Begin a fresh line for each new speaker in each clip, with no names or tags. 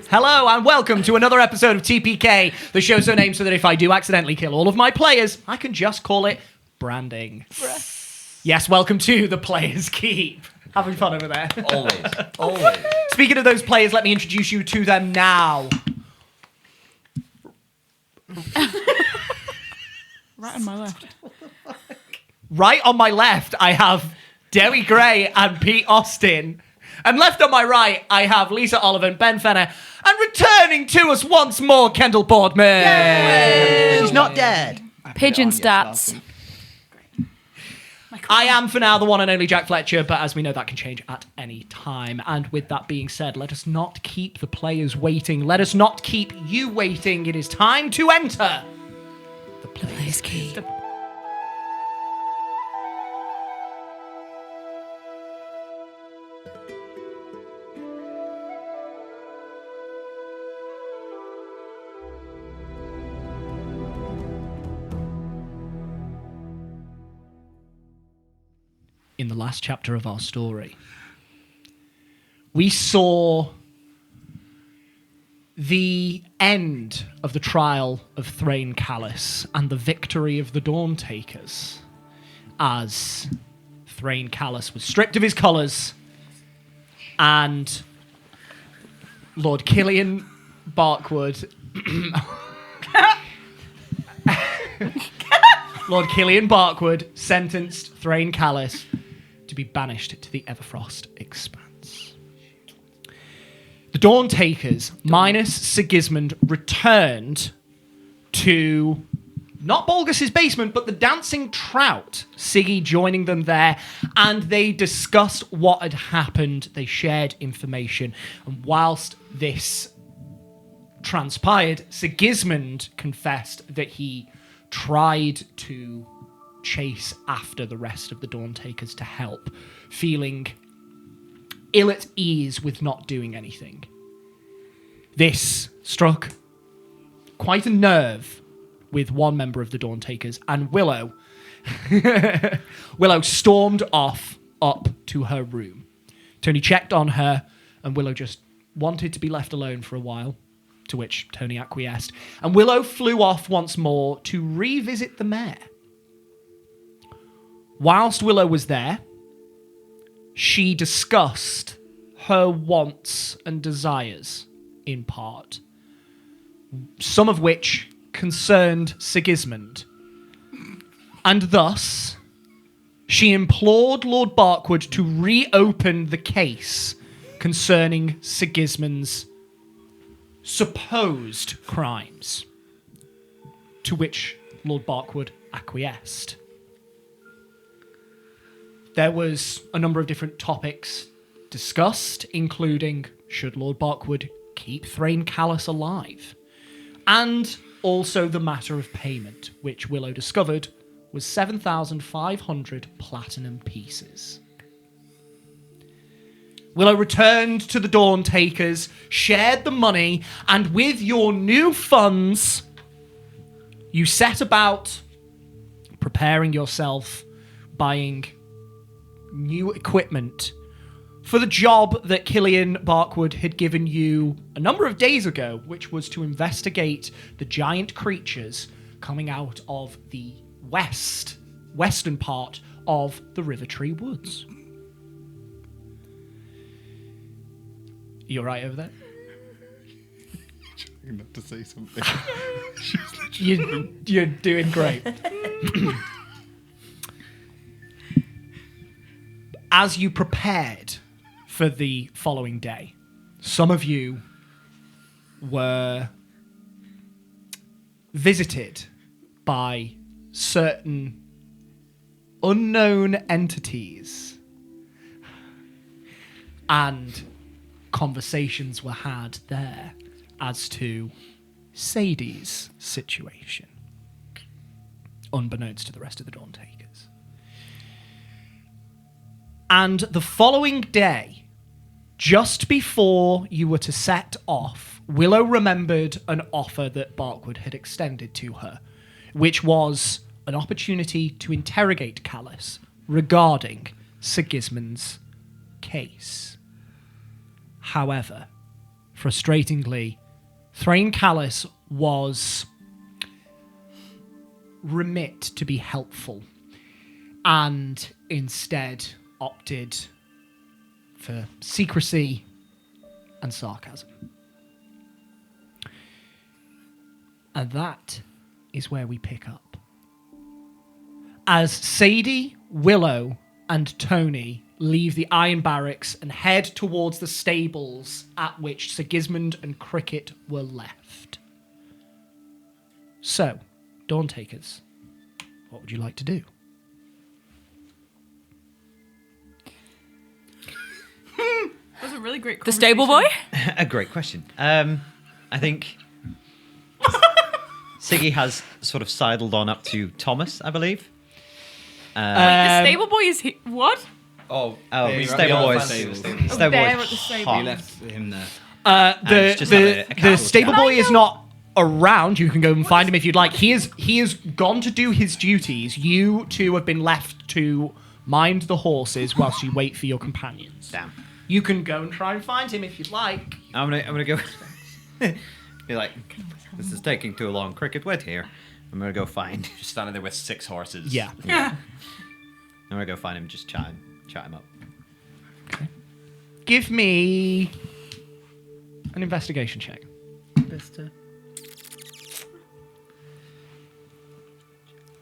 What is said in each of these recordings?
Hello and welcome to another episode of TPK, the show so named so that if I do accidentally kill all of my players, I can just call it branding. Yes, welcome to the Players Keep. Having fun over there.
Always.
Speaking of those players, let me introduce you to them now.
Right on my left.
Right on my left, I have Dewi Gray and Pete Austin. And left on my right, I have Lisa Oliver, Ben Fenner, and returning to us once more, Kendall Boardman.
Yay! She's not dead.
Pigeon stats.
I am, for now, the one and only Jack Fletcher, but as we know, that can change at any time. And with that being said, let us not keep the players waiting. Let us not keep you waiting. It is time to enter the Players Keep. In the last chapter of our story, we saw the end of the trial of Thrain Callus and the victory of the Dawn Takers, as Thrain Callus was stripped of his colours and Lord Killian Barkwood Lord Killian Barkwood sentenced Thrain Callus to be banished to the Everfrost Expanse. The Dawn Takers, minus Sigismund, returned to not Bolgus's basement, but the Dancing Trout, Siggy joining them there, and they discussed what had happened. They shared information, and whilst this transpired, Sigismund confessed that he tried to chase after the rest of the Dawn Takers to help, feeling ill at ease with not doing anything. This struck quite a nerve with one member of the Dawn Takers, and Willow stormed off up to her room. Tony checked on her, and Willow just wanted to be left alone for a while, to which Tony acquiesced, and Willow flew off once more to revisit the mayor. Whilst Willow was there, she discussed her wants and desires, in part, some of which concerned Sigismund, and thus she implored Lord Barkwood to reopen the case concerning Sigismund's supposed crimes, to which Lord Barkwood acquiesced. There was a number of different topics discussed, including should Lord Barkwood keep Thrain Callus alive, and also the matter of payment, which Willow discovered was 7,500 platinum pieces. Willow returned to the Dawn Takers, shared the money, and with your new funds, you set about preparing yourself, buying new equipment for the job that Killian Barkwood had given you a number of days ago, which was to investigate the giant creatures coming out of the western part of the Rivertree Woods. You all right over there?
Trying not to say something.
You're doing great. As you prepared for the following day, some of you were visited by certain unknown entities, and conversations were had there as to Sadie's situation, unbeknownst to the rest of the Dawn Takers. And the following day, just before you were to set off, Willow remembered an offer that Barkwood had extended to her, which was an opportunity to interrogate Callus regarding Sigismund's case. However, frustratingly, Thrain Callus was remit to be helpful and instead opted for secrecy and sarcasm. And that is where we pick up. As Sadie, Willow, and Tony leave the Iron Barracks and head towards the stables at which Sigismund and Cricket were left. So, Dawn Takers, what would you like to do?
That was a really great
The stable boy?
A great question. I think Siggy has sort of sidled on up to Thomas, I believe.
The stable boy is what?
Oh,
Yeah,
stable
you're
boys.
at the
Stable
Oh, there
boys.
at the stable.
We
hot.
left him there.
it's just having a
The
casual
stable
chat.
boy is not around. You can go and find him if you'd like. He is gone to do his duties. You two have been left to mind the horses whilst you wait for your companions.
Damn.
You can go and try and find him if you'd like.
I'm gonna go. Be like, this is taking too long. Cricket, wait here. I'm gonna go find.
Just standing there with 6 horses.
Yeah.
I'm gonna go find him. Just chat him up.
Okay. Give me an investigation check.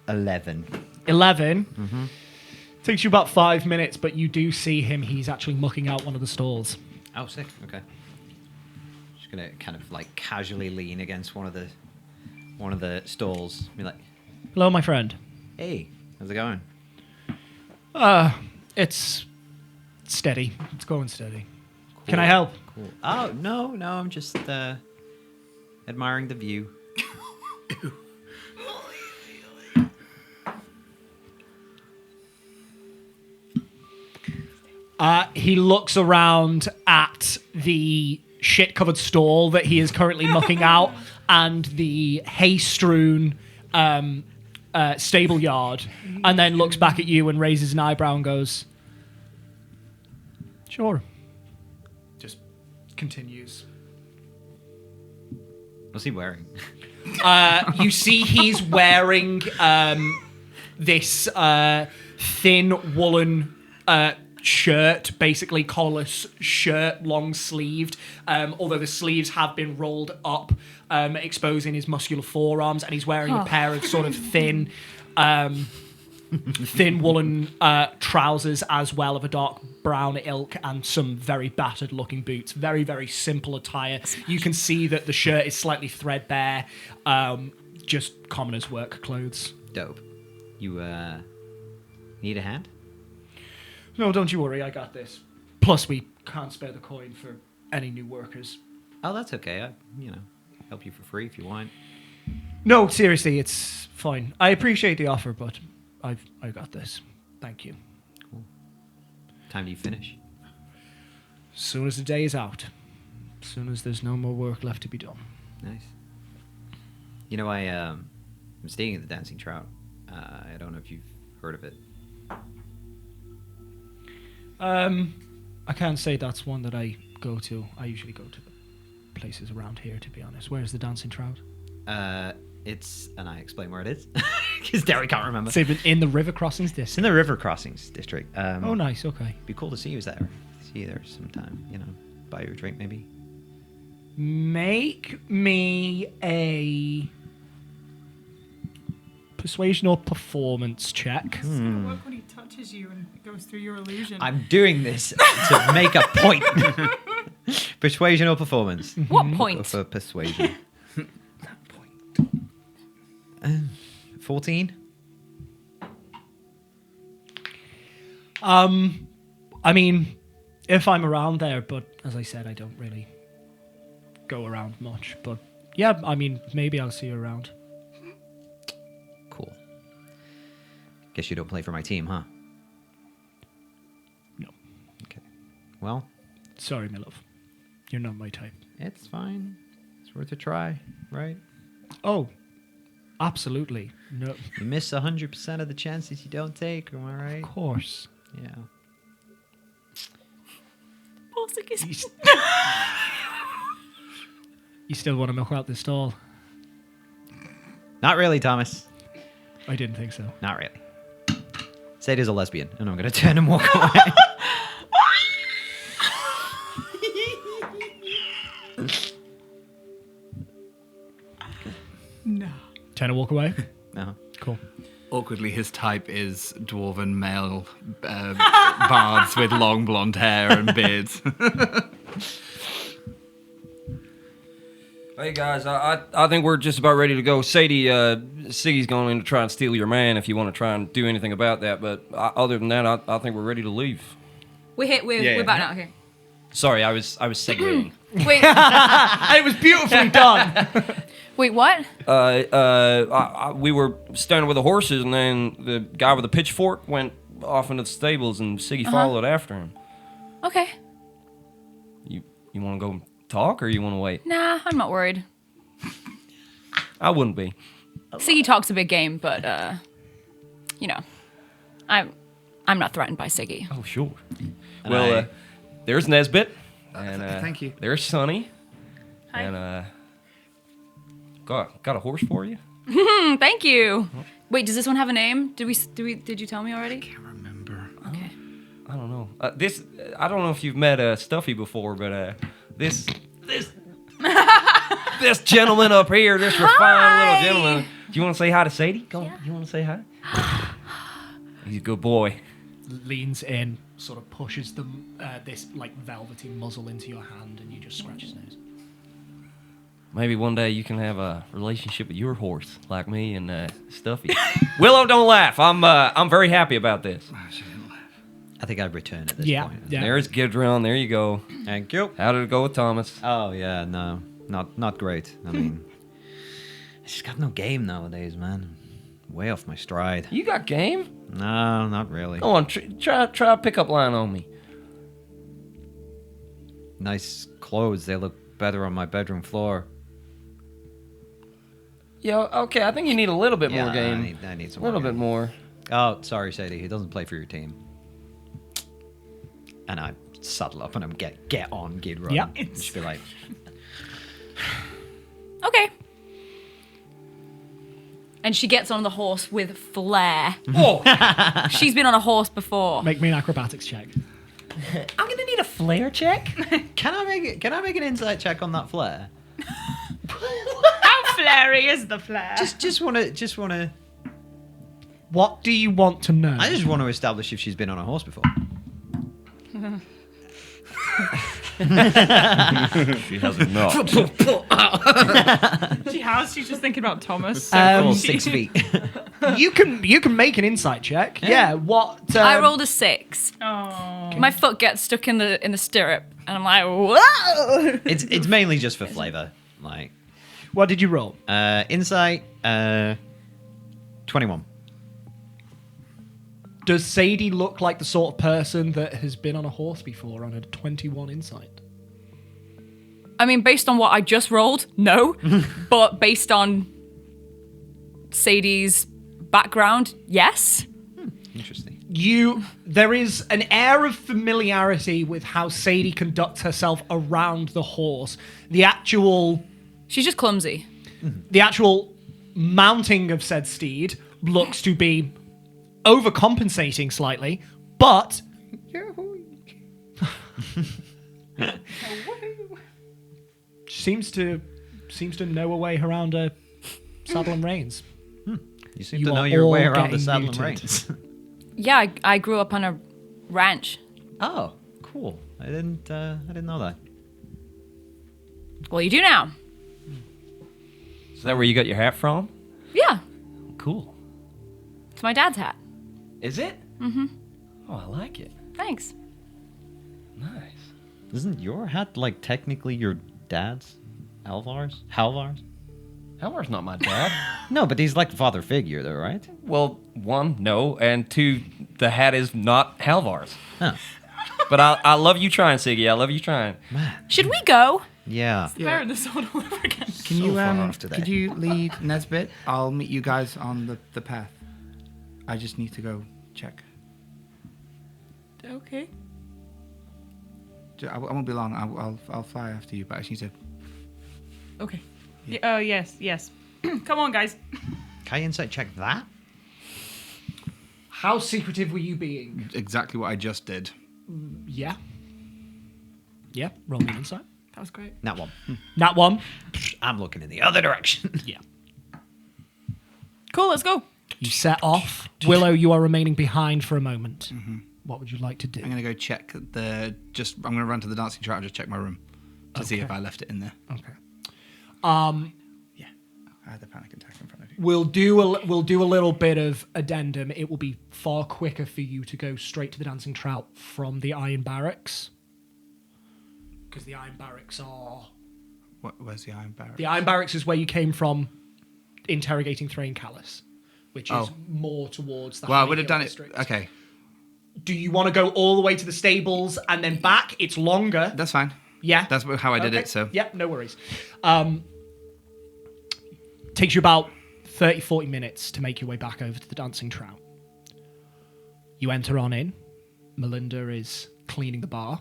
11.
11. Takes you about 5 minutes, but you do see him. He's actually mucking out one of the stalls.
Oh, sick. Okay. Just gonna kind of like casually lean against one of the stalls. Be like,
Hello, my friend.
hey, how's it going?
It's steady. It's going steady. Can I help?
Cool. Oh no, I'm just admiring the view.
He looks around at the shit-covered stall that he is currently mucking out and the hay-strewn stable yard, and then looks back at you and raises an eyebrow and goes, "Sure." Just continues.
What's he wearing?
You see he's wearing this thin woolen shirt, basically collarless shirt, long sleeved, although the sleeves have been rolled up, exposing his muscular forearms, and he's wearing a pair of sort of thin woolen trousers as well, of a dark brown ilk, and some very battered looking boots. Very, very simple attire. You can see that the shirt is slightly threadbare, just commoner's work clothes.
Dope. You need a hand?
No, don't you worry, I got this. Plus, we can't spare the coin for any new workers.
Oh, that's okay. I help you for free if you want.
No, seriously, it's fine. I appreciate the offer, but I got this. Thank you.
Time do you finish?
Soon as the day is out. Soon as there's no more work left to be done.
Nice. You know, I'm staying at the Dancing Trout. I don't know if you've heard of it.
I can't say that's one that I go to. I usually go to places around here, to be honest. Where's the Dancing Trout?
And I explain where it is because Derry can't remember.
It's in the River Crossings
It's in
district.
the River Crossings district.
Oh, nice. Okay.
Be cool to see you there. See you there sometime. Buy you a drink maybe.
Make me a persuasion or performance check.
It's gonna work when he touches you and goes through your illusion.
I'm doing this to make a point. Persuasion or performance?
What
Go
point?
for persuasion. 14.
I mean, if I'm around there, but as I said, I don't really go around much. But yeah, I mean, maybe I'll see you around.
Cool. Guess you don't play for my team, huh?
No.
Okay. Well,
Sorry, my love. You're not my type.
it's fine. It's worth a try, right?
Oh, absolutely. No.
You miss 100% of the chances you don't take, am I right?
Of course.
Yeah.
Baltic is-
You still want to milk out this stall?
Not really, Thomas.
I didn't think so.
Not really. Sadie's a lesbian, and I'm going to turn and walk away.
No.
Turn and walk away?
No.
Cool.
Awkwardly, his type is dwarven male bards with long blonde hair and beards.
Hey guys, I think we're just about ready to go. Sadie, Siggy's going to try and steal your man if you want to try and do anything about that. But other than that, I think we're ready to leave.
We're back now. Okay.
Sorry, I was segueing.
Wait.
It was beautifully done.
Wait. What?
We were standing with the horses, and then the guy with the pitchfork went off into the stables, and Siggy followed after him.
Okay.
You want to go talk, or you want to wait?
Nah, I'm not worried.
I wouldn't be.
Siggy talks a big game, but I'm not threatened by Siggy.
Oh, sure.
And
Well, there's Nesbit, and
thank you.
There's Sonny,
Hi.
and got a horse for you.
Thank you. Wait, does this one have a name? Did you tell me already?
Can't remember.
Okay.
I don't know. I don't know if you've met Stuffy before, but this this gentleman up here, this refined little gentleman. Do you want to say hi to Sadie? Go on. You want to say hi? He's a good boy.
Leans in, sort of pushes this like velvety muzzle into your hand, and you just scratch his nose.
Maybe one day you can have a relationship with your horse, like me and Stuffy. Willow, don't laugh. I'm very happy about this.
Oh, she didn't laugh.
I think I'd return at this
Yeah,
point.
yeah.
There's Gidron. There you go.
Thank you.
How did it go with Thomas?
Oh, yeah, no. Not great. I mean, I just got no game nowadays, man. Way off my stride.
You got game?
No, not really.
Go on, try a pickup line on me.
Nice clothes. They look better on my bedroom floor.
Yeah, okay. I think you need a little bit
Yeah,
more game.
I need some
a little
more
bit
game.
more.
Oh, sorry, Sadie. He doesn't play for your team. And I saddle up and I'm get on Gidron.
Yeah.
And she'd be like,
Okay. And she gets on the horse with flair.
Oh,
She's been on a horse before.
Make me an acrobatics check.
I'm gonna need a flare check.
Can I make an insight check on that flare?
How flary is the flare?
Just wanna.
What do you want to know?
I just want to establish if she's been on a horse before.
She has not.
She has. She's just thinking about Thomas.
Full 6 feet.
you can make an insight check. Yeah. What?
I rolled a 6.
Oh.
My foot gets stuck in the stirrup, and I'm like, whoa!
It's mainly just for flavor. Like
What did you roll?
insight 21.
Does Sadie look like the sort of person that has been on a horse before on a 21 insight?
I mean, based on what I just rolled, no. But based on Sadie's background, yes.
Interesting.
There is an air of familiarity with how Sadie conducts herself around the horse. The actual
She's just clumsy.
mounting of said steed looks to be overcompensating slightly, but seems to know a way around a saddle and reins.
You seem
You
to know
are
your way
all
around the
getting
saddle and
muted.
reins.
Yeah, I grew up on a ranch.
Oh, cool. I didn't know that.
Well, you do now.
Is that where you got your hat from?
Yeah,
Cool.
it's my dad's hat.
Is it? Mm-hmm. Oh, I like it.
Thanks.
Nice.
Isn't your hat like technically your dad's? Halvar's?
Halvar's not my dad.
No, but he's like the father figure, though, right?
Well, one, no, and two, the hat is not Halvar's.
Huh.
But I love you trying, Siggy. I love you trying.
Man.
Should we go?
Yeah.
Bearing this all over again.
Can
So
you
far off today.
could you lead Nesbit? I'll meet you guys on the path. I just need to go check.
Okay.
I won't be long. I'll fly after you, but I just need to.
Okay. Oh, yes. Come on, guys.
Can I insight check that?
How secretive were you being?
Exactly what I just did.
Yeah. Yeah, roll me an insight.
That was great.
That one.
Nat 1.
I'm looking in the other direction.
Yeah.
Cool, let's go.
You set off. Willow, you are remaining behind for a moment. What would you like to do?
I'm gonna go check I'm gonna run to the dancing trout and just check my room to see
Okay.
if I left it in there.
Okay.
Yeah. I had the panic attack in front of you.
We'll do a little bit of addendum. It will be far quicker for you to go straight to the dancing trout from the Iron Barracks. Because the Iron Barracks are...
Where's the Iron Barracks?
The Iron Barracks is where you came from interrogating Thrain Callus, which is more towards the
Well, I
Honey
would have
Hill
done it.
district.
Okay,
Do you want to go all the way to the stables and then back? It's longer.
that's fine.
Yeah.
That's how I did
Okay.
it. So
Yeah, no worries. Takes you about 30, 40 minutes to make your way back over to the dancing trout. You enter on in. Melinda is cleaning the bar.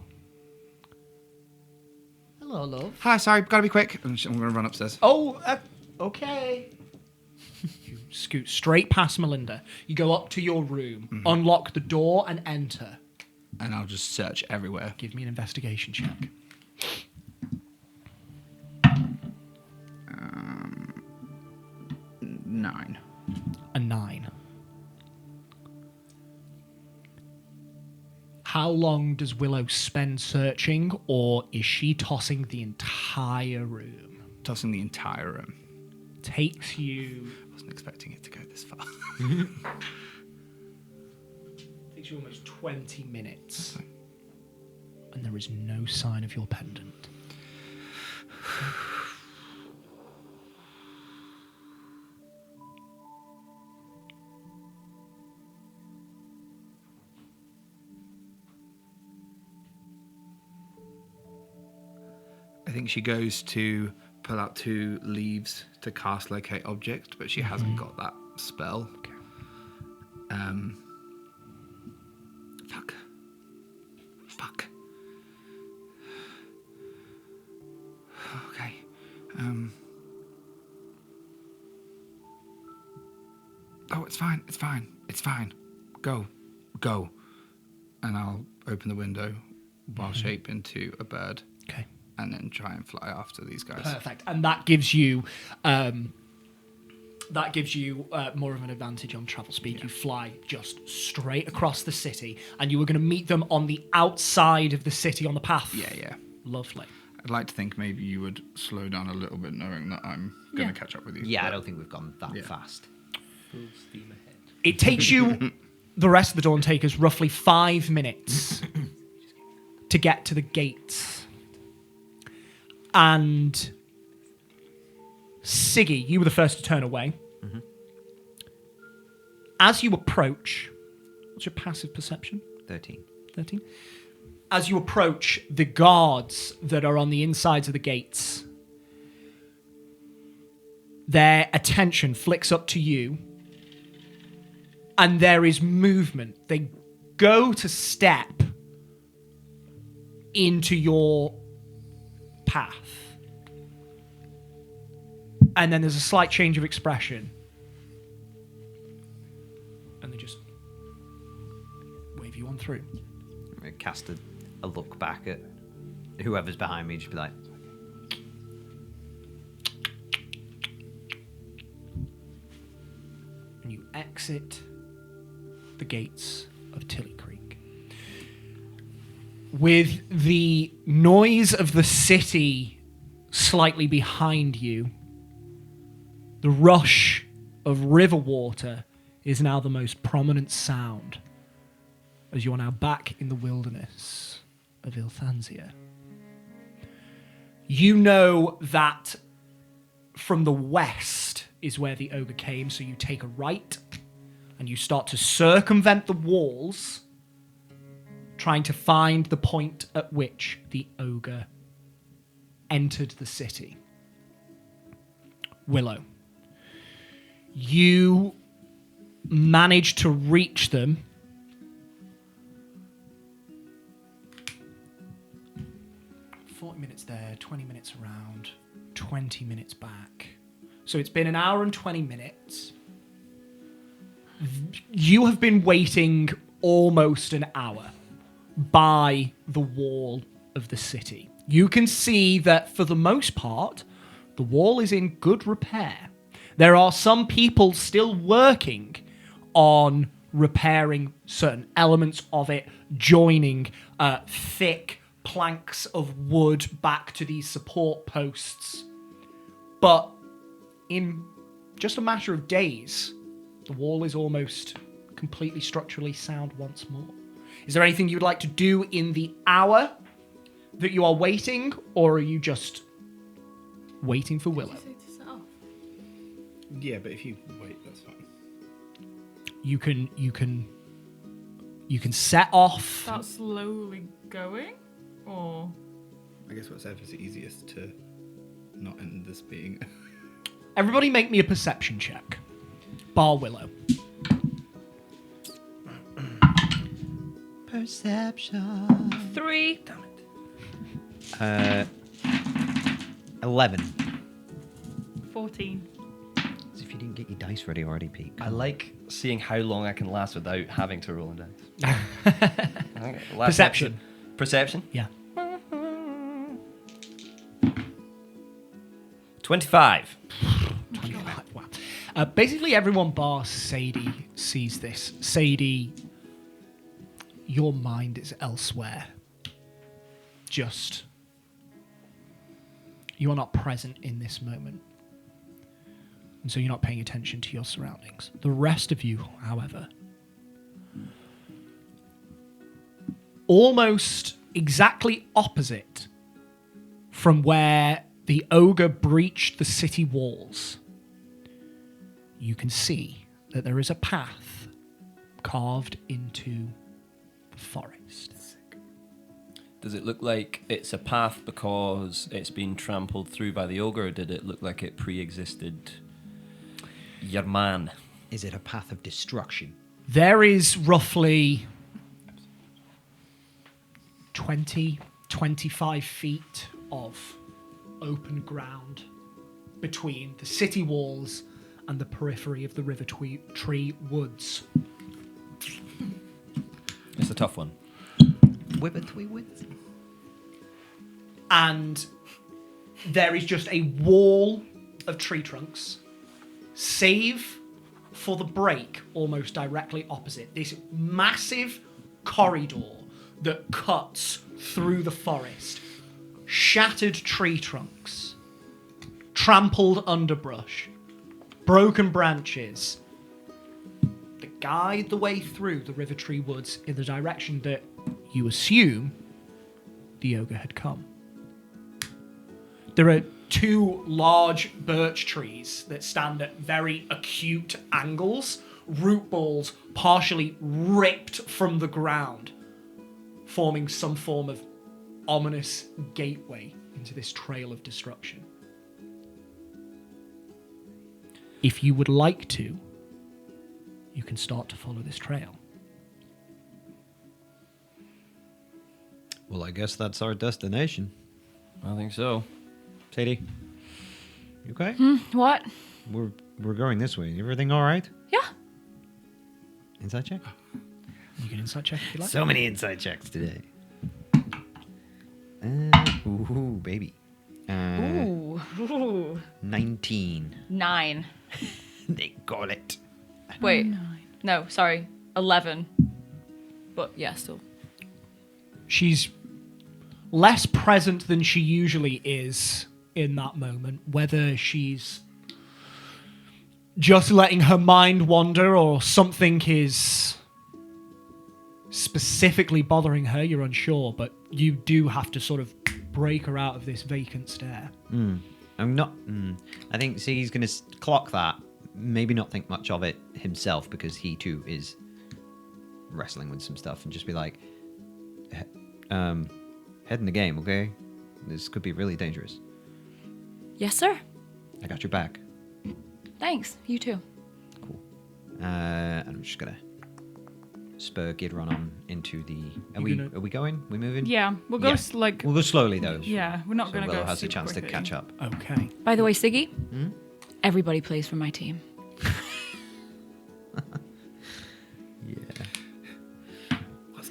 Hello, love.
Hi, sorry, gotta be quick. I'm gonna run upstairs.
Oh, okay. You scoot straight past Melinda. You go up to your room, unlock the door, and enter.
And I'll just search everywhere.
Give me an investigation check.
9.
A 9. How long does Willow spend searching, or is she tossing the entire room?
Tossing the entire room.
Takes you...
Wasn't expecting it to go this far.
Takes you almost 20 minutes. And there is no sign of your pendant.
I think she goes to pull out 2 leaves to cast locate object, but she hasn't got that spell.
Okay.
Fuck. Okay. Oh, it's fine. It's fine. It's fine. Go. And I'll open the window while shape into a bird.
Okay.
And then try and fly after these guys.
Perfect. And that gives you... more of an advantage on travel speed. You fly just straight across the city, and you were going to meet them on the outside of the city on the path.
Yeah.
Lovely.
I'd like to think maybe you would slow down a little bit, knowing that I'm going to catch up with you.
Yeah, I
but-
don't think we've gone that
Yeah.
fast.
It takes you, the rest of the Dawn Takers, roughly 5 minutes to get to the gates. And Siggy, you were the first to turn away. As you approach, what's your passive perception?
13.
13. As you approach the guards that are on the insides of the gates, their attention flicks up to you, and there is movement. They go to step into your path. And then there's a slight change of expression. And they just wave you on through.
I cast a look back at whoever's behind me, just be like,
And you exit the gates of Tilly Creek. With the noise of the city slightly behind you, the rush of river water is now the most prominent sound as you are now back in the wilderness of Ilthansia. You know that from the west is where the ogre came, so you take a right and you start to circumvent the walls, trying to find the point at which the ogre entered the city. Willow, you manage to reach them. "40 minutes there, 20 minutes around. 20 minutes back. So it's been an hour and 20 minutes. You have been waiting almost an hour by the wall of the city. You can see that for the most part, the wall is in good repair. There are some people still working on repairing certain elements of it, joining thick planks of wood back to these support posts. But in just a matter of days, the wall is almost completely structurally sound once more. Is there anything you would like to do in the hour that you are waiting, or are you just waiting for Willow?
Yeah, but if you wait, that's fine.
You can set off.
Start slowly going, or
I guess whatever's easiest to not end this being.
Everybody make me a perception check. Bar Willow.
Perception.
3.
11.
14.
As if you didn't get your dice ready already, Pete.
I like seeing how long I can last without having to roll a dice. Okay, last
Perception.
episode- Perception?
Yeah.
25.
25. Wow. Basically, everyone bar Sadie sees this. Sadie, your mind is elsewhere. Just. You are not present in this moment. And so you're not paying attention to your surroundings. The rest of you, however, almost exactly opposite from where the ogre breached the city walls, you can see that there is a path carved into the forest.
Does it look like it's a path because it's been trampled through by the ogre, or did it look like it pre-existed your man?
Is it a path of destruction?
There is roughly 20, 25 feet of open ground between the city walls and the periphery of the River Tree Woods.
It's a tough one.
Wibbertwee-wits.
And there is just a wall of tree trunks, save for the break almost directly opposite. This massive corridor that cuts through the forest. Shattered tree trunks, trampled underbrush, broken branches that guide the way through the River Tree Woods in the direction that you assume the ogre had come. There are two large birch trees that stand at very acute angles, root balls partially ripped from the ground, forming some form of ominous gateway into this trail of destruction. If you would like to, you can start to follow this trail.
Well, I guess that's our destination.
I think so.
Sadie, you okay?
What?
We're going this way. Everything all right?
Yeah.
Inside check?
You can insight check if you like.
So many inside checks today. Ooh, baby.
Ooh.
19.
9.
They got it.
Wait. No, sorry. 11. But yeah, still.
She's less present than she usually is in that moment, whether she's just letting her mind wander or something is specifically bothering her, you're unsure, but you do have to sort of break her out of this vacant stare.
I'm not. I think he's going to clock that. Maybe not think much of it himself because he too is wrestling with some stuff and just be like, head in the game, okay? This could be really dangerous.
Yes, sir.
I got your back.
Thanks. You too.
Cool. And I'm just gonna spur Gidron on into the.
You're
Are we going? We moving?
Yeah, we'll go
Yeah.
like.
We'll go slowly though.
Yeah, we're not
So
gonna
Willow
go.
has a
super
chance
quickly.
to catch up.
Okay.
By the way, Siggy, everybody plays for my team.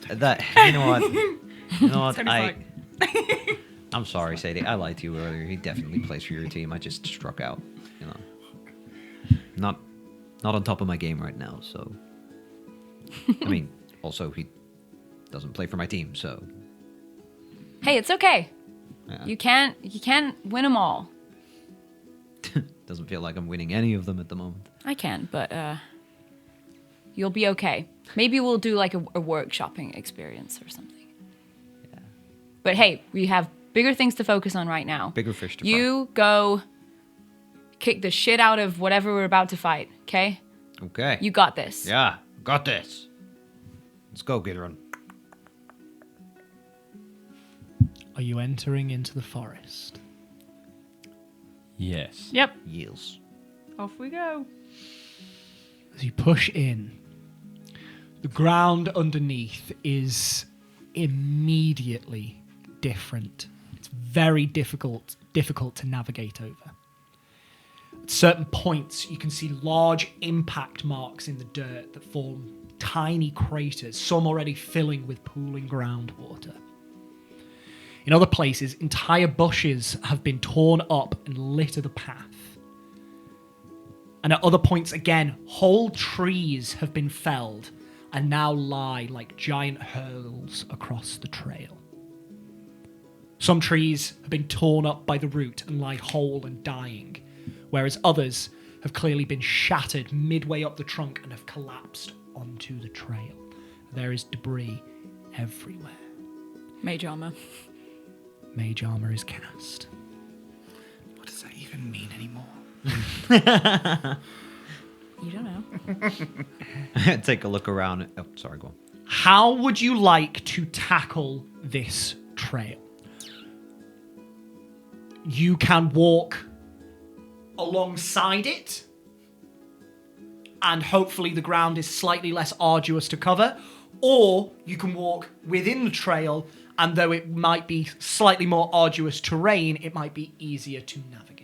That you know what? You know what?
Tony's
I'm sorry, Sadie. I lied to you earlier. He definitely plays for your team. I just struck out. You know, not on top of my game right now. So, I mean, also he doesn't play for my team. So,
Hey, it's okay.
yeah.
You can't win them all.
Doesn't feel like I'm winning any of them at the moment.
I can, but you'll be okay. Maybe we'll do like a workshopping experience or something.
Yeah.
But hey, we have bigger things to focus on right now.
Bigger fish to fry.
You go kick the shit out of whatever we're about to fight, okay?
Okay.
You got this.
Yeah, got this. Let's go, Gidron.
Are you entering into the forest?
Yes.
Yep.
Yields.
Off we go.
As you push in, the ground underneath is immediately different. It's very difficult to navigate over. At certain points, you can see large impact marks in the dirt that form tiny craters, some already filling with pooling groundwater. In other places, entire bushes have been torn up and litter the path. And at other points, again, whole trees have been felled and now lie like giant hurdles across the trail. Some trees have been torn up by the root and lie whole and dying, whereas others have clearly been shattered midway up the trunk and have collapsed onto the trail. There is debris everywhere.
Mage armor.
Mage armor is cast.
What does that even mean anymore?
You don't know.
Take a look around. Oh, sorry, go on.
How would you like to tackle this trail? You can walk alongside it, and hopefully the ground is slightly less arduous to cover, or you can walk within the trail, and though it might be slightly more arduous terrain, it might be easier to navigate.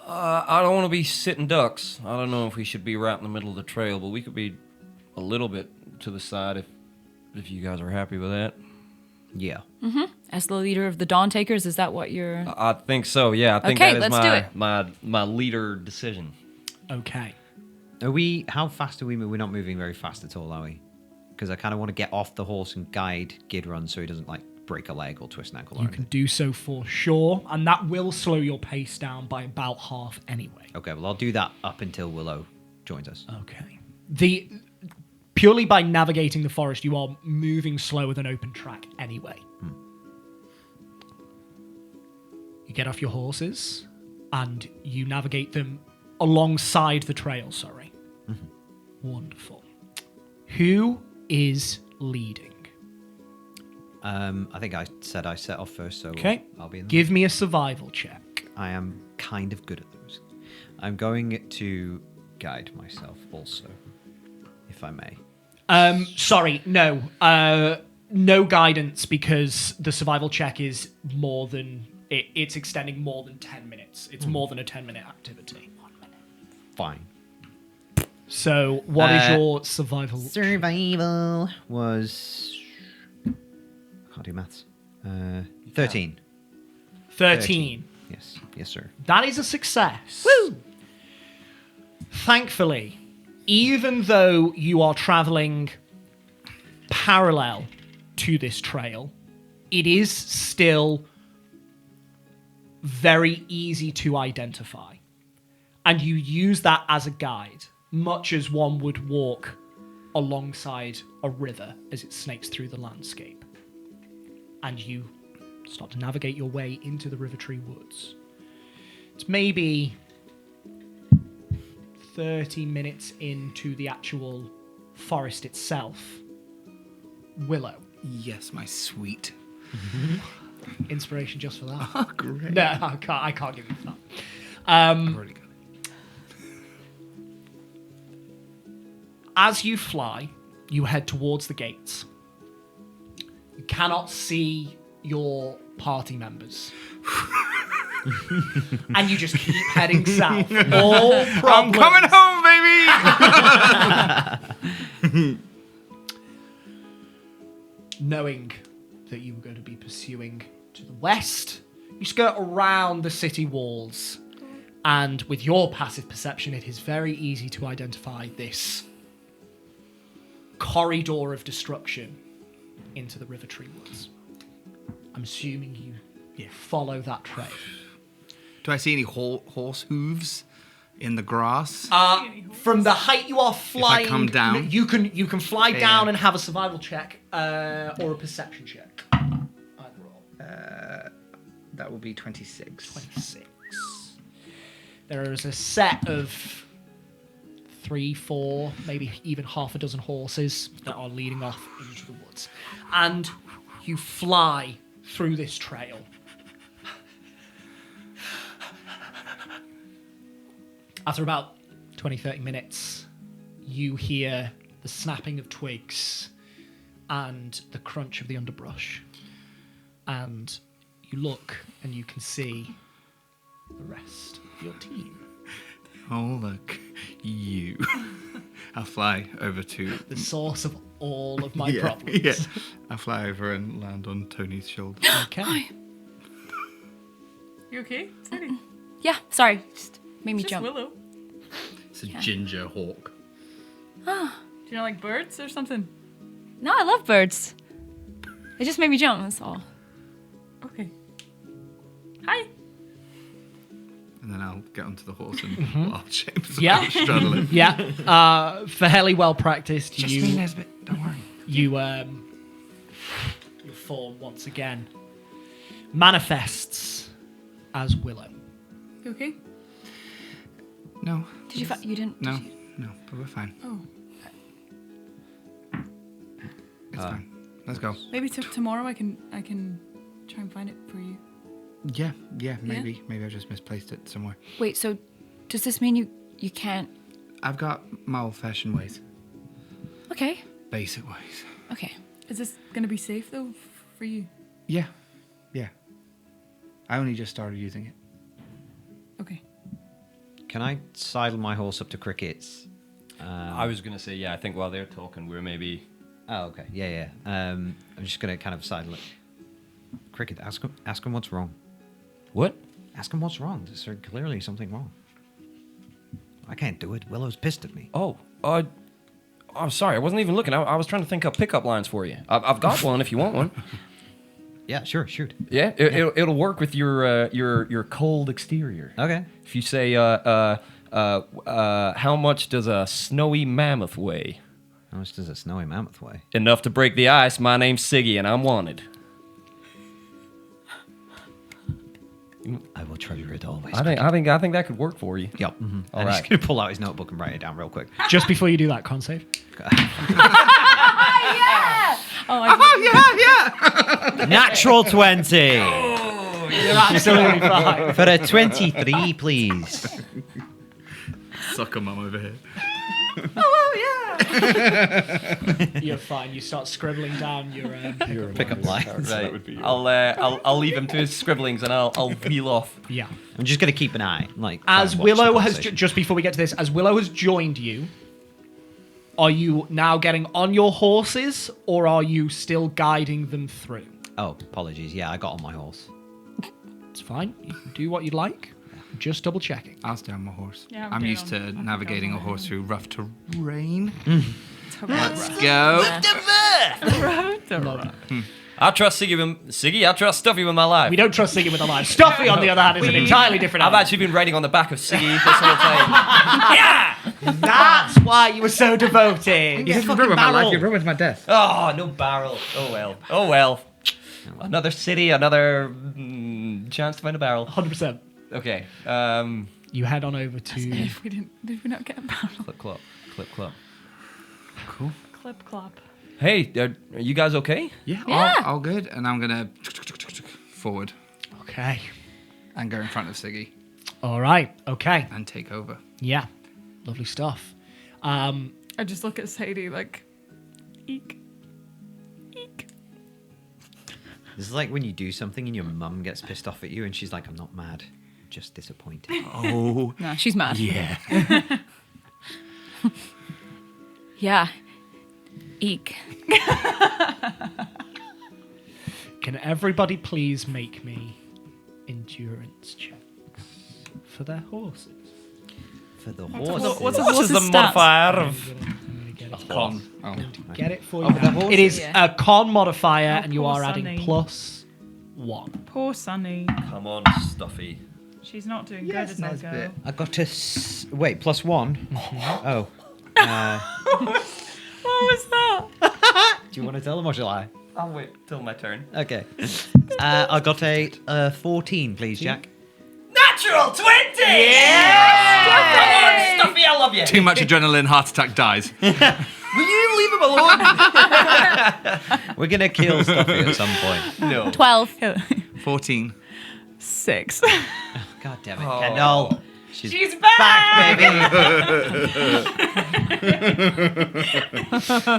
I don't want to be sitting ducks. I don't know if we should be right in the middle of the trail, but we could be a little bit to the side if you guys are happy with that.
Yeah.
As the leader of the Dawn Takers, is that what you're...
I think so. Yeah, I think
Okay,
that is
let's do it.
my leader decision.
Okay.
How fast are we? We're not moving very fast at all, are we? Because I kind of want to get off the horse and guide Gidron so he doesn't like break a leg or twist an ankle or
You
anything.
can do so for sure, and that will slow your pace down by about half anyway.
Okay, well I'll do that up until Willow joins us.
Okay. Purely by navigating the forest, you are moving slower than open track anyway. You get off your horses, and you navigate them alongside the trail, sorry. Wonderful. Who is leading?
I think I said I set off first, so
Okay.
I'll be in.
Give me a survival check.
I am kind of good at those. I'm going to guide myself also, if I may.
Sorry, no. No guidance because the survival check is more than... It's extending more than 10 minutes. It's more than a 10-minute activity.
Fine.
So, what is your survival?
Survival was... Can't do maths. 13.
13.
Yes. Yes, sir.
That is a success. Woo! Thankfully, even though you are traveling parallel to this trail, it is still very easy to identify. And you use that as a guide, much as one would walk alongside a river as it snakes through the landscape. And you start to navigate your way into the River Tree Woods. It's maybe 30 minutes into the actual forest itself. Willow.
Yes, my sweet.
Inspiration just for that.
Oh, great.
No, I can't give you that.
I've already got it.
As you fly, you head towards the gates. You cannot see your party members. And you just keep heading south. All
I'm
problems.
coming home, baby.
Knowing that you were going to be pursuing to the west, you skirt around the city walls. And with your passive perception, it is very easy to identify this corridor of destruction into the River Tree Woods. I'm assuming you follow that trail.
Do I see any horse hooves in the grass?
From the height you are flying,
come down?
you can fly
Yeah.
down and have a survival check or a perception check. Either or.
That will be 26.
26. There is a set of 3, 4, maybe even half a dozen horses that are leading off into the woods. And you fly through this trail. After about 20, 30 minutes, you hear the snapping of twigs and the crunch of the underbrush. And you look and you can see the rest of your team.
Oh, look, you. I'll fly over to...
The source of all of my
yeah,
problems.
yeah. I'll fly over and land on Tony's shoulder.
Okay.
You okay? Sadie?
Yeah, sorry. Just made me
Just
jump.
Willow.
It's a ginger hawk.
Do you know, like birds or something?
No, I love birds. It just made me jump, that's all.
Okay. Hi.
And then I'll get onto the horse and wild shape. So
Yeah.
I'm struggling.
Yeah. Fairly well practiced.
Just me, Nesbit. Don't worry.
Your form once again manifests as Willow.
You okay?
No.
Did you you didn't?
No.
Did you?
No, but we're fine.
Oh.
It's fine. Let's go.
Maybe tomorrow I can try and find it for you.
Yeah, maybe. Maybe I just misplaced it somewhere.
Wait, so does this mean you can't?
I've got my old-fashioned ways.
Okay.
Basic ways.
Okay.
Is this gonna be safe though for you?
Yeah. I only just started using it.
Okay.
Can I sidle my horse up to Cricket's?
I was going to say, I think while they're talking, we're maybe...
Oh, okay. Yeah. I'm just going to kind of sidle it. Cricket, ask him what's wrong.
What?
Ask him what's wrong. There's clearly something wrong. I can't do it. Willow's pissed at me.
I'm sorry. I wasn't even looking. I was trying to think up pickup lines for you. I've got one if you want one.
Yeah, sure, shoot.
Yeah, it'll work with your cold exterior.
Okay.
If you say, how much does a snowy mammoth weigh?
How much does a snowy mammoth weigh?
Enough to break the ice. My name's Siggy, and I'm wanted.
I will treasure it always.
I think that could work for you.
Yep. Mm-hmm.
All
And
right.
he's going to pull out his notebook and write it down real quick.
Just before you do that, con save.
Oh, I
Natural 20.
You're absolutely fine.
For a 23, please.
Sucker mum over here.
You're fine. You start scribbling down your
Pickup line.
Right. I'll leave him to his scribblings, and I'll wheel off.
Yeah.
I'm just going to keep an eye.
As
watch the
Willow has
conversation.
just before we get to this, as Willow has joined you, are you now getting on your horses, or are you still guiding them through?
Oh, apologies. Yeah, I got on my horse.
It's fine. You can do what you'd like. Just double checking.
I'll stay on my horse.
Yeah,
I'm
okay,
used to
I'll pick
navigating
up
a
my
horse through rough terrain.
Let's
Go.
I trust Siggy. I trust Stuffy with my life.
We don't trust Siggy with a life. Stuffy, on the other hand, is an entirely different
I've
animal.
actually been writing on the back of Siggy this whole time.
That's why you were so devoted.
You didn't ruin my life, you ruined my death.
Oh, no barrel. Oh well. Another city, another chance to find a barrel.
100%.
Okay.
You head on over to...
Did we not get a barrel?
Clip clop. Clip clop.
Cool.
Clip clop.
Hey, are you guys okay?
Yeah,
Yeah.
all good. And I'm going to forward
Okay.
and go in front of Siggy
All right. Okay.
and take over.
Yeah. Lovely stuff.
I just look at Sadie like, eek, eek.
This is like when you do something and your mum gets pissed off at you and she's like, I'm not mad, just disappointed.
Oh,
No, she's mad.
yeah.
Yeah. Eek.
Can everybody please make me endurance checks for their horses?
For the
What's
horse.
what's a
What is
horse's
the
stats?
modifier
I'm
of
gonna get it.
Con. Oh.
I'm going to get it for you.
Oh, the
now.
horses.
It is
Yeah.
a con modifier,
Oh,
and you
poor
are adding
Sunny.
+1.
Poor Sunny.
Come on, Stuffy.
She's not doing
Yes,
good as I
nice
go.
bit.
I got to wait, +1. Oh.
What was that?
Do you want to tell them or shall I?
I'll wait till my turn.
Okay. I got a 14, please, Jack.
Natural 20! Yeah! Come on, Stuffy, I love you.
Too much adrenaline, heart attack, dies.
Will you leave him alone?
We're going to kill Stuffy at some point.
No.
12.
14.
6.
God damn it,
Oh.
Kendall.
She's back!
baby.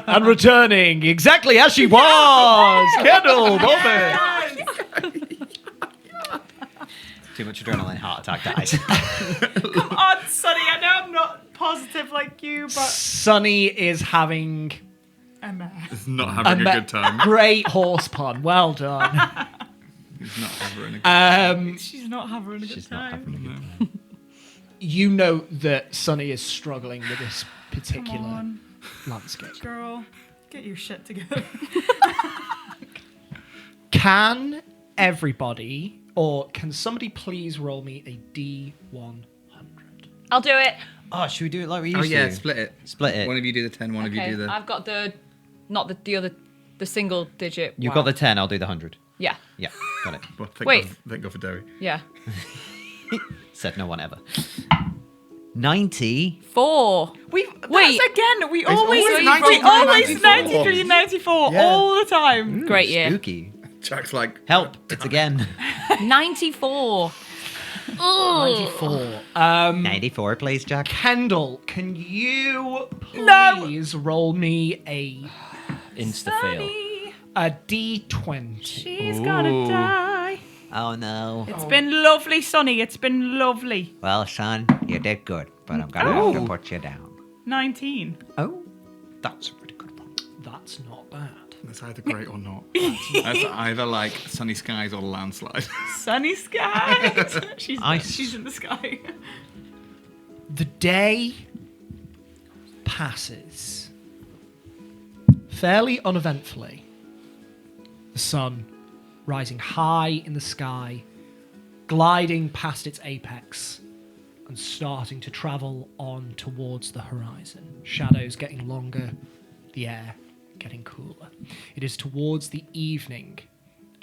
And returning exactly as she was, Kendall Dolphin.
Too much adrenaline, heart attack, dies.
Come on, Sunny. I know I'm not positive like you, but
Sunny is having
I'm
He's not having a good time.
great horse pun. Well done.
He's not having a good
She's not having a good
She's not
time.
having a good time.
You know that Sunny is struggling with this
Come
particular
on,
landscape.
girl. Get your shit together.
Can everybody, or can somebody please roll me a D100?
I'll do it.
Oh, should we do it like we used
Oh,
to?
yeah, split it.
Split it.
One of you do the 10, one of you
Okay,
do the...
I've got the, not the other, the single digit.
You've
one.
got the 10, I'll do the 100.
Yeah,
Yeah, got it.
Well,
Wait.
Thank God for Derry.
yeah.
Said no one ever. 90.
4.
We
Wait.
That's again. We
always
always
93,
93, 94
Yeah.
all the time.
Great year.
Spooky.
Jack's like...
Help, it's again.
94. Ooh.
94.
94, please, Jack.
Kendall, can you
No.
please roll me a
Insta-fail.
D20?
She's gonna die.
Oh, no.
It's been lovely, Sonny. It's been lovely.
Well, son, you did good, but I'm going to have to put you down.
19.
Oh, that's a pretty good one.
That's not bad.
That's either great or not. That's either like sunny skies or landslide.
Sunny skies.
Ice.
She's in the sky.
The day passes fairly uneventfully. The sun rising high in the sky, gliding past its apex and starting to travel on towards the horizon. Shadows getting longer, the air getting cooler. It is towards the evening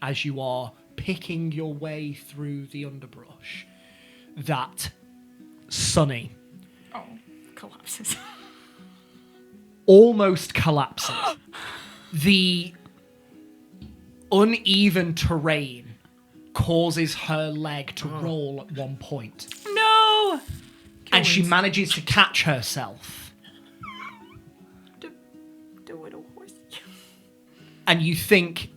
as you are picking your way through the underbrush that Sunny
Oh, collapses.
almost collapses. The uneven terrain causes her leg to roll at one point,
No.
and she manages to catch herself.
The widow horse.
And you think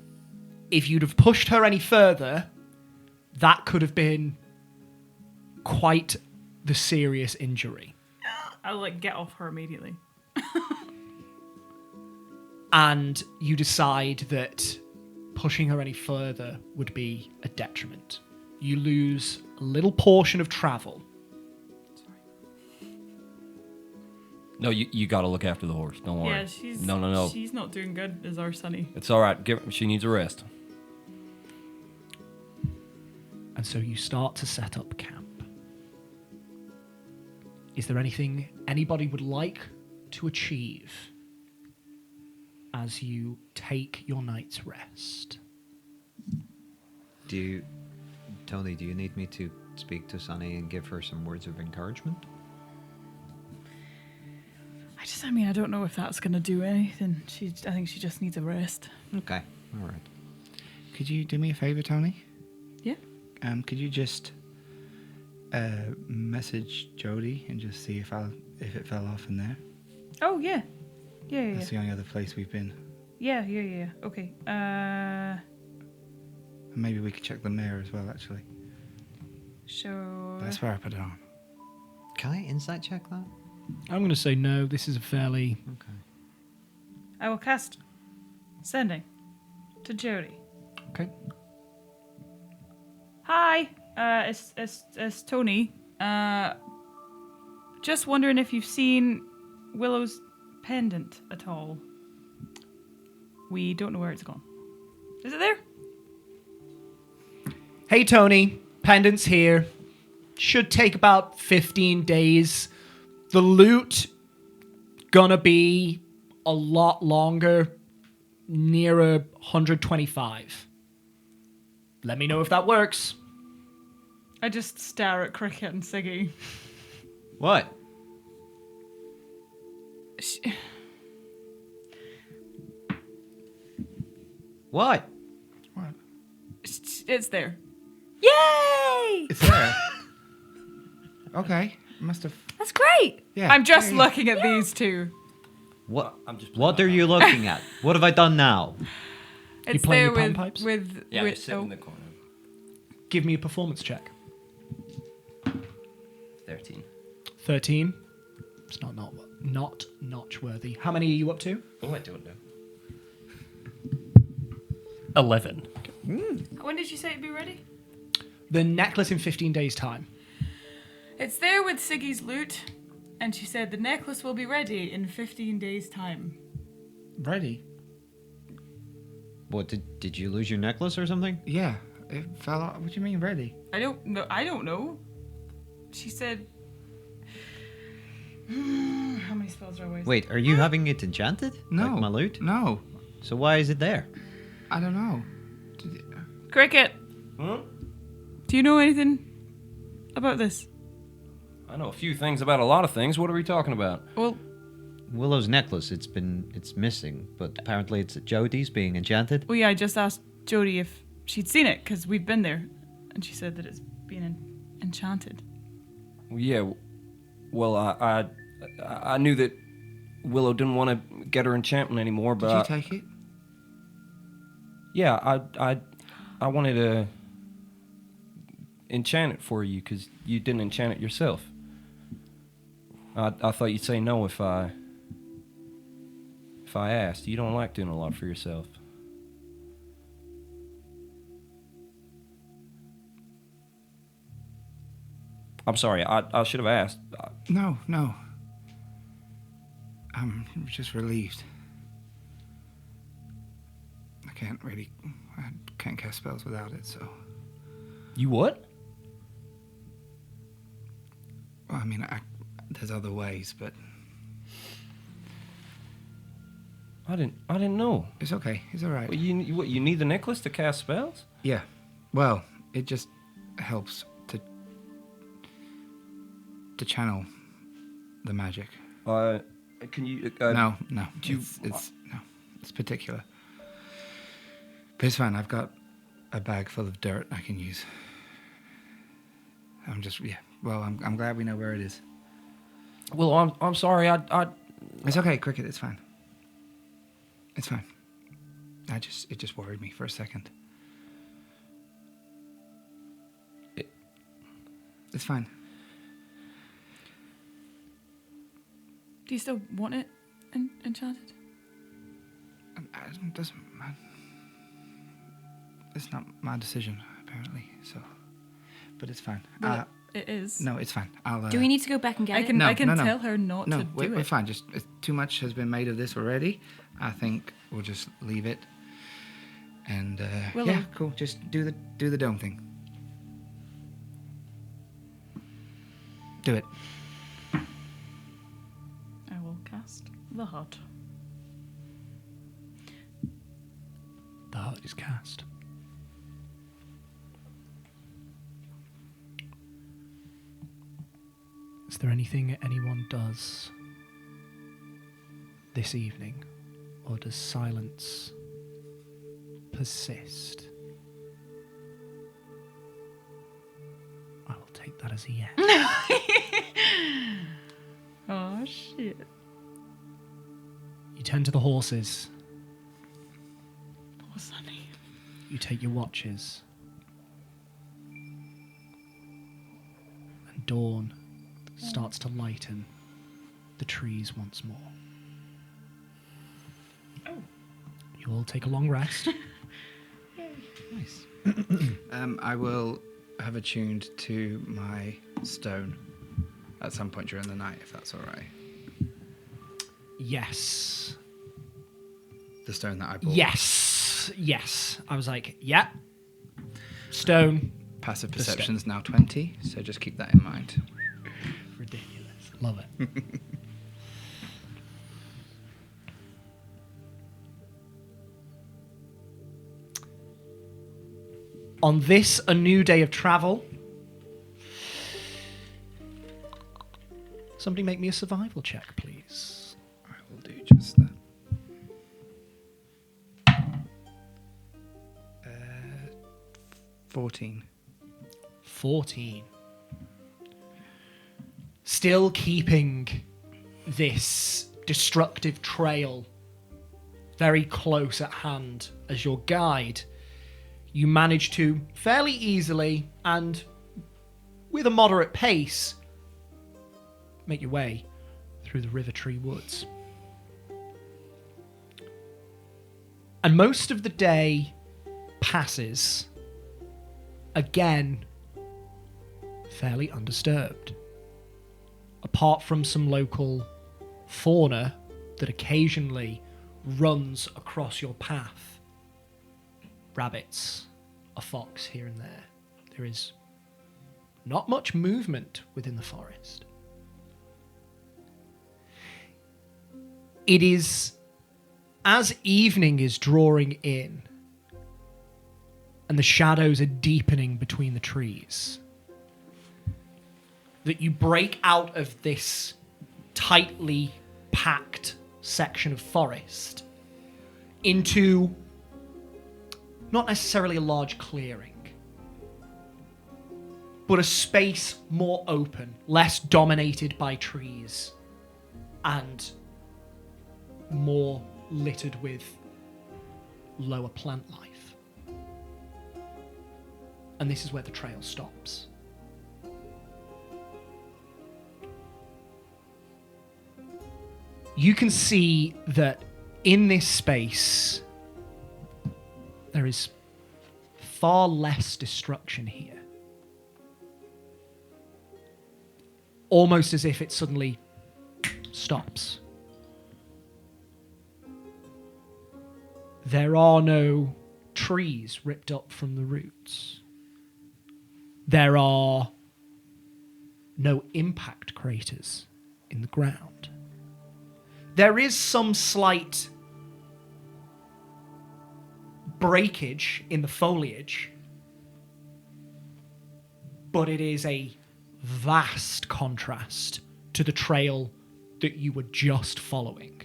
if you'd have pushed her any further, that could have been quite the serious injury.
I'll like get off her immediately.
And you decide that pushing her any further would be a detriment. You lose a little portion of travel.
No, you gotta look after the horse. Don't worry.
Yeah, she's
No.
She's not doing good as our Sunny.
It's all right. She needs a rest.
And so you start to set up camp. Is there anything anybody would like to achieve as you take your night's rest?
Tony, do you need me to speak to Sunny and give her some words of encouragement?
I mean, I don't know if that's gonna do anything. I think she just needs a rest.
Okay, all right.
Could you do me a favour, Tony?
Yeah.
Could you just message Jodie and just see if it fell off in there?
Oh, yeah. Yeah.
That's the only other place we've been.
Yeah. Okay.
And maybe we could check the mirror as well, actually.
Sure.
That's where I put it on.
Can I insight check that?
I'm going to say no. This is a fairly.
Okay.
I will cast sending to Jody.
Okay.
Hi, it's Tony. Just wondering if you've seen Willow's pendant at all. We don't know where it's gone. Is it there?
Hey, Tony. Pendant's here. Should take about 15 days. The loot gonna be a lot longer, nearer 125. Let me know if that works.
I just stare at Cricket and Siggy.
What? What?
What?
It's there. Yay!
It's there. Okay. Must have.
That's great.
Yeah.
I'm just
yeah.
looking at these two.
What?
I'm just.
What are you looking at? What have I done now?
It's
playing
there
your panpipes?
with
Yeah,
with
just sit in the corner.
Give me a performance check.
13.
13. It's not notch worthy. How many are you up to?
Oh, I don't know. 11.
When did you say it'd be ready?
The necklace in 15 days' time.
It's there with Siggy's loot, and she said the necklace will be ready in 15 days' time.
Ready?
What, did you lose your necklace or something?
Yeah. It fell off. What do you mean ready?
I don't know. She said. How many spells are I wasting?
Wait, are you having it enchanted?
No.
Like my loot?
No.
So why is it there?
I don't know.
Cricket,
Hmm?
do you know anything about this?
I know a few things about a lot of things. What are we talking about?
Well,
Willow's necklace, it's missing, but apparently it's at Jody's being enchanted.
yeah, I just asked Jody if she'd seen it, because we've been there, and she said that it's been enchanted.
Yeah. Well, I knew that Willow didn't want to get her enchantment anymore,
Did
but
you take it?
yeah, I wanted to enchant it for you because you didn't enchant it yourself. I thought you'd say no if I asked. You don't like doing a lot for yourself. I'm sorry. I should have asked.
No. I'm just relieved. I can't cast spells without it, so.
You what?
Well, I mean, there's other ways, but
I didn't know.
it's okay. It's all right.
What, you need the necklace to cast spells?
Yeah. Well, it just helps to channel the magic.
Can you?
No.
do you-
It's particular. But it's fine. I've got a bag full of dirt I can use. Well, I'm glad we know where it is.
Well, I'm sorry.
It's okay, Cricket. It's fine. It's fine. It just worried me for a second. It's fine.
Do you still want it enchanted?
It doesn't. It's not my decision, apparently. So, but it's fine.
Well, it is.
No, it's fine. I'll.
Do we need to go back and get
I
it?
can
No,
I can
no.
tell her not
No,
to do
we're
it.
fine. Just too much has been made of this already. I think we'll just leave it. And
Willow.
yeah, cool. Just do the dome thing. Do it.
I will cast the heart.
The heart is cast. Is there anything anyone does this evening, or does silence persist? I will take that as a yes.
Oh shit.
turn to the horses.
Poor Sonny.
You take your watches. And dawn starts to lighten the trees once more.
Oh.
You all take a long rest.
Nice.
I will have attuned to my stone at some point during the night, if that's all right.
Yes.
The stone that I bought.
Yes. I was like, yeah. Stone.
Passive
The stone.
perception's now 20, so just keep that in mind.
Ridiculous. Love it. On this, a new day of travel. Somebody make me a survival check, please.
I will do just that. 14.
14. Still keeping this destructive trail very close at hand as your guide, you manage to fairly easily and with a moderate pace make your way through the River Tree Woods. And most of the day passes again fairly undisturbed. Apart from some local fauna that occasionally runs across your path. Rabbits, a fox here and there. There is not much movement within the forest. It is as evening is drawing in and the shadows are deepening between the trees that you break out of this tightly packed section of forest into not necessarily a large clearing, but a space more open, less dominated by trees, and more littered with lower plant life. And this is where the trail stops. You can see that in this space, there is far less destruction here. Almost as if it suddenly stops. There are no trees ripped up from the roots. There are no impact craters in the ground. There is some slight breakage in the foliage, but it is a vast contrast to the trail that you were just following.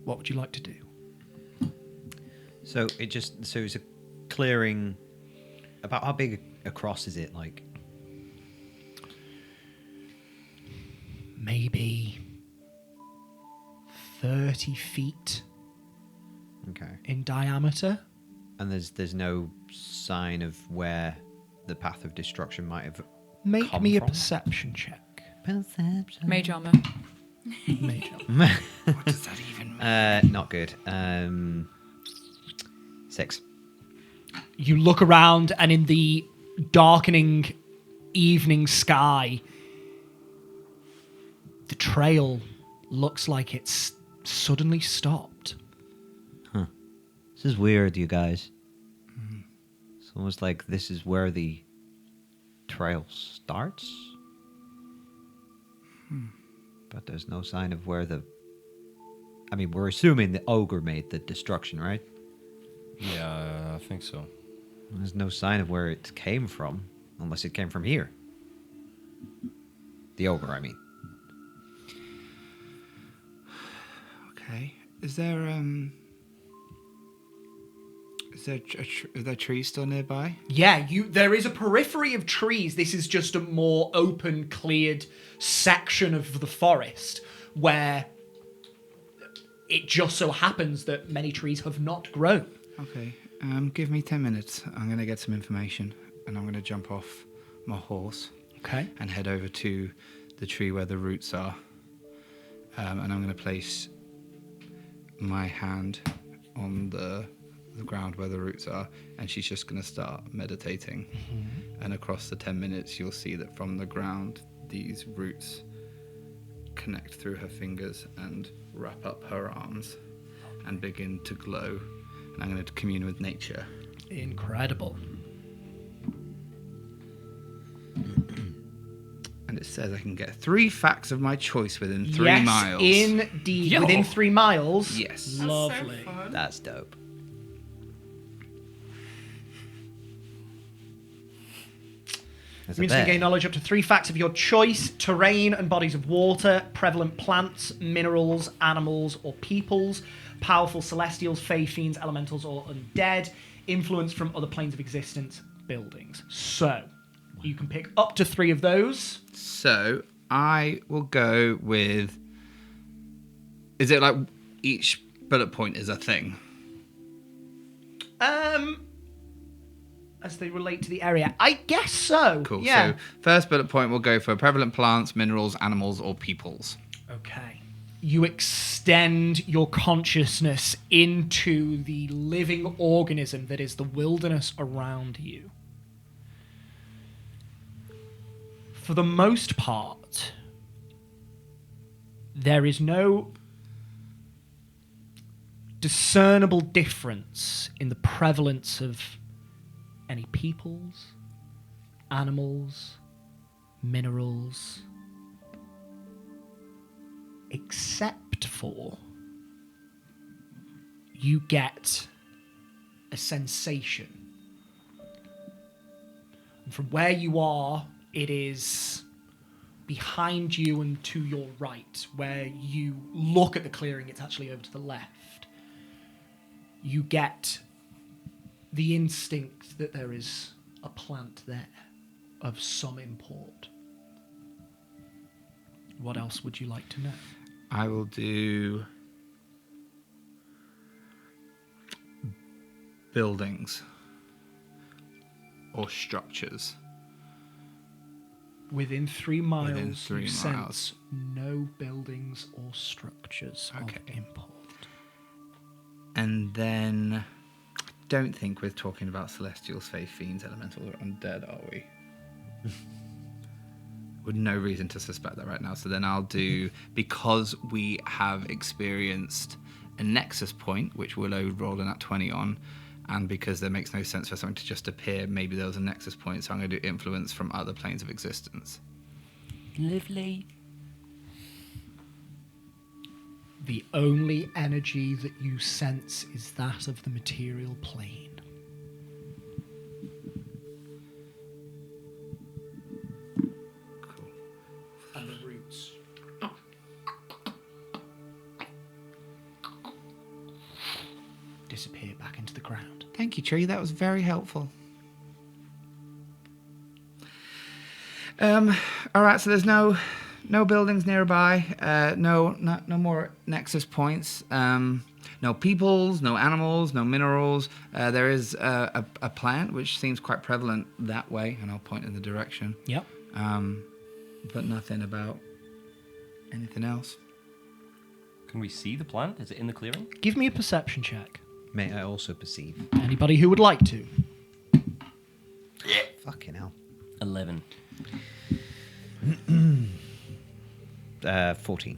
What would you like to do?
So it's a clearing. About how big across is it? Like
Maybe 30 feet
okay,
in diameter.
and there's no sign of where the path of destruction might have.
Make
come
me a
from?
perception check.
Perception.
Mage armor.
Major.
What does that even mean?
Not good. 6.
You look around, and in the darkening evening sky, the trail looks like it's suddenly stopped.
This is weird, you guys. It's almost like this is where the trail starts. But there's no sign of where the... I mean, we're assuming the ogre made the destruction, right?
Yeah, I think so.
There's no sign of where it came from, unless it came from here. The ogre, I mean.
Okay. Is Are there trees still nearby?
Yeah, there is a periphery of trees. This is just a more open, cleared section of the forest where it just so happens that many trees have not grown.
Okay. Give me 10 minutes. I'm going to get some information, and I'm going to jump off my horse
Okay.
and head over to the tree where the roots are. And I'm going to place my hand on the ground where the roots are, and she's just going to start meditating. And across the 10 minutes, you'll see that from the ground, these roots connect through her fingers and wrap up her arms and begin to glow. And I'm going to commune with nature.
Incredible.
And it says I can get 3 facts of my choice within 3
yes,
miles.
indeed.
Yo.
Within 3 miles.
Yes.
Lovely.
That's dope. There's a
Means you
bear.
gain knowledge up to 3 facts of your choice: terrain and bodies of water, prevalent plants, minerals, animals, or peoples, powerful celestials, fey, fiends, elementals, or undead, influence from other planes of existence, buildings. So, you can pick up to 3 of those.
So I will go with. Is it like each bullet point is a thing?
As they relate to the area. I guess so.
Cool.
Yeah.
So first bullet point will go for prevalent plants, minerals, animals, or peoples.
Okay. You extend your consciousness into the living organism that is the wilderness around you. For the most part, there is no discernible difference in the prevalence of any peoples, animals, minerals, except for you get a sensation. And from where you are, it is behind you and to your right. Where you look at the clearing, it's actually over to the left. You get the instinct that there is a plant there of some import. What else would you like to know?
I will do buildings or structures.
Within 3 miles,
Within 3
you
miles.
sense no buildings or structures
Okay.
of import.
And then, don't think we're talking about celestials, fae, fiends, elementals, or undead, are we? With no reason to suspect that right now. So then I'll do, because we have experienced a nexus point, which Willow rolled an at 20 on, and because there makes no sense for something to just appear, maybe there was a nexus point, so I'm going to do influence from other planes of existence.
Lovely.
The only energy that you sense is that of the material plane.
Cool.
And the roots. Disappear back into the ground.
Thank you, Tree. That was very helpful. All right. So there's no buildings nearby. No more nexus points. No peoples. No animals. No minerals. There is a plant which seems quite prevalent that way, and I'll point in the direction.
Yep.
But nothing about anything else.
Can we see the plant? Is it in the clearing?
Give me a perception check.
May I also perceive?
Anybody who would like to.
Fucking hell.
11.
14.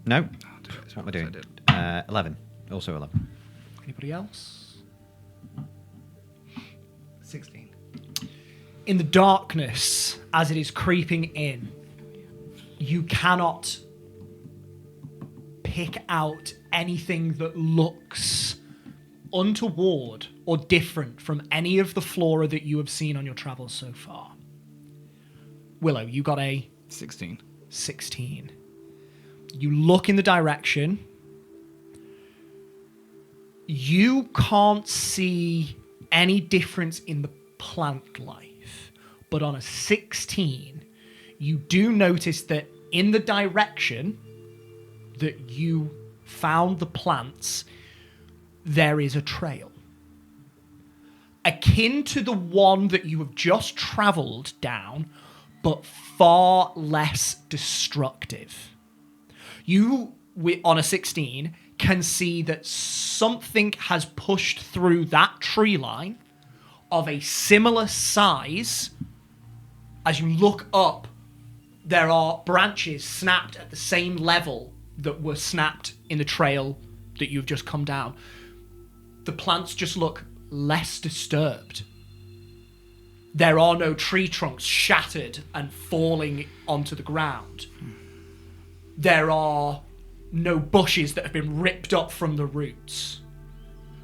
No.
I'll do it as
What am I
well as
doing?
did.
11. Also 11.
Anybody else?
16.
In the darkness, as it is creeping in, you cannot pick out anything that looks untoward or different from any of the flora that you have seen on your travels so far. Willow, you got a
16. 16.
You look in the direction. You can't see any difference in the plant life, but on a 16, you do notice that in the direction that you found the plants, there is a trail. Akin to the one that you have just travelled down, but far less destructive. You, on a 16, can see that something has pushed through that tree line of a similar size. As you look up, there are branches snapped at the same level that were snapped in the trail that you've just come down. The plants just look less disturbed. There are no tree trunks shattered and falling onto the ground. There are no bushes that have been ripped up from the roots.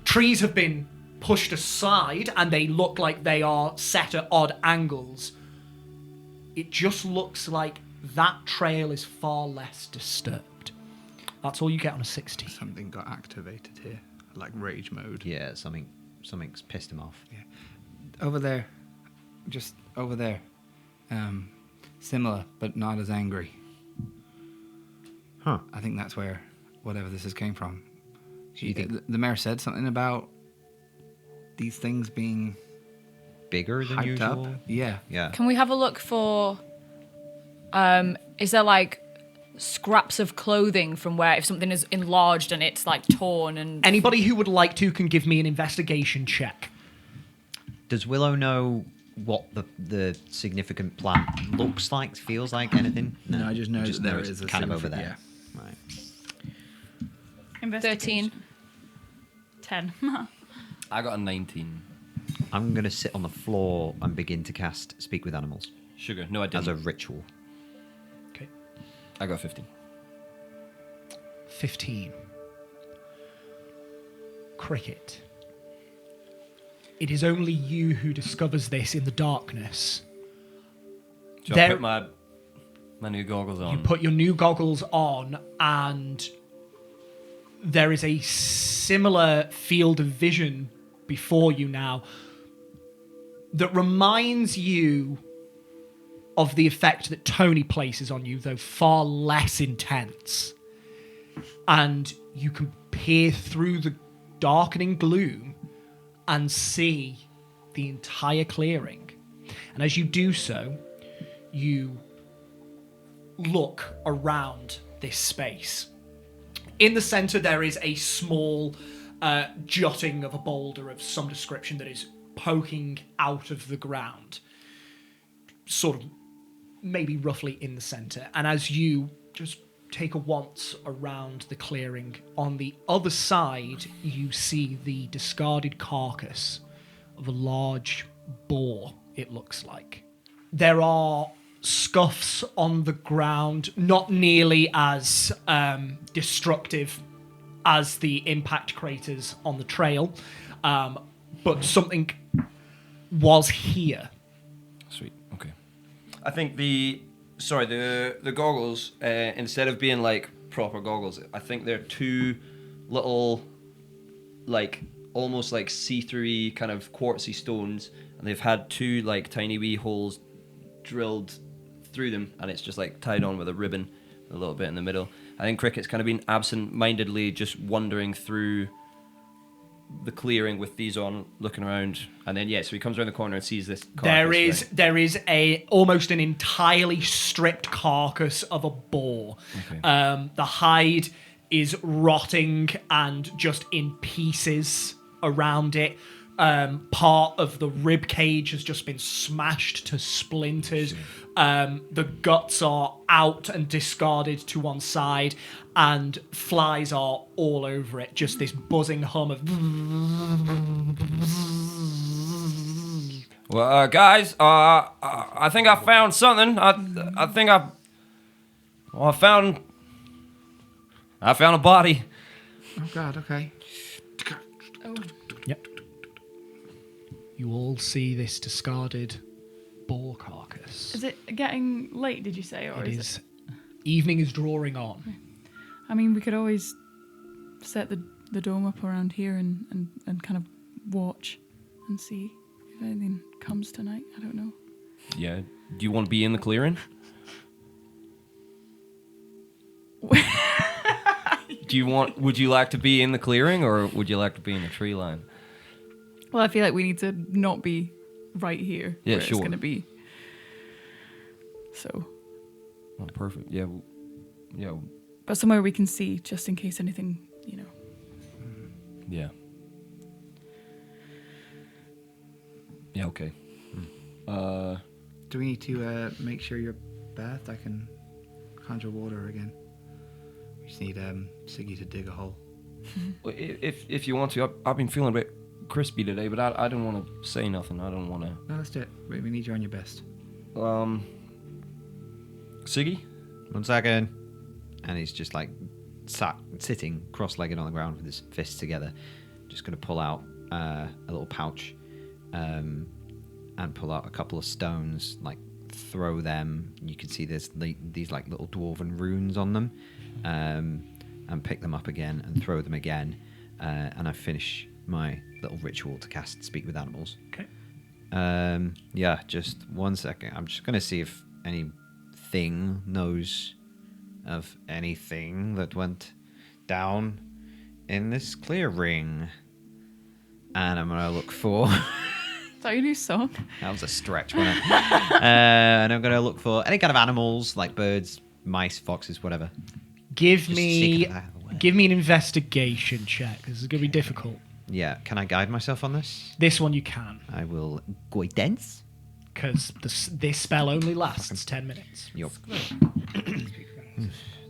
Trees have been pushed aside and they look like they are set at odd angles. It just looks like that trail is far less disturbed. That's all you get on a 16.
Something got activated here, like rage mode.
Yeah, something's pissed him off.
Yeah. Over there. Just over there. Similar, but not as angry.
Huh.
I think that's where whatever this has came from.
You think
The mayor said something about these things being
bigger than
hyped
usual?
up. Yeah.
Yeah.
Can we have a look for? Is there like scraps of clothing from where if something is enlarged and it's like torn and?
Anybody who would like to can give me an investigation check.
Does Willow know what the significant plant looks like, feels like, anything?
No, I just know that there
it's
is a
kind of over
significant-
there. Right.
Investigation.
13.
10.
I got a 19.
I'm going to sit on the floor and begin to cast Speak with Animals
Sugar. No, I didn't.
as a ritual.
Okay.
I got 15.
15. Cricket. It is only you who discovers this in the darkness.
So I
There-
put my new goggles on.
You put your new goggles on, and there is a similar field of vision before you now that reminds you of the effect that Tony places on you, though far less intense. And you can peer through the darkening gloom and see the entire clearing. And as you do so, you look around this space. In the center, there is a small jutting of a boulder of some description that is poking out of the ground, sort of maybe roughly in the center. And as you just take a once around the clearing, on the other side, you see the discarded carcass of a large boar, it looks like. There are scuffs on the ground, not nearly as destructive as the impact craters on the trail, but something was here.
Sweet. Okay. I think the goggles, instead of being like proper goggles, I think they're two little, like almost like see-through kind of quartzy stones, and they've had two like tiny wee holes drilled through them, and it's just like tied on with a ribbon a little bit in the middle. I think Cricket's kind of been absent-mindedly just wandering through the clearing with these on, looking around, and then so he comes around the corner and sees this carcass.
There is a almost an entirely stripped carcass of a boar.
Okay.
The hide is rotting and just in pieces around it. Part of the rib cage has just been smashed to splinters. The guts are out and discarded to one side, and flies are all over it. Just this buzzing hum of.
Well, guys, I think I found something. I think I found a body.
Oh God. Okay.
Yep. You all see this discarded boar carcass.
Is it getting late, did you say? Or
It
is
is. Evening is drawing on.
I mean, we could always set the the dome up around here and kind of watch and see if anything comes tonight. I don't know.
Yeah. Do you want to be in the clearing? Would you like to be in the clearing, or would you like to be in the tree line?
Well, I feel like we need to not be right here.
Yeah,
where
sure.
It's going to be. So.
Oh, perfect. Yeah. Yeah.
But somewhere we can see, just in case anything,
Yeah. Yeah. Okay.
Do we need to make sure you're bathed? I can conjure water again. We just need Siggy to dig a hole.
Well, if you want to, I've been feeling a bit crispy today, but I don't want to say nothing. I don't want to.
No, let's do it. We need you on your best.
Siggy?
1 second. And he's just like sitting cross-legged on the ground with his fists together. Just going to pull out a little pouch and pull out a couple of stones, like throw them. You can see there's these like little dwarven runes on them, and pick them up again and throw them again. And I finish my little ritual to cast Speak with Animals.
Okay.
Yeah, just 1 second. I'm just going to see if anything knows of anything that went down in this clearing. And I'm going to look for...
Is that your new song?
That was a stretch, wasn't it? And I'm going to look for any kind of animals, like birds, mice, foxes, whatever.
Give
Just
me
seek them out of the way.
give me an investigation check. This is going to be difficult.
Yeah, can I guide myself on this?
This one you can,
I will guidance.
because this spell only lasts 10 minutes.
Yup.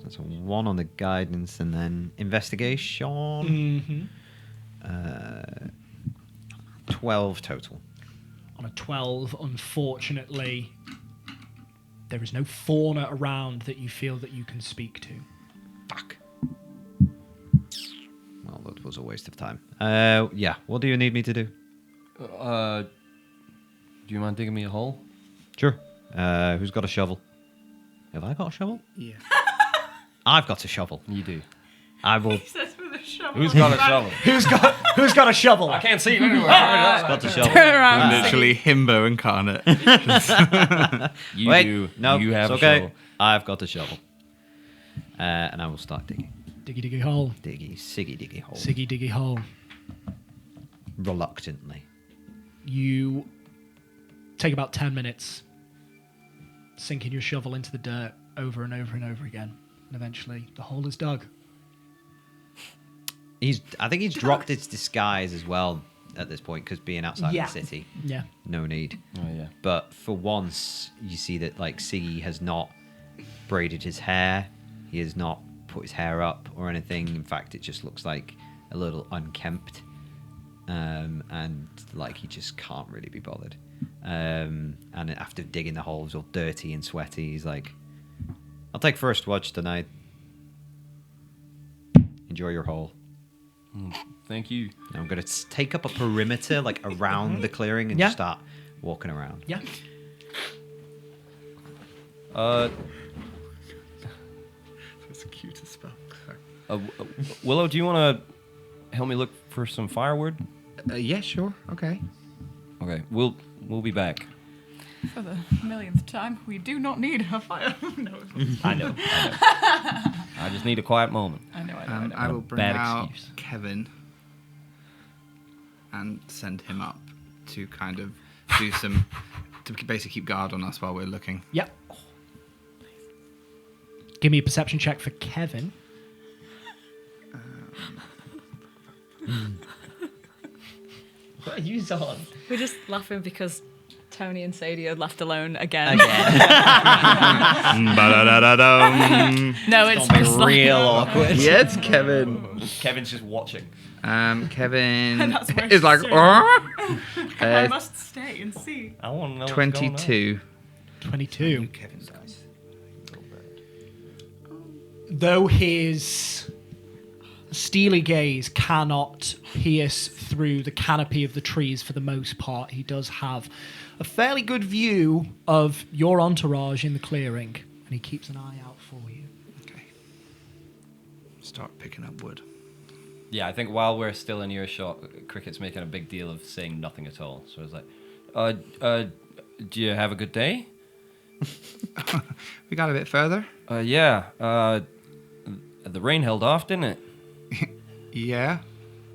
That's a 1 on the guidance, and then investigation.
Mm-hmm.
12 total.
On a 12, unfortunately, there is no fauna around that you feel that you can speak to.
Fuck. Well, that was a waste of time. Yeah, what do you need me to do?
Do you mind digging me a hole?
Sure. Who's got a shovel? Have I got a shovel?
Yeah.
I've got a shovel.
You do.
I will.
Who's got a shovel?
Who's got a shovel?
I can't see it anywhere.
Got a shovel.
Turn around.
Literally himbo incarnate.
You
Wait,
do.
no,
You have
it's
a
okay.
shovel.
I've got a shovel. And I will start digging.
Diggy diggy hole.
Siggy diggy hole.
Siggy diggy hole.
Reluctantly.
You take about 10 minutes sinking your shovel into the dirt over and over and over again. And eventually the hole is dug.
I think he's dropped its disguise as well at this point, because being outside
Yeah.
of the city,
Yeah.
no need.
Oh yeah.
But for once, you see that like Siggy has not braided his hair. He has not put his hair up or anything. In fact, it just looks like a little unkempt, and like he just can't really be bothered. And after digging the holes all dirty and sweaty, he's like, "I'll take first watch tonight. Enjoy your hole."
Thank you.
And I'm gonna take up a perimeter like around the clearing and
Yeah.
just start walking around.
Yeah.
That's the cutest spell.
Willow, do you want to help me look for some firewood?
Yeah, sure. Okay.
Okay, we'll be back.
For the millionth time, we do not need a fire. No,
I know. I just need a quiet moment.
I know.
I will bring
bad
out
excuse.
Kevin and send him up to kind of do some, to basically keep guard on us while we're looking.
Yep. Give me a perception check for Kevin. What are you on?
We're just laughing because Tony and Sadie are left alone again.
Ba-da-da-da-dum.
No, it's just like,
Real awkward.
Yeah, it's Kevin.
Kevin's just watching.
Kevin
That's where
is like,
she's
"Arr!"
I must stay and see.
I want to know what's going on.
22.
22.
Kevin's dice.
Though his steely gaze cannot pierce through the canopy of the trees for the most part, he does have a fairly good view of your entourage in the clearing, and he keeps an eye out for you.
Okay. Start picking up wood.
Yeah, I think while we're still in earshot, Cricket's making a big deal of saying nothing at all. So it's like, do you have a good day?
We got a bit further.
Yeah. The rain held off, didn't it?
Yeah.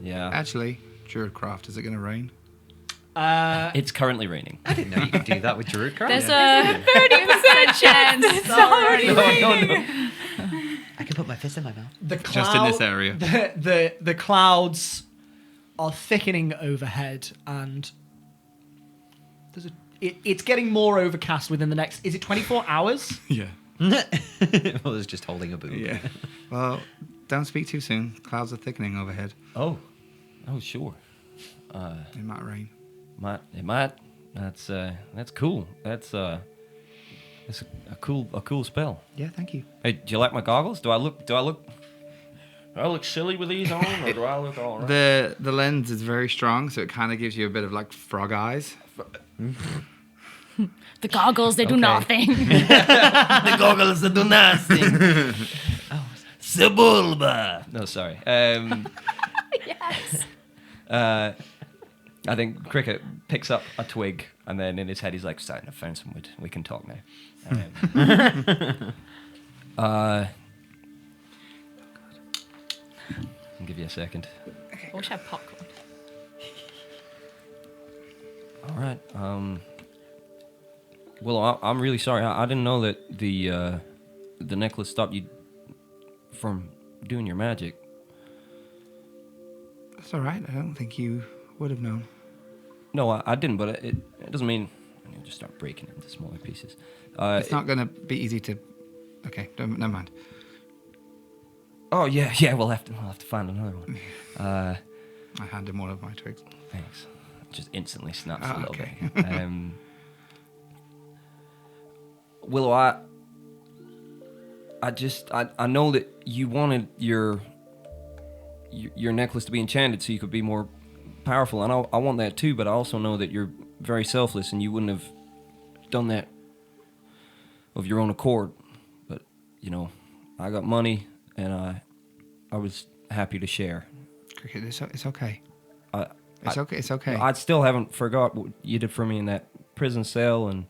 Yeah.
Actually, Druidcraft, is it going to rain?
It's currently raining.
I didn't know you could do that with Druidcraft.
There's a 30% chance it's already raining.
I can put my fist in my mouth.
The cloud,
Just in this area.
The clouds are thickening overhead, and it's getting more overcast within the next. Is it 24 hours?
Yeah.
Well, it's just holding a boob.
Yeah. Well, don't speak too soon. Clouds are thickening overhead.
Oh, sure.
It might rain.
It might. That's cool. That's a cool spell.
Yeah, thank you.
Hey, do you like my goggles? Do I look silly with these on, or do I look all right?
The lens is very strong, so it kind of gives you a bit of like frog eyes.
The goggles, they do nothing.
The goggles that do nothing. Sebulba. No, sorry.
Yes.
I think Cricket picks up a twig, and then in his head he's like, starting to find some wood. We can talk now. I'll give you a second.
I wish I had popcorn.
All right. Well, I'm really sorry. I didn't know that the necklace stopped you from doing your magic.
That's all right. I don't think you would have known.
No, I didn't, but it doesn't mean you just start breaking it into smaller pieces.
It's not going to be easy to... Okay, never mind.
Oh yeah, we'll have to find another one.
I hand him one of my twigs.
Thanks. Just instantly snaps
Ah,
a little
okay.
bit. Willow, I know that you wanted your necklace to be enchanted so you could be more powerful, and I want that too. But I also know that you're very selfless, and you wouldn't have done that of your own accord. But I got money, and I was happy to share.
Cricket, it's okay.
It's
okay. It's okay.
I still haven't forgot what you did for me in that prison cell, and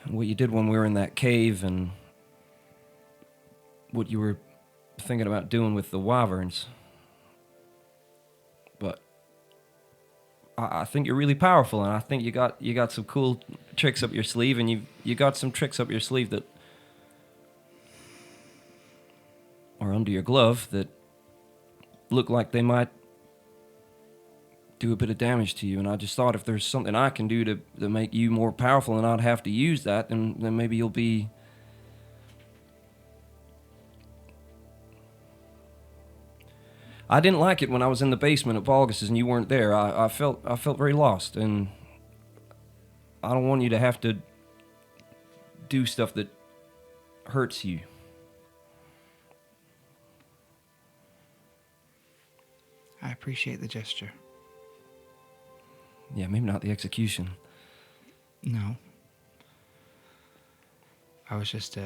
what you did when we were in that cave, and what you were thinking about doing with the wyverns. But I think you're really powerful, and I think you got some cool tricks up your sleeve, and you got some tricks up your sleeve that are under your glove that look like they might do a bit of damage to you. And I just thought if there's something I can do to make you more powerful and not have to use that, then maybe you'll be... I didn't like it when I was in the basement at Volgas's and you weren't there. I felt very lost, and I don't want you to have to do stuff that hurts you.
I appreciate the gesture.
Yeah, maybe not the execution.
No. I was just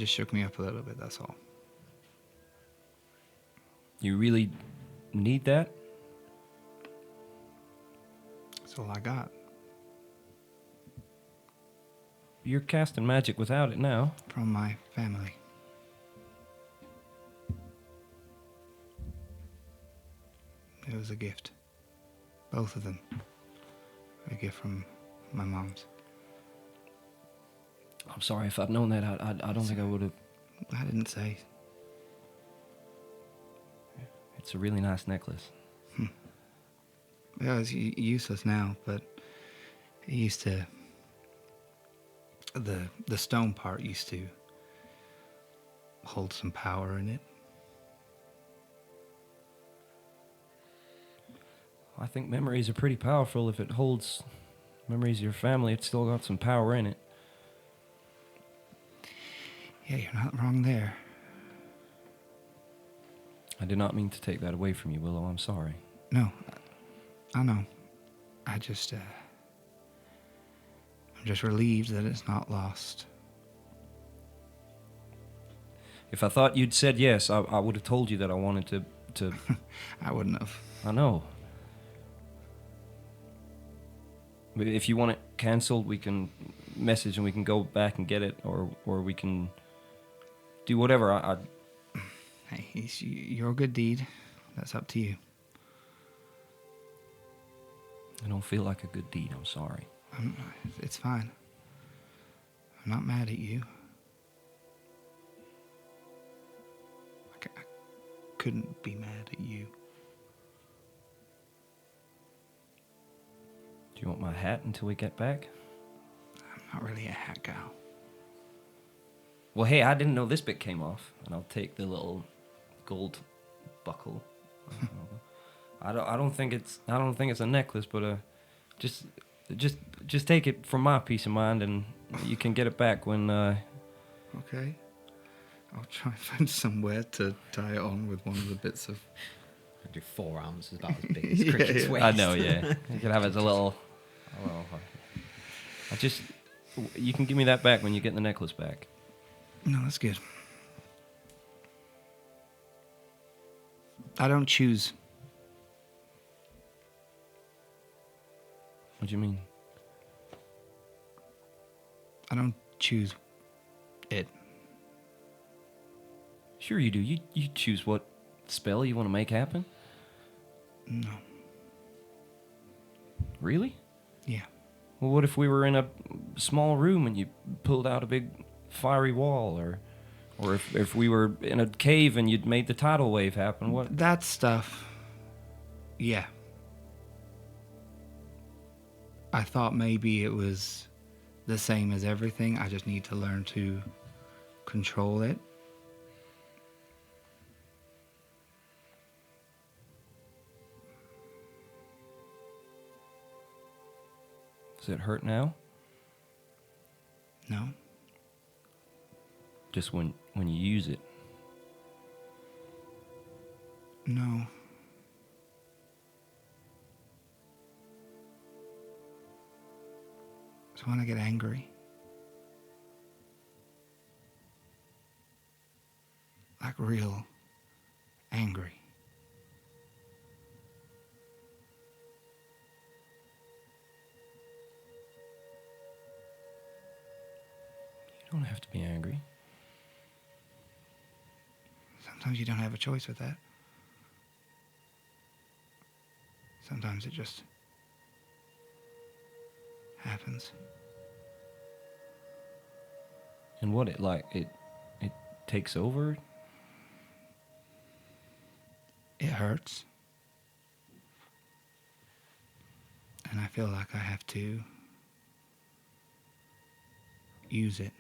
shook me up a little bit, that's all.
You really need that?
That's all I got.
You're casting magic without it now.
From my family. It was a gift. Both of them. A gift from my mom's.
I'm sorry if I'd known that. I don't think I would have.
I didn't say.
It's a really nice necklace.
Yeah, it's useless now, but it used to... The stone part used to hold some power in it.
I think memories are pretty powerful. If it holds memories of your family, it's still got some power in it.
Yeah, you're not wrong there.
I did not mean to take that away from you, Willow. I'm sorry.
No, I know. I just, I'm just relieved that it's not lost.
If I thought you'd said yes, I would have told you that I wanted to.
I wouldn't have.
I know. But if you want it cancelled, we can message and we can go back and get it, or we can do whatever.
Hey, it's your good deed. That's up to you.
I don't feel like a good deed. I'm sorry.
It's fine. I'm not mad at you. I couldn't be mad at you.
Do you want my hat until we get back?
I'm not really a hat gal.
Well, hey, I didn't know this bit came off, and I'll take the little gold buckle. I don't think it's a necklace, but just take it for my peace of mind, and you can get it back when.
Okay. I'll try and find somewhere to tie it on with one of the bits of.
Your forearms is about as big as
Yeah,
Cricket's
yeah.
waist.
I know, yeah. You can have it as a little. You can give me that back when you get the necklace back.
No, that's good. I don't choose.
What do you mean?
I don't choose it.
Sure you do. You choose what spell you want to make happen.
No.
Really?
Yeah.
Well, what if we were in a small room and you pulled out a big fiery wall, or if we were in a cave and you'd made the tidal wave happen? What?
That stuff. Yeah. I thought maybe it was the same as everything. I just need to learn to control it.
Does it hurt now?
No?
Just when you use it.
No. It's when I get angry. Like real angry.
You don't have to be angry.
Sometimes you don't have a choice with that. Sometimes it just happens.
And what it takes over?
It hurts. And I feel like I have to use it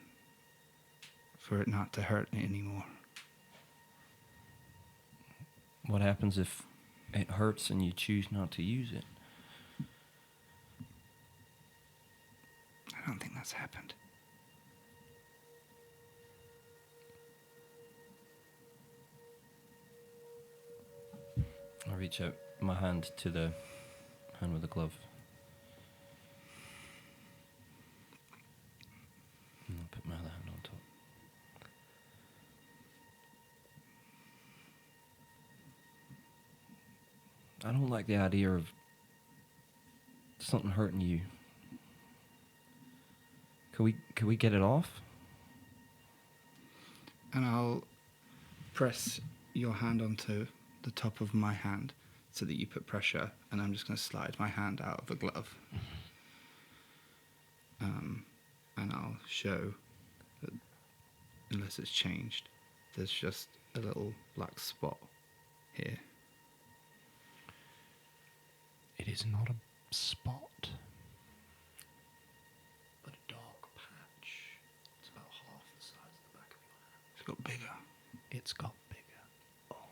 for it not to hurt me anymore.
What happens if it hurts and you choose not to use it?
I don't think that's happened.
I reach out my hand to the hand with the glove. And I'll put my other hand on top. I don't like the idea of something hurting you. Could we get it off?
And I'll press your hand onto the top of my hand so that you put pressure, and I'm just going to slide my hand out of the glove. And I'll show that unless it's changed, there's just a little black spot here.
It is not a spot, but a dark patch. It's about half the size of the back of your hand.
It's got bigger.
It's got bigger. Oh,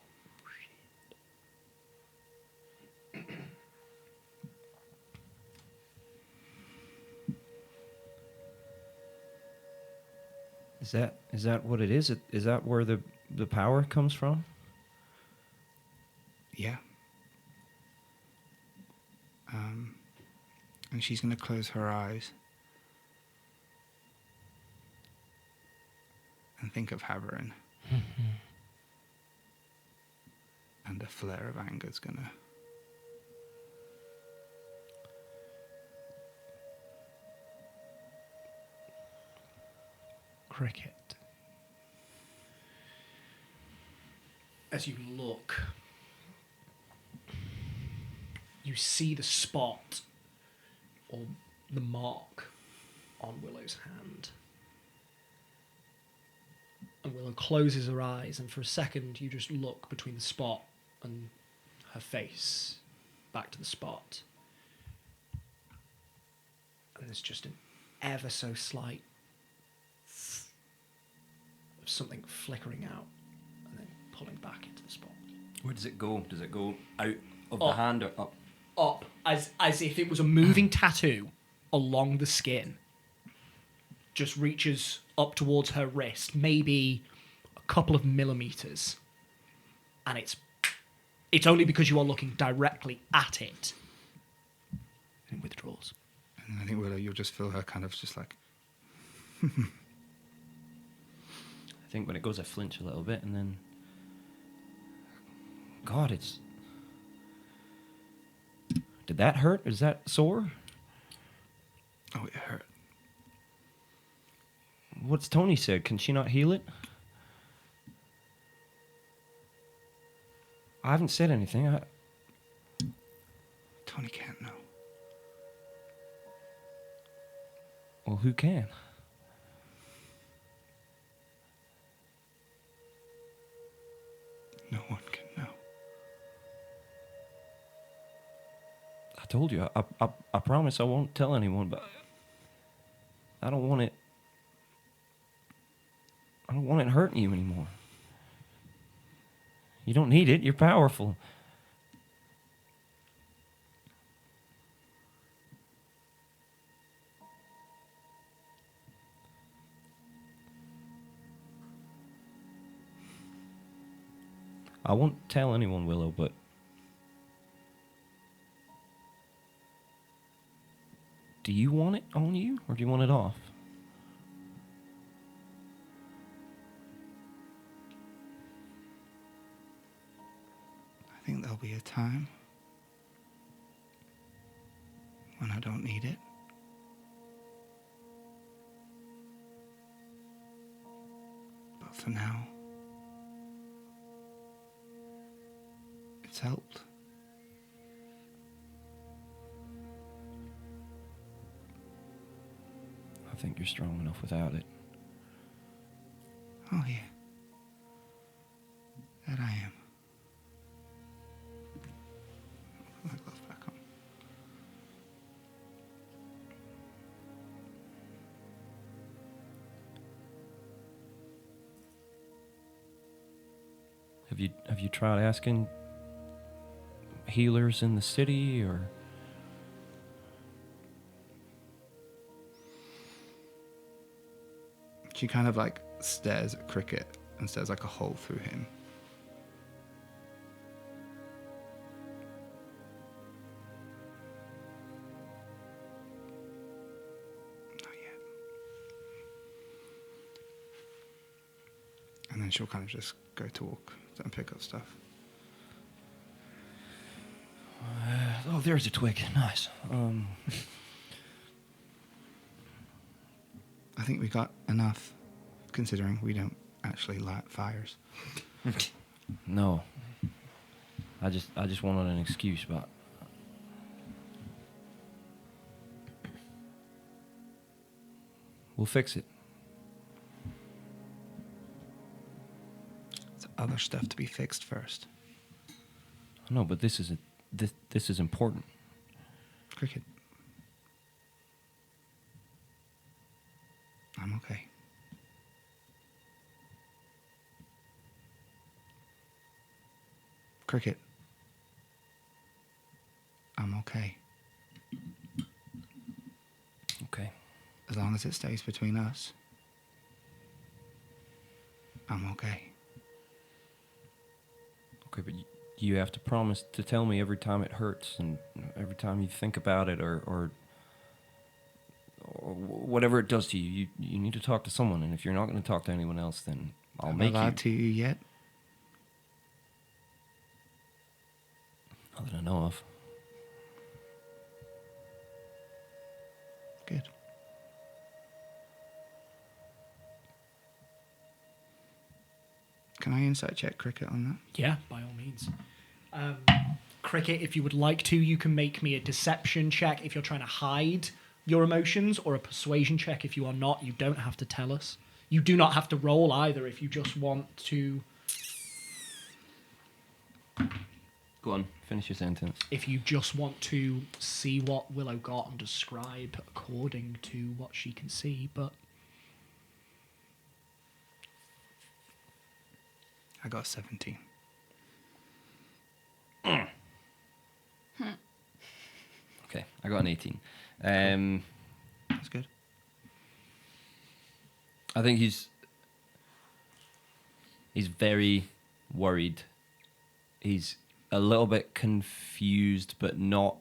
shit.
Is that what it is? Is that where the power comes from?
Yeah. And she's going to close her eyes and think of Haverin. And a flare of anger's gonna.
Cricket. As you look, you see the spot or the mark on Willow's hand. And Willow closes her eyes, and for a second you just look between the spot and her face, back to the spot. And there's just an ever so slight of something flickering out and then pulling back into the spot.
Where does it go? Does it go out of
Up.
the hand or up?
Up, as if it was a moving tattoo along the skin. Just reaches up towards her wrist, maybe a couple of millimeters. And it's only because you are looking directly at it. And it withdraws.
And I think Willow, you'll just feel her kind of just like.
I think when it goes, I flinch a little bit, and then. God, it's. Did that hurt? Is that sore?
Oh, it hurt.
What's Tony said? Can she not heal it? I haven't said anything.
Tony can't know.
Well, who can?
No one can know.
I told you. I promise I won't tell anyone, but I don't want it. I don't want it hurting you anymore. You don't need it. You're powerful. I won't tell anyone, Willow, but do you want it on you, or do you want it off?
I think there'll be a time when I don't need it. But for now, it's helped.
I think you're strong enough without it.
Oh, yeah. That I am. Put my glove back on.
Have you tried asking healers in the city, or?
She kind of like stares at Cricket and stares like a hole through him. Not yet. And then she'll kind of just go to walk and pick up stuff.
Oh, there's a twig. Nice.
I think we got enough, considering we don't actually light fires.
No. I just wanted an excuse, but we'll fix it.
There's other stuff to be fixed first.
No, but this is important.
Cricket. I'm okay. Cricket. I'm okay.
Okay.
As long as it stays between us, I'm okay.
Okay, but you have to promise to tell me every time it hurts and every time you think about it or whatever it does to you. You need to talk to someone, and if you're not going to talk to anyone else, then I'll
Am I
make you.
allowed to yet?
Not that I know of.
Good. Can I insight check Cricket on that?
Yeah, by all means. Cricket, if you would like to, you can make me a deception check if you're trying to hide your emotions, or a persuasion check if you are not. You don't have to tell us. You do not have to roll either if you just want to.
Go on, finish your sentence.
If you just want to see what Willow got and describe according to what she can see, but
I got 17.
Okay, I got an 18.
That's good.
I think he's very worried. He's a little bit confused, but not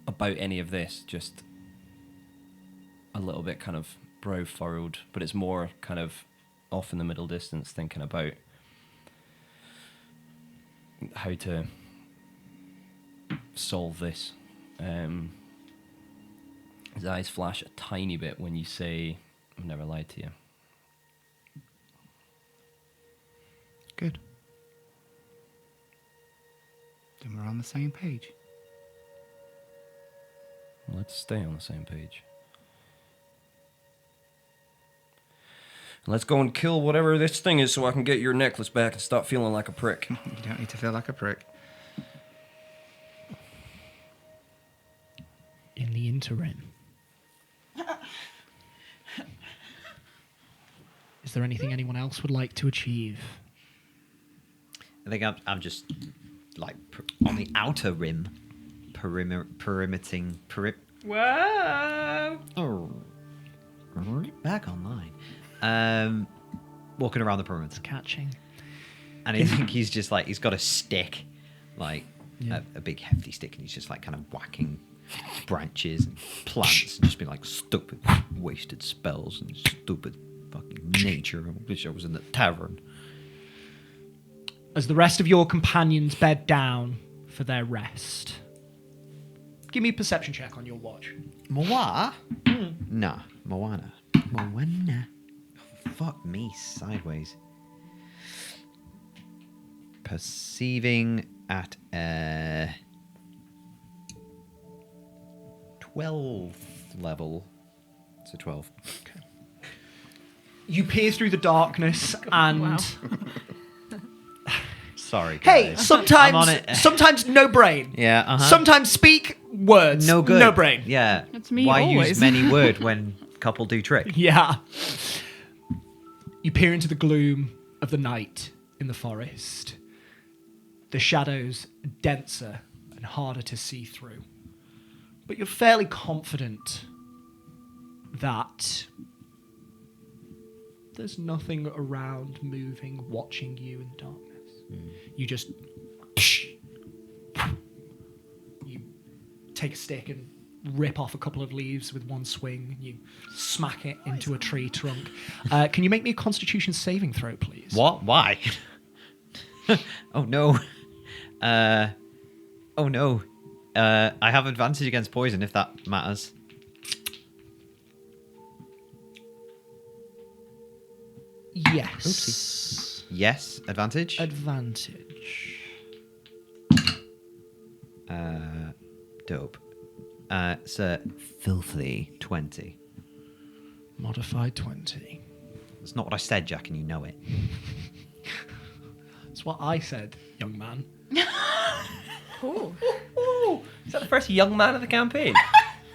about any of this. Just a little bit kind of brow furrowed, but it's more kind of off in the middle distance, thinking about how to solve this. His eyes flash a tiny bit when you say, "I've never lied to you."
Good. Then we're on the same page.
Let's stay on the same page. Let's go and kill whatever this thing is so I can get your necklace back and stop feeling like a prick.
You don't need to feel like a prick.
in the interim, is there anything anyone else would like to achieve?
I think I'm just like on the outer rim, perimeting.
Whoa!
Oh, back online. Walking around the perimeter,
Catching.
and I think he's just like he's got a stick, like
Yeah.
a big hefty stick, and he's just like kind of whacking branches and plants, and just being like stupid wasted spells and stupid fucking nature. I wish I was in the tavern.
As the rest of your companions bed down for their rest, give me a perception check on your watch.
Moa? Nah, Moana. Moana. Oh, fuck me, sideways. Perceiving at 12th level. So 12.
You peer through the darkness and...
Wow.
Sorry,
Hey,
guys.
sometimes,
I'm on it.
sometimes no brain.
Yeah, uh-huh.
Sometimes speak words.
No good.
No brain.
Yeah.
That's me
Why
always.
use many word when couple do trick?
Yeah. You peer into the gloom of the night in the forest. The shadows are denser and harder to see through. But you're fairly confident that there's nothing around moving, watching you in the darkness. You just... You take a stick and rip off a couple of leaves with one swing. And you smack it into a tree trunk. Can you make me a Constitution saving throw, please?
What? Why? Oh no. Oh no. I have advantage against poison if that matters.
Yes.
Yes, advantage.
Advantage.
Dope. It's a filthy 20.
Modified 20.
That's not what I said, Jack, and you know it.
That's what I said, young man.
Cool.
Is that the first young man of the campaign?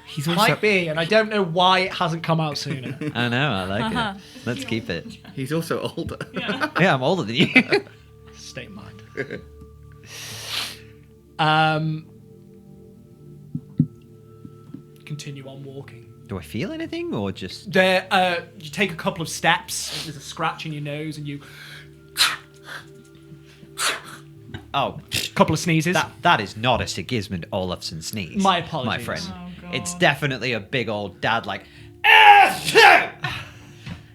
He's also
Might be, and I don't know why it hasn't come out sooner.
I know, I like it. Let's keep it.
he's also older.
Yeah, I'm older than you.
Stay in mind. Continue on walking.
Do I feel anything or just
There, you take a couple of steps. There's a scratch in your nose, and you
Oh,
couple of sneezes.
that is not a Sigismund Olafsson sneeze.
My apologies.
My friend.
Oh, God.
It's definitely a big old dad like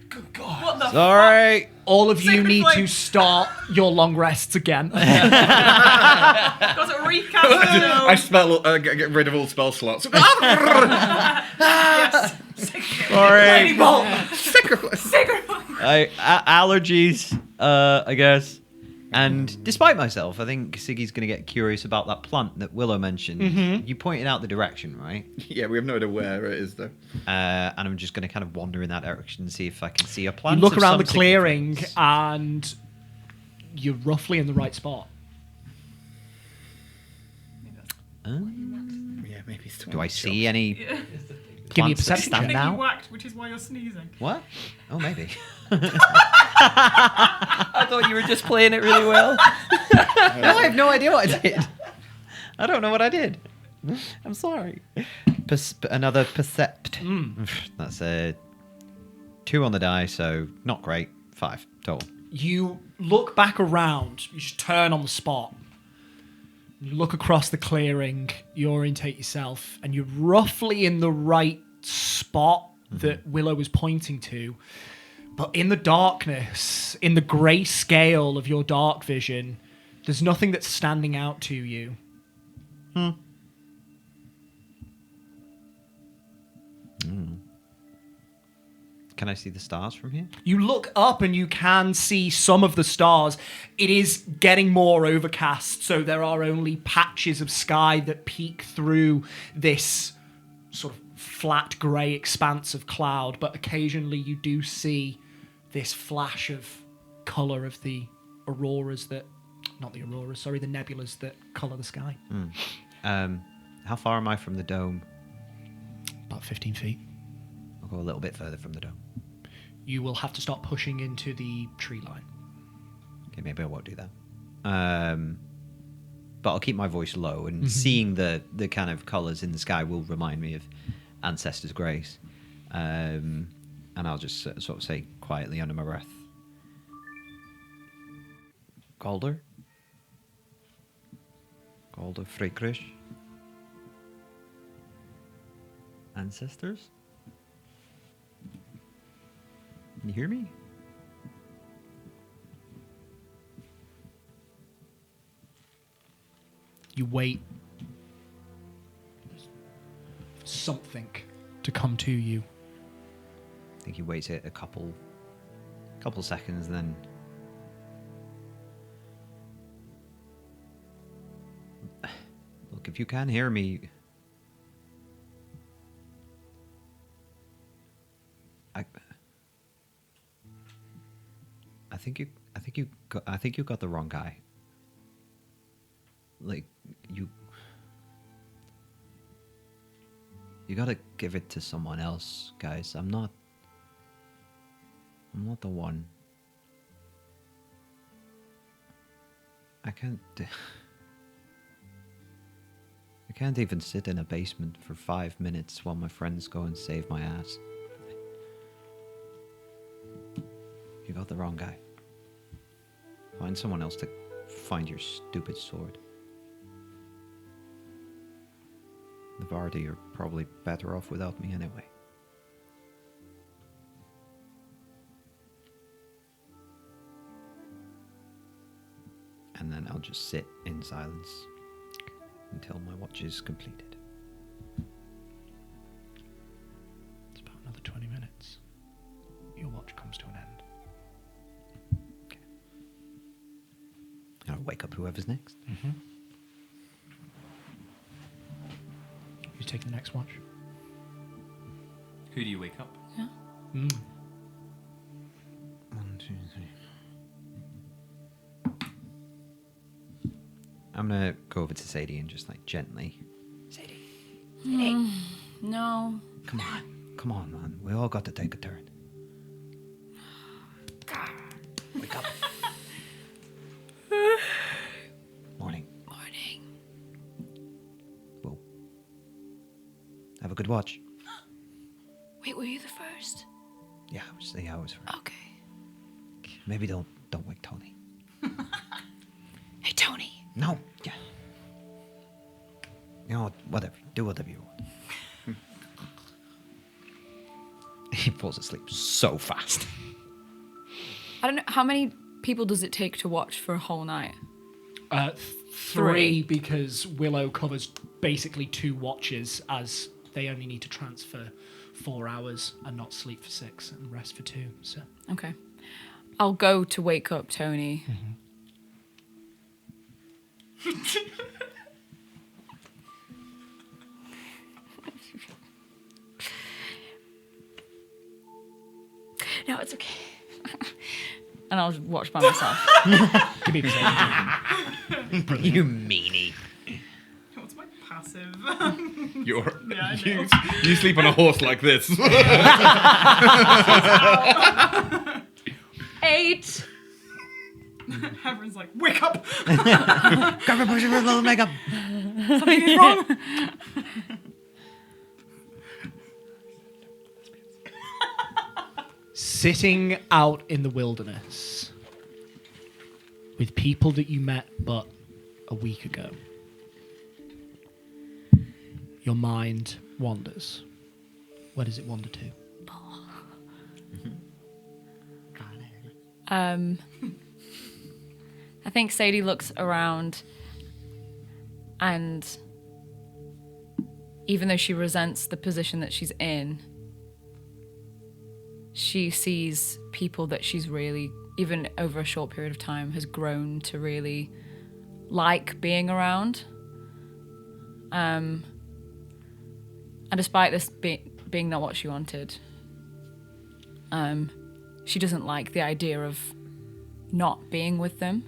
Good God.
What the
sorry.
All of you
Sacred
need
flame.
to start your long rests again.
Got to recast
I spell get rid of all spell slots.
Yes.
Sorry.
Sacred
Allergies, I guess. And despite myself, I think Siggy's going to get curious about that plant that Willow mentioned. You pointed out the direction, right?
Yeah, we have no idea where it is though.
And I'm just going to kind of wander in that direction and see if I can see a
You
plant.
look
of
around the
some
clearing
significance.
and you're roughly in the right spot.
Yeah, maybe it's the
Do
one
I
with
see any
Give me a
plants that
perception
I
stand
think you
out?
whacked, which is why you're sneezing.
What? Oh, maybe.
I thought you were just playing it really well.
No, I have no idea what I did. I don't know what I did. I'm sorry. Another percept. That's a 2 on the die, so not great. 5 total.
You look back around, you just turn on the spot. You look across the clearing, you orientate yourself, and you're roughly in the right spot that Willow was pointing to. But in the darkness, in the grey scale of your dark vision, there's nothing that's standing out to you.
Can I see the stars from here?
You look up and you can see some of the stars. It is getting more overcast, so there are only patches of sky that peek through this sort of flat grey expanse of cloud, but occasionally you do see this flash of colour of the auroras that... Not the auroras, sorry, the nebulas that colour the sky.
How far am I from the dome?
About 15 feet.
I'll go a little bit further from the dome.
You will have to start pushing into the tree line.
Okay, maybe I won't do that. But I'll keep my voice low, and seeing the kind of colours in the sky will remind me of Ancestor's Grace. And I'll just sort of say quietly under my breath, Galder? Galder Freikrish? Ancestors? Can you hear me?
You wait for something to come to you.
I think he waits a couple seconds, then look, if you can hear me, I think you got the wrong guy. Like you gotta give it to someone else, guys. I'm not the one. I can't even sit in a basement for 5 minutes while my friends go and save my ass. You got the wrong guy. Find someone else to find your stupid sword. The Vardy are probably better off without me anyway. And then I'll just sit in silence until my watch is completed.
It's about another 20 minutes. Your watch comes to an end.
I'll wake up whoever's next.
Who's taking the next watch?
Who do you wake up?
1, 2, 3. I'm gonna go over to Sadie and just like gently. Sadie,
No.
come on, man. We all got to take a turn. Wake up. Morning. Whoa. Have a good watch.
Wait, were you the first?
Yeah, I was right.
Okay.
Maybe don't wake Tony.
Hey, Tony.
No. Yeah. You know, whatever. Do whatever you want. He falls asleep so fast.
I don't know, how many people does it take to watch for a whole night?
3 because Willow covers basically 2 watches as they only need to transfer 4 hours and not sleep for 6 and rest for 2. So
Okay. I'll go to wake up Tony. No, it's okay. And I'll watch by myself.
give me a perception.
You meanie.
What's my passive?
You're,
Yeah, I know.
you sleep on a horse like this.
8.
Everyone's like, wake up!
Grab a brush of little makeup.
Something is wrong!
Sitting out in the wilderness with people that you met but a week ago. Your mind wanders. Where does it wander to?
I think Sadie looks around and even though she resents the position that she's in, she sees people that she's really, even over a short period of time, has grown to really like being around. And despite this being not what she wanted, she doesn't like the idea of not being with them.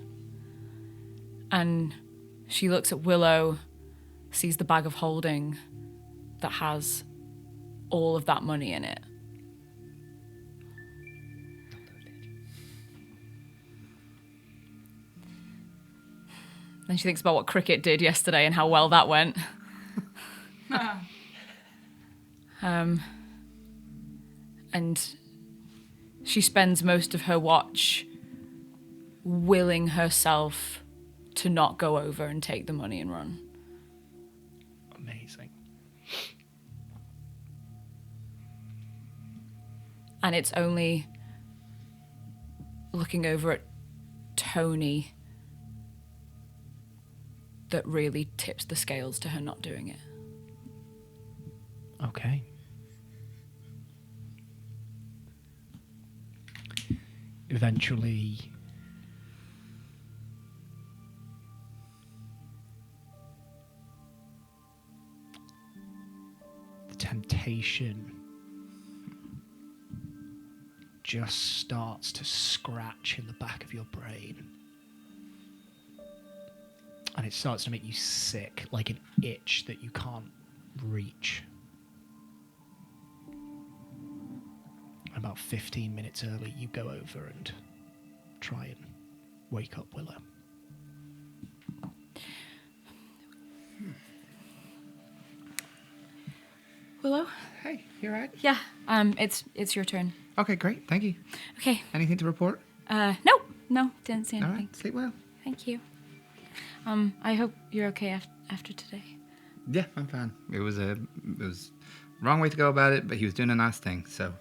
And she looks at Willow, sees the bag of holding that has all of that money in it. Then she thinks about what cricket did yesterday and how well that went. And she spends most of her watch willing herself to not go over and take the money and run.
Amazing.
And it's only looking over at Tony that really tips the scales to her not doing it.
Okay. Eventually, the temptation just starts to scratch in the back of your brain. And it starts to make you sick, like an itch that you can't reach. About 15 minutes early, you go over and try and wake up Willow.
Willow?
Hey, you alright?
Yeah, it's your turn.
Okay, great. Thank you.
Okay.
Anything to report?
No, didn't see
All
anything.
right. Sleep well.
Thank you. I hope you're okay after today.
Yeah, I'm fine. It was wrong way to go about it, but he was doing a nice thing, so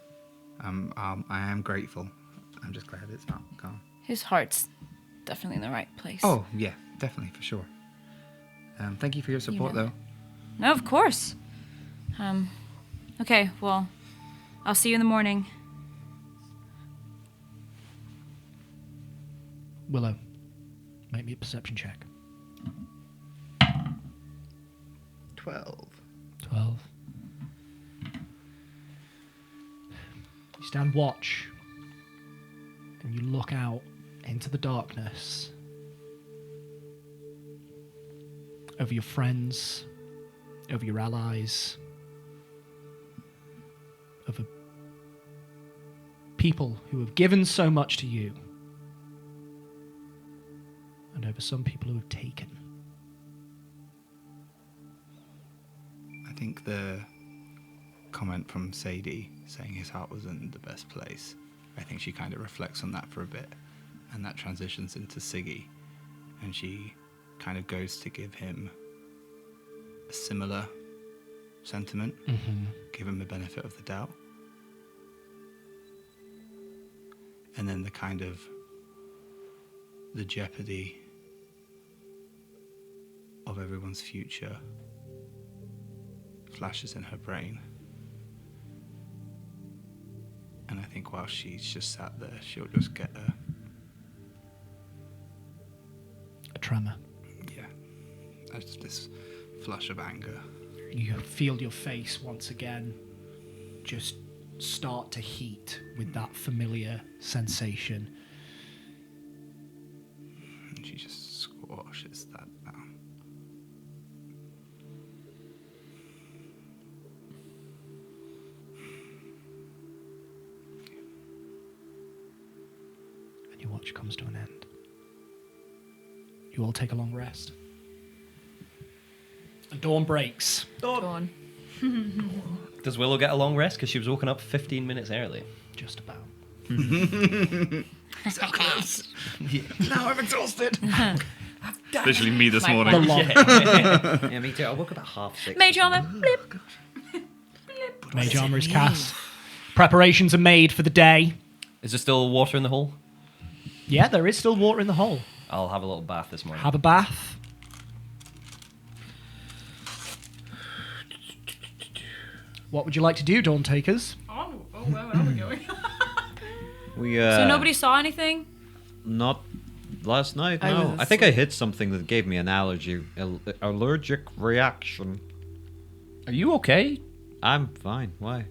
I am grateful. I'm just glad it's not gone.
His heart's definitely in the right place.
Oh yeah, definitely for sure. Thank you for your support,
know.
though.
No, of course. Okay, well, I'll see you in the morning.
Willow, make me a perception check.
12.
12. You stand watch, and you look out into the darkness over your friends, over your allies, over people who have given so much to you, and over some people who have taken.
I think the comment from Sadie saying his heart was in the best place, I think she kind of reflects on that for a bit, and that transitions into Siggy, and she kind of goes to give him a similar sentiment, give him the benefit of the doubt. And then the kind of the jeopardy of everyone's future flashes in her brain. And I think while she's just sat there, she'll just get
A tremor.
this flush of anger.
You feel your face once again just start to heat with that familiar sensation.
And she just squashes that down.
And your watch comes to an end. You all take a long rest. And dawn breaks.
Go on.
Does Willow get a long rest because she was woken up 15 minutes early?
Just about.
So close.
Now I'm exhausted.
Literally me this
My
morning.
The long
Yeah, me too. I woke up at 6:30.
Mage armor. Blip.
mage armor is cast. Preparations are made for the day.
Is there still water in the hole?
Yeah, there is still water in the hole.
I'll have a little bath this morning.
Have a bath. What would you like to do, Dawn Takers?
Oh, where are we going?
We
So nobody saw anything?
not last night.
I
No,
was
I think I
asleep.
hit something that gave me an allergic reaction.
Are you okay?
I'm fine. Why?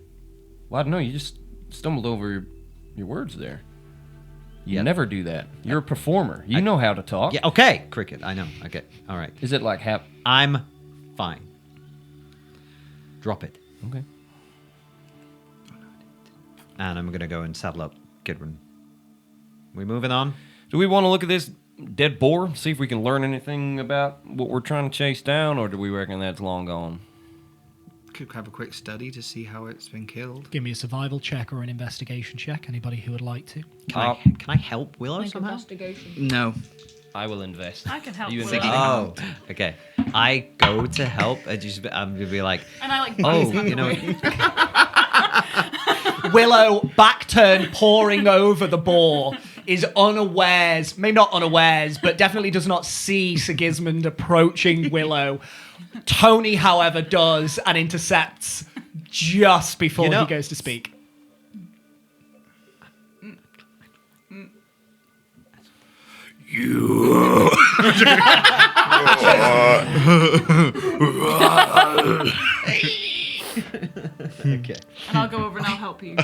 Well, I don't know. You just stumbled over your words there. You
Yeah.
never do that. You're a performer. You know how to talk.
Yeah. Okay. Cricket. I know. Okay. All right.
Is it like
I'm fine. Drop it.
Okay.
And I'm gonna go and saddle up Gidrin. We moving on?
Do we want to look at this dead boar? See if we can learn anything about what we're trying to chase down, or do we reckon that's long gone?
Could have a quick study to see how it's been killed.
Give me a survival check or an investigation check. Anybody who would like to.
Can I help Willow somehow?
investigation.
No.
I will invest.
I can help
You
Willow.
investigate.
Oh, okay. I go to help, and I'm gonna be like,
And I like
oh,
buzz
you know,
Willow, back turn, poring over the boar, is unawares, maybe not unawares, but definitely does not see Sigismund approaching Willow. Tony, however, does and intercepts just before
You know-
he goes to speak.
okay.
And I'll go over and I'll help you.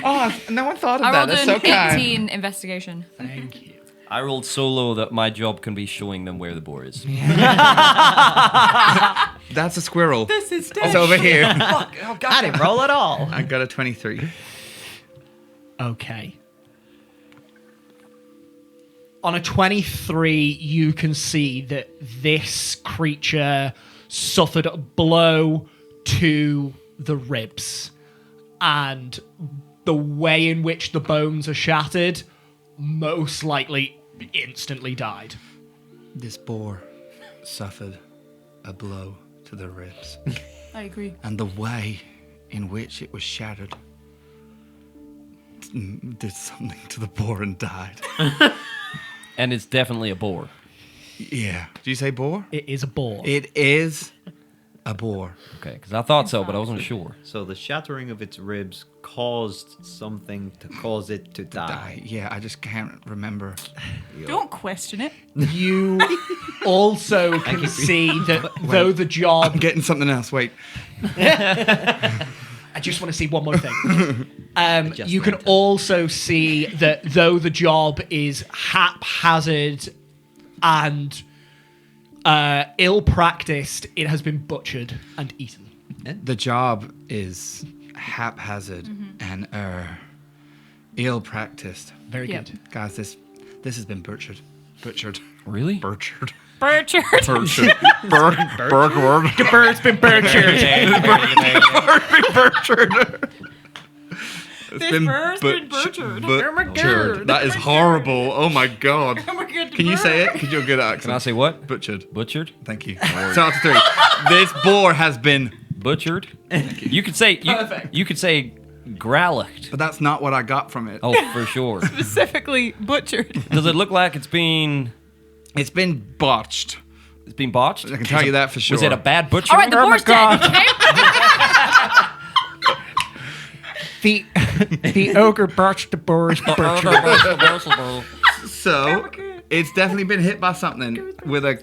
Oh, no one thought of
I
that.
rolled
That's
an
so kind.
18 investigation.
Thank you.
I rolled so low that my job can be showing them where the boar is.
That's a squirrel.
This is
It's over here.
I didn't roll at all.
I got a 23.
Okay. On a 23, you can see that this creature suffered a blow to the ribs. And the way in which the bones are shattered, most likely instantly died.
This boar suffered a blow to the ribs.
I agree.
And the way in which it was shattered did something to the boar and died.
And it's definitely a boar.
Yeah. Do you say boar?
It is a boar.
It is a boar.
Okay, because I thought so, but I wasn't sure.
So the shattering of its ribs caused something to cause it to die.
Yeah, I just can't remember.
Don't question it.
You also can see that though the job...
I'm getting something else. Wait.
I just want to see one more thing.
Just
You can
later.
also see that though the job is haphazard and ill-practiced, it has been butchered and eaten.
The job is haphazard and ill-practiced.
Very
Yep.
good.
Guys, this has been butchered. Butchered.
Really?
Butchered.
Burchard.
Butchered. Bergward.
The bird's been butchered.
Butchered. It's
This bird's been butchered.
Butchered. That is horrible. Oh my god. Can you say it? Because you're good at
Can I
accent.
say what?
Butchered.
Butchered?
Thank you. So after 3. This boar has been
Butchered? You could say
Perfect.
you could say growled.
But that's not what I got from it.
Oh, for sure.
Specifically butchered.
Does it look like it's been
It's been botched.
botched?
I can tell you that for sure.
Was it a bad butcher?
All right, the boar's dead. Okay.
The ogre birched the boar's butcher.
So it's definitely been hit by something with a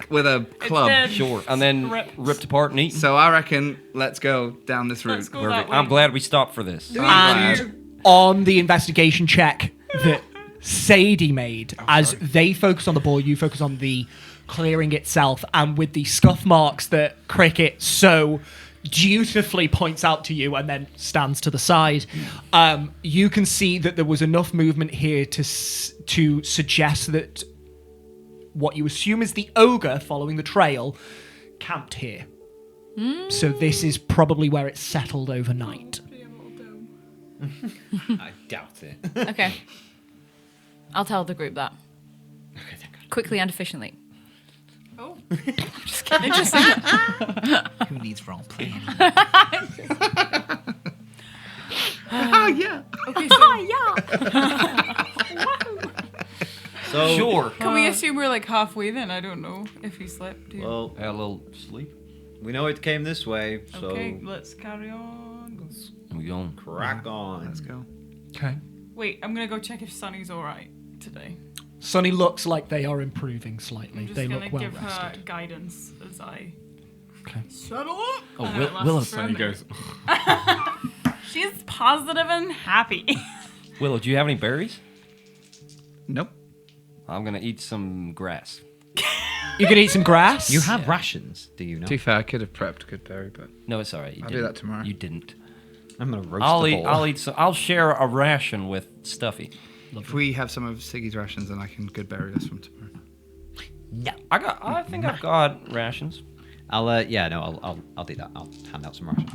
club.
dead.
Sure. And then ripped apart and eaten.
So I reckon let's go down this route.
Let's go that way.
I'm glad we stopped for this.
And on the investigation check that Sadie made, as they focus on the ball, you focus on the clearing itself, and with the scuff marks that Cricket so dutifully points out to you and then stands to the side, you can see that there was enough movement here to suggest that what you assume is the ogre following the trail camped here. So this is probably where it settled overnight.
I doubt it.
Okay. I'll tell the group that. Quickly and efficiently.
Oh.
Just kidding.
Who needs role playing?
Okay, so
So
Sure.
can we assume we're like halfway then? I don't know if he slept.
well,
Had a little sleep.
we know it came this way, so
Okay, let's carry on.
We going.
crack on.
Let's go.
Okay.
Wait, I'm gonna go check if Sunny's alright today.
Sunny looks like they are improving slightly.
I'm just
They
gonna
look well
give her
rested.
guidance as I
Okay.
settle up.
Oh,
And then it lasts
Willow.
for a minute. She's positive and happy.
Willow, do you have any berries?
Nope.
I'm gonna eat some grass.
You can eat some grass.
You have rations, do you know?
To be fair, I could have prepped good berry, but
No, it's all right. You
I'll do
didn't.
that tomorrow.
You didn't.
I'm gonna roast
I'll
the
eat.
boar.
I'll eat. I'll share a ration with Stuffy.
if we have some of Siggy's rations, then I can good berry us from tomorrow.
I think I've got rations.
I'll I'll do that. I'll hand out some rations.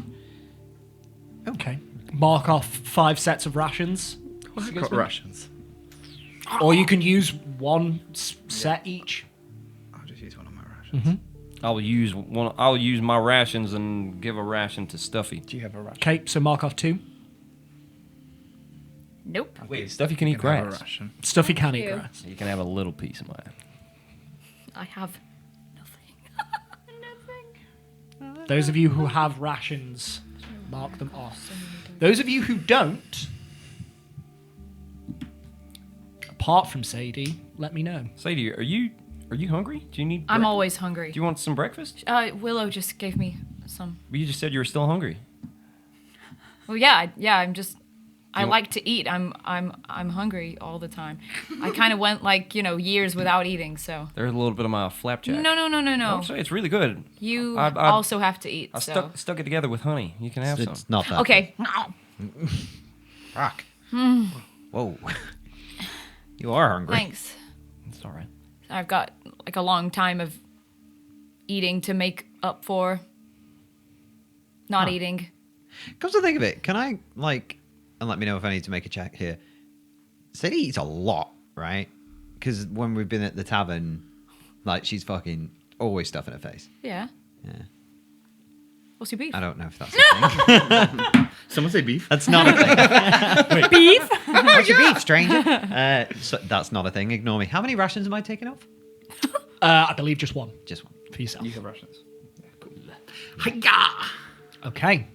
Okay. Mark off 5 sets of rations,
I've got rations.
or you can use one set each.
I'll just use one of my rations.
I'll use one. I'll use my rations and give a ration to Stuffy.
Do you have a ration?
Okay, so mark off 2.
Nope.
Wait, Stuffy can eat
You can have a
grass.
ration.
Stuffy can eat
you.
grass.
You can have a little piece of mine.
I have nothing.
Those of you who have rations, mark them off. Those of you who don't, apart from Sadie, let me know.
Sadie, are you hungry? Do you need?
I'm
breakfast?
always hungry.
Do you want some breakfast?
Willow just gave me some.
But you just said you were still hungry.
Well, yeah. I'm just. I like to eat. I'm hungry all the time. I kind of went like years without eating. So
There's a little bit of my flapjack.
no.
I'm sorry, it's really good.
You
I-
also have to eat.
I
So
stuck it together with honey. You can have some.
It's not that.
okay.
Fuck. Whoa. You are hungry.
Thanks.
It's all right.
I've got like a long time of eating to make up for not eating.
Come to think of it, can I and let me know if I need to make a check here. Sadie eats a lot, right? Because when we've been at the tavern, she's fucking always stuffing her face.
Yeah.
Yeah.
What's your beef?
I don't know if that's a thing.
Someone say beef.
That's not a thing.
Beef?
What's your beef, stranger? So that's not a thing. Ignore me. How many rations am I taking off?
I believe just one
Just one.
for yourself.
You have rations.
Okay.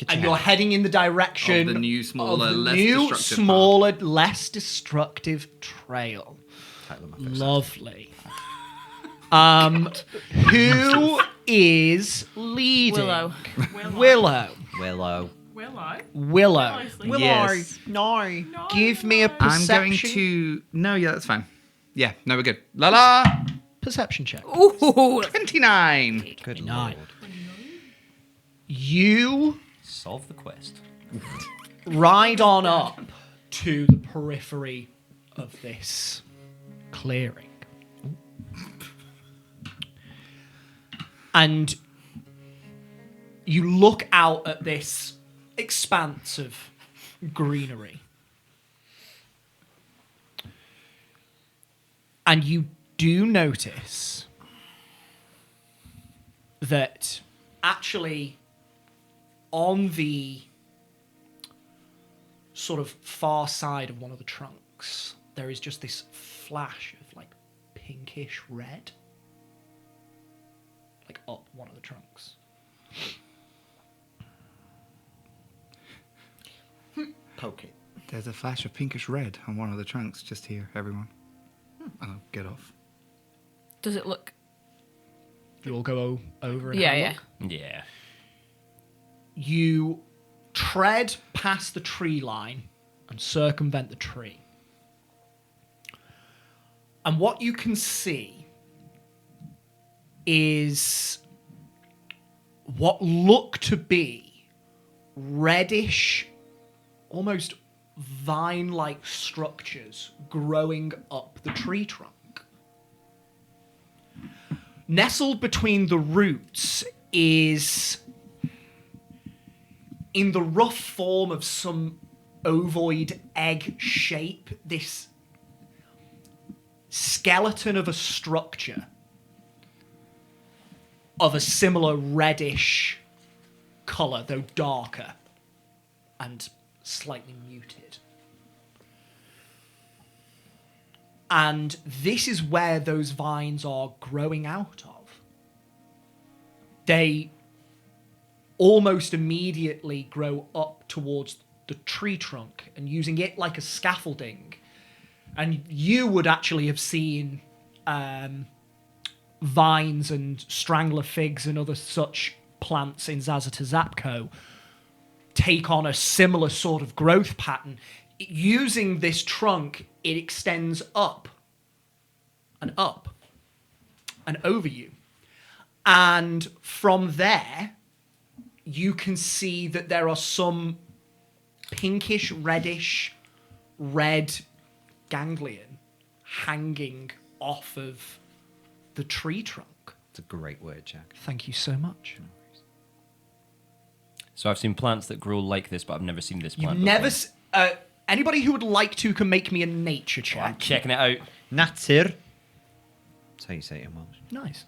And you're heading in the direction
Of the new, smaller,
of the
less
new,
destructive
smaller, less destructive trail.
Title of my first
Lovely. Who is leading?
Willow.
Willow.
Willow.
Will I?
Willow.
Will
Yes. No.
Give me a
I'm going
perception.
to. No, yeah, that's fine. Yeah, no, we're good. La la!
Perception check.
Ooh.
29.
Good
Nine.
lord.
You
Solve the quest.
ride on up to the periphery of this clearing. And you look out at this expanse of greenery. And you do notice that actually on the sort of far side of one of the trunks, there is just this flash of like pinkish red, like up one of the trunks.
Poke it.
There's a flash of pinkish red on one of the trunks just here, everyone. And I'll get off.
Does it look?
You all go over and
Yeah,
have a
yeah.
look.
Yeah.
You tread past the tree line and circumvent the tree. And what you can see is what look to be reddish, almost vine-like structures growing up the tree trunk. Nestled between the roots is, in the rough form of some ovoid egg shape, this skeleton of a structure of a similar reddish colour, though darker and slightly muted. And this is where those vines are growing out of. They almost immediately grow up towards the tree trunk and using it like a scaffolding. And you would actually have seen vines and strangler figs and other such plants in Zazata Zapco take on a similar sort of growth pattern. Using this trunk, it extends up and over you. And from there, you can see that there are some pinkish, reddish, red ganglion hanging off of the tree trunk.
It's a great word, Jack.
Thank you so much.
So I've seen plants that grow like this, but I've never seen this plant.
You've never...
before.
Anybody who would like to can make me a nature check.
I'm checking it out.
Natsir. That's how you say it in Welsh.
Nice.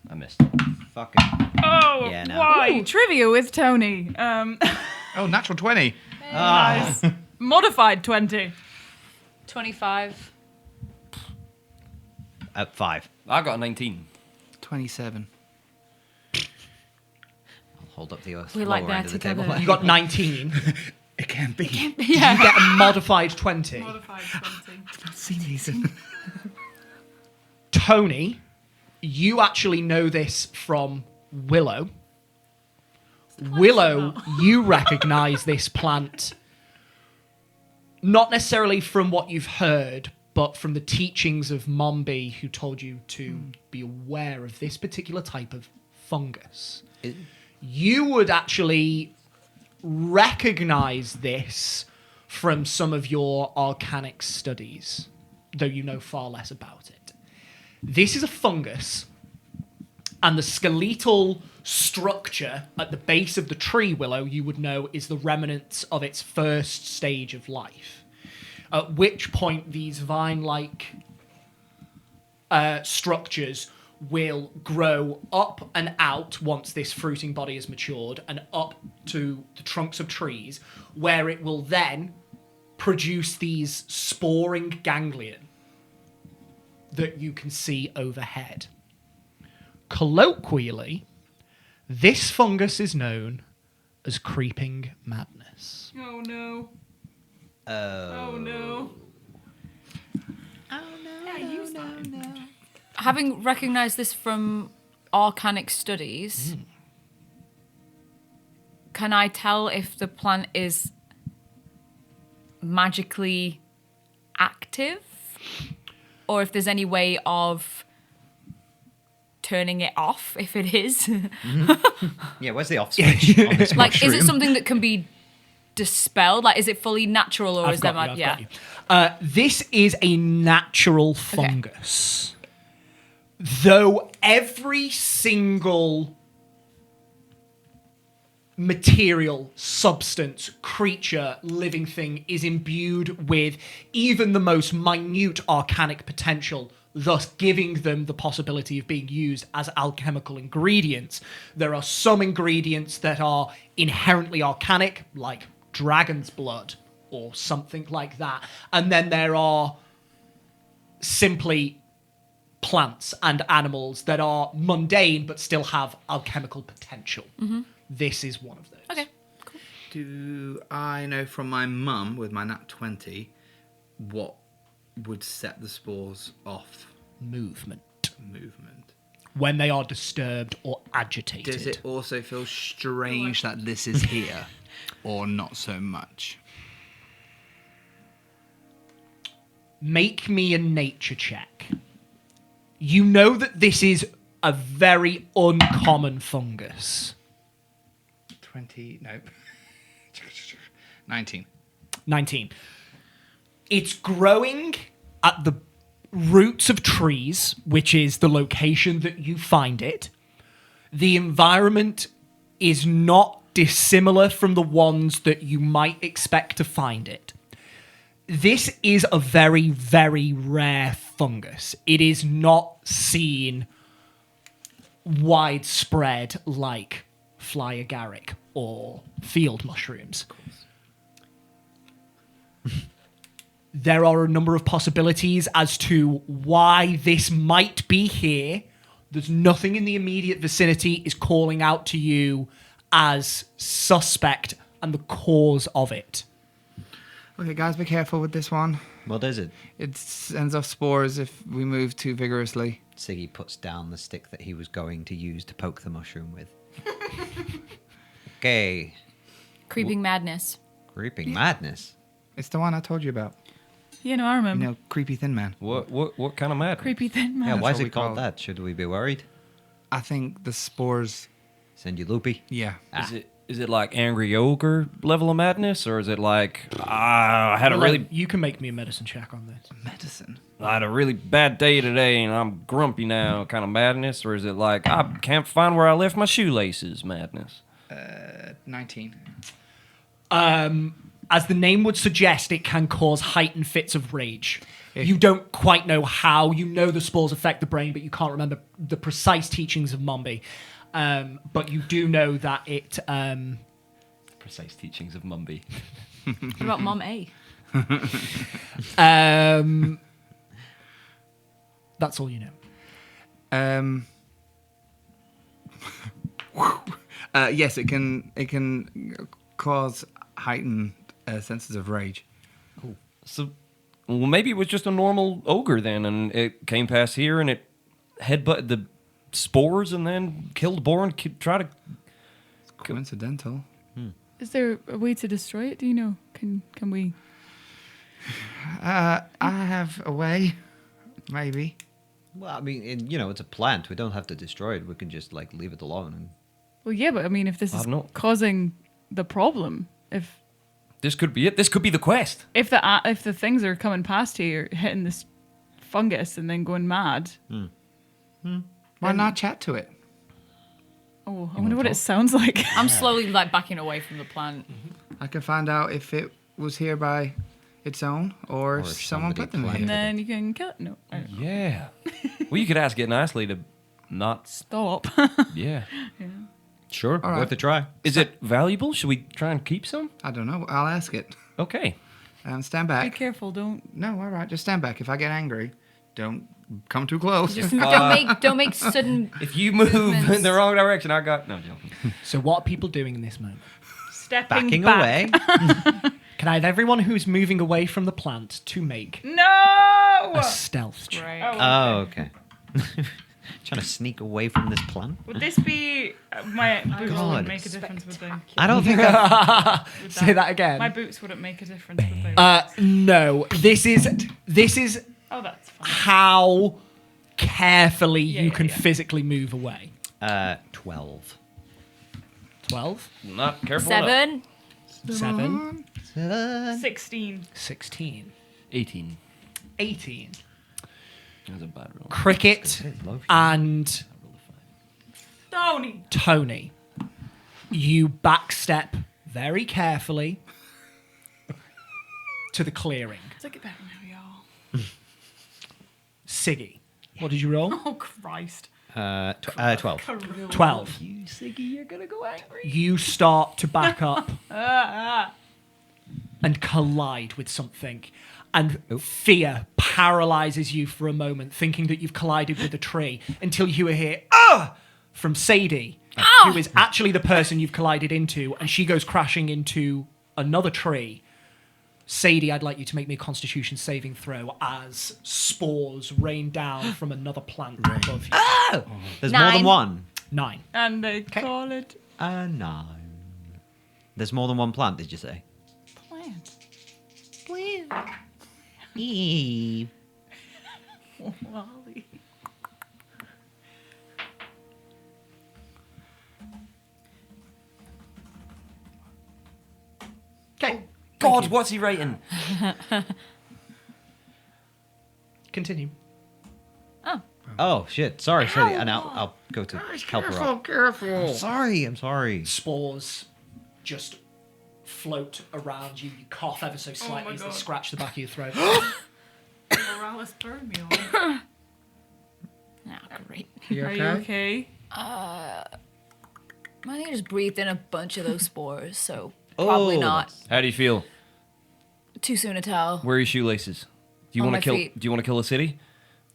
I missed.
Fucking.
Oh,
Yeah, no.
why? Trivia with Tony.
Oh, natural 20.
Nice. Modified 20.
25.
5.
I got a 19.
27.
I'll hold up the
We
lower
like
end
that
of the
together.
table.
You got 19.
It can be.
You get a modified 20.
Modified 20.
See these.
Tony, you actually know this from Willow. Willow, you recognize this plant not necessarily from what you've heard, but from the teachings of Mombi, who told you to be aware of this particular type of fungus. You would actually recognize this from some of your arcanic studies, though you know far less about it. This is a fungus, and the skeletal structure at the base of the tree, Willow, you would know is the remnants of its first stage of life. At which point these vine-like structures will grow up and out once this fruiting body is matured, and up to the trunks of trees, where it will then produce these sporing ganglion that you can see overhead. Colloquially, this fungus is known as creeping madness.
Oh no. Oh no.
Having recognized this from arcanic studies, can I tell if the plant is magically active? Or if there's any way of turning it off if it is?
Yeah, where's the off switch on this
Like,
mushroom?
is it something that can be dispelled? Like, is it fully natural or is there
I've
yeah.
got you. This is a natural fungus. Though every single material, substance, creature, living thing is imbued with even the most minute arcanic potential, thus giving them the possibility of being used as alchemical ingredients. There are some ingredients that are inherently arcanic, like dragon's blood, or something like that. And then there are simply plants and animals that are mundane but still have alchemical potential. This is one of those.
Okay.
Do I know from my mum with my nat 20 what would set the spores off?
Movement.
Movement.
When they are disturbed or agitated.
Does it also feel strange that this is here, or not so much?
Make me a nature check. You know that this is a very uncommon fungus.
20, nope. 19.
19. It's growing at the roots of trees, which is the location that you find it. The environment is not dissimilar from the ones that you might expect to find it. This is a very, very rare fungus. It is not seen widespread like fly agaric or field mushrooms. There are a number of possibilities as to why this might be here. There's nothing in the immediate vicinity is calling out to you as suspect and the cause of it.
Okay, guys, be careful with this one.
What is it?
It sends off spores if we move too vigorously.
Siggy puts down the stick that he was going to use to poke the mushroom with. Okay.
Creeping madness.
Creeping madness.
It's the one I told you about.
Yeah, no, I
You
remember.
know, creepy thin man.
What kind of mad?
Creepy thin man.
Yeah, why is
what we
it called
call it.
that? Should we be worried?
I think the spores.
Send you loopy?
Yeah.
Is it like angry ogre level of madness, or is it like I had a really
You can make me a medicine check on this.
Medicine.
I had a really bad day today and I'm grumpy now kind of madness, or is it like I can't find where I left my shoelaces madness?
19.
As the name would suggest, it can cause heightened fits of rage. You don't quite know how. You know the spores affect the brain, but you can't remember the precise teachings of Mombi. But you do know that it...
Precise teachings of Mumby.
What about Mom A?
That's all you know.
Yes, it can cause heightened senses of rage.
So, well, maybe it was just a normal ogre then, and it came past here and it headbutted the spores and then killed Boar and tried to.
Coincidental.
Is there a way to destroy it? Do you know? Can we?
I have a way, maybe.
Well, I mean, it's a plant. We don't have to destroy it. We can just, leave it alone. And
Well, yeah, but I mean, if this
I
is
don't know.
causing the problem, if
This could be it. This could be the quest.
the things are coming past here, hitting this fungus, and then going mad.
Why not chat to it?
Oh, I wonder what it sounds like.
I'm slowly backing away from the plant.
I can find out if it was here by its own or,
Or if
someone
somebody
put them
planted
And
here.
then you can kill it. No, I don't know.
Yeah. Well, you could ask it nicely to not.
Stop.
Yeah.
sure,
All right.
worth a try.
Is it valuable? Should we try and keep some?
I don't know. I'll ask it.
Okay.
Stand
Be
back.
careful. Don't.
No, all right. Just stand back. If I get angry, don't come too close.
Just don't make sudden.
If you move
Movements.
in the wrong direction, I got no joking.
So what are people doing in this moment?
Stepping
Backing
back.
away.
Can I have everyone who's moving away from the plant to make
No.
a stealth check?
Right.
Oh, okay. Trying to sneak away from this plant.
Would this be my boots
God.
wouldn't make a difference with the?
I don't think that.
With
Say that again.
My boots wouldn't make a difference with the.
No, this is
Oh, that's fine.
how carefully you
yeah,
can
yeah.
physically move away.
12.
12,
Not careful enough.
7.
7,
16.
16,
18.
18.
That's a bad roll.
Cricket and
Tony.
Tony, you backstep very carefully to the clearing.
Look at that now, y'all.
Siggy, what did you roll?
Oh Christ.
12.
12.
You, Siggy, you're gonna go angry.
You start to back up and collide with something. And fear paralyzes you for a moment, thinking that you've collided with a tree, until you hear, "Ah!" from Sadie, who is actually the person you've collided into, and she goes crashing into another tree. Sadie, I'd like you to make me a Constitution saving throw as spores rain down from another plant above you.
Oh! There's more than
9.
one.
9.
And they call it
No. There's more than one plant, did you say?
plant.
Eve.
Wally.
Okay.
God, what's he writing?
Continue.
Oh, shit. Sorry, Sadie. And I'll go to help her out.
Careful.
I'm sorry.
Spores just float around you. You cough ever so slightly as they
God.
scratch the back of your throat.
Morales burned me on.
Great.
You
Are you okay?
I think I just breathed in a bunch of those spores, so probably not.
How do you feel?
Too soon to tell.
Where are your shoelaces? Do you
On
want
my
to kill?
feet.
Do you want to kill a city?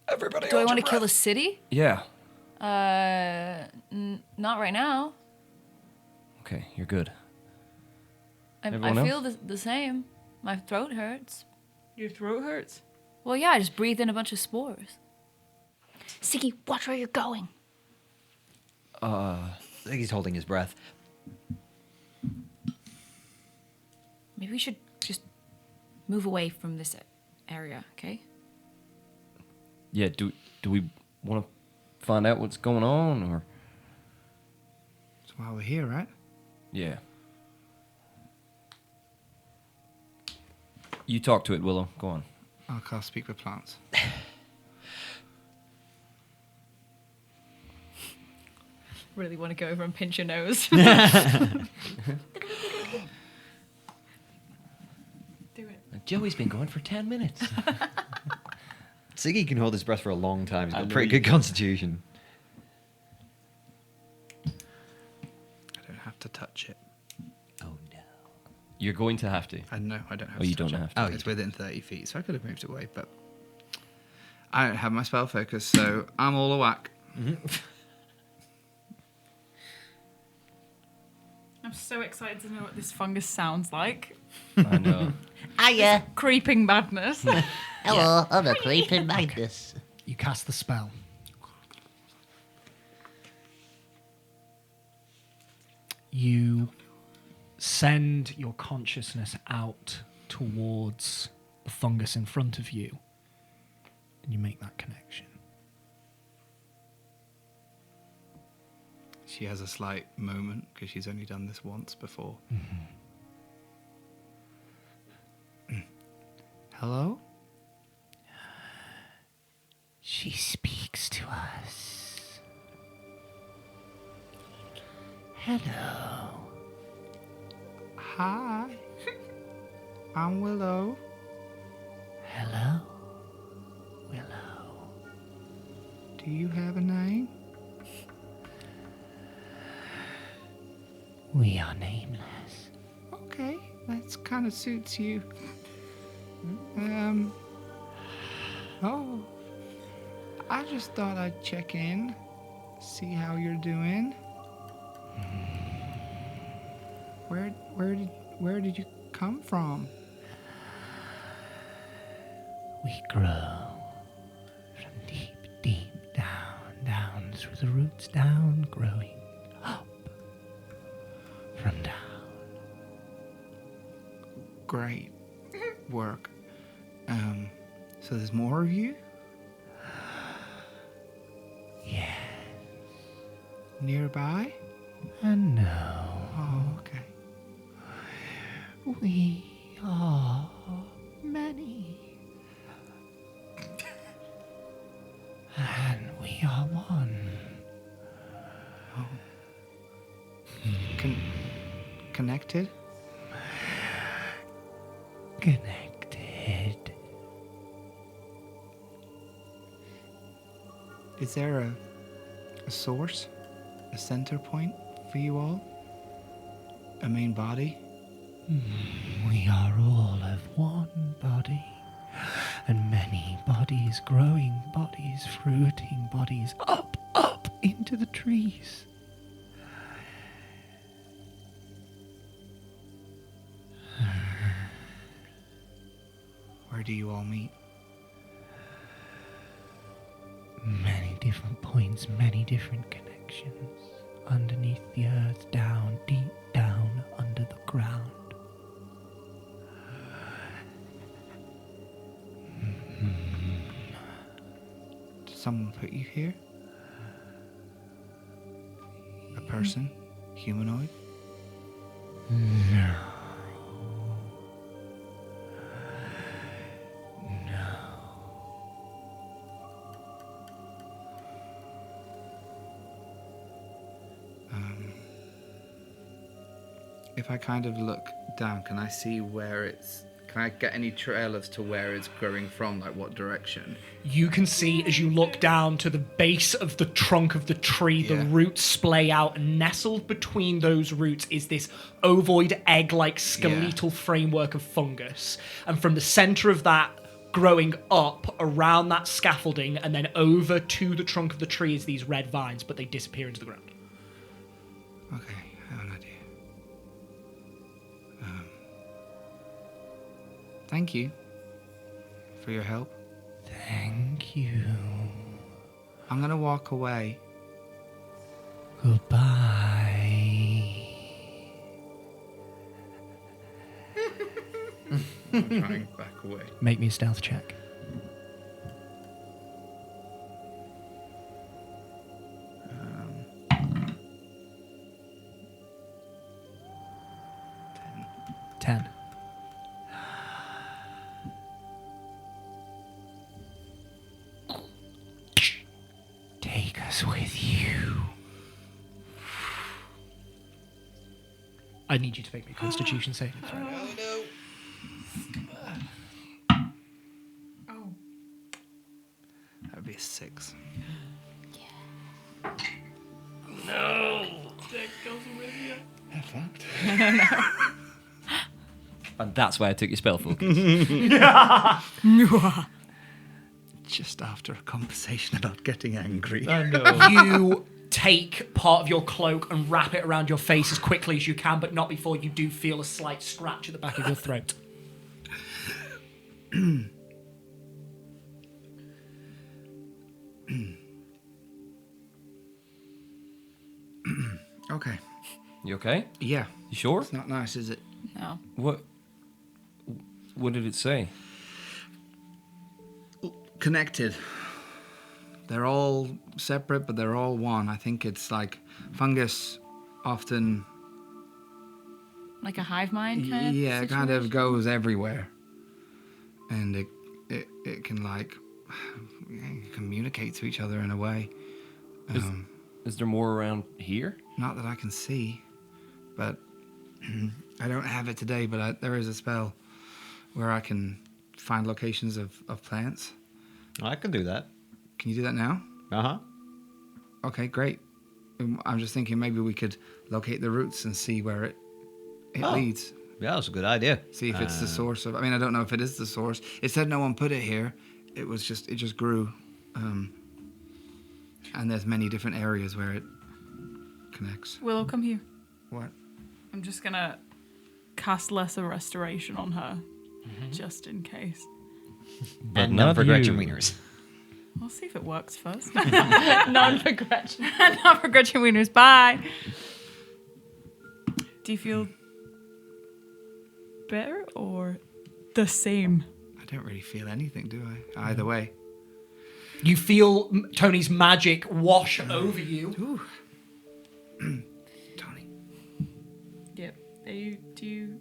Everybody.
Do I want to kill a city?
Yeah.
Not right now.
Okay, you're good.
I
Everyone
feel the same. My throat hurts.
Your throat hurts?
Well, yeah, I just breathed in a bunch of spores. Siggy, watch where you're going.
I think he's holding his breath.
Maybe we should just move away from this area, okay?
Yeah. Do we want to find out what's going on, or?
That's why we're here, right?
Yeah. You talk to it, Willow. Go on.
I'll cast Speak with Plants.
Really want to go over and pinch your nose.
Do it.
Joey's been going for 10 minutes.
Siggy can hold his breath for a long time. He's
I
got
know
pretty
he
good constitution.
I don't have to touch it.
Oh, no.
You're going to have to.
I know I don't have
Oh,
to
you
touch
don't
it.
have to.
Oh,
It's within 30 feet, so I could have moved away, but I don't have my spell focus, so I'm all a whack.
I'm so excited to know what this fungus sounds like.
I know.
Hiya.
Creeping madness.
Hello, I'm a creeping Magnus.
You cast the spell. You send your consciousness out towards the fungus in front of you, and you make that connection.
She has a slight moment because she's only done this once before. Hello?
She speaks to us. Hello.
Hi. I'm Willow.
Hello, Willow.
Do you have a name?
We are nameless.
Okay, that kind of suits you. Oh, I just thought I'd check in, see how you're doing. Where did you come from?
We grow from deep down through the roots, down, growing up from down.
Great work. So there's more of you?
Yeah,
Nearby?
and no,
Oh, okay.
we are many. And we are one.
Connected?
Connected.
Is there a source? A center point for you all? A main body?
We are all of one body, and many bodies, growing bodies, fruiting bodies, up, up into the trees.
Where do you all meet?
Many different points, many different connections. Underneath the earth, down, deep down, under the ground.
Did someone put you here? A person? Humanoid?
No.
If I kind of look down, can I see where it's... Can I get any trail as to where it's growing from, like what direction?
You can see as you look down to the base of the trunk of the tree, the
Yeah.
roots splay out, and nestled between those roots is this ovoid egg-like skeletal framework of fungus. And from the center of that, growing up around that scaffolding and then over to the trunk of the tree is these red vines, but they disappear into the ground.
Okay, I have an idea. Thank you for your help.
Thank you.
I'm gonna walk away.
Goodbye.
I'm trying back away.
Make me a stealth check.
Um,
10.
Take us with you.
I need you to make me a Constitution saving throw.
That would be a 6.
And that's why I took your spell focus.
Just after a conversation about getting angry.
You take part of your cloak and wrap it around your face as quickly as you can, but not before you do feel a slight scratch at the back of your throat.
Okay.
You okay?
Yeah.
You sure?
It's not nice, is it?
No.
What did it say?
Connected. They're all separate, but they're all one. I think it's like fungus often...
Like a hive mind kind of
Yeah, it kind of
situation?
goes everywhere. And it can like communicate to each other in a way.
Is there more around here?
Not that I can see, but I don't have it today, but there is a spell where I can find locations of plants.
I can do that.
Can you do that now?
Uh-huh.
Okay, great. I'm just thinking maybe we could locate the roots and see where it leads.
Yeah, that's a good idea.
See if it's the source of... I mean, I don't know if it is the source. It said no one put it here. It just grew. And there's many different areas where it connects.
Willow, come here.
What?
I'm just gonna cast Lesser Restoration on her, just in case.
But
And
not
none for Gretchen
you.
Wieners.
We'll see if it works first.
None for Gretchen.
Not for Gretchen Wieners. Bye. Do you feel better or the same?
I don't really feel anything, do I? Either way.
You feel Tony's magic wash over you.
Tony.
Yep. Do you?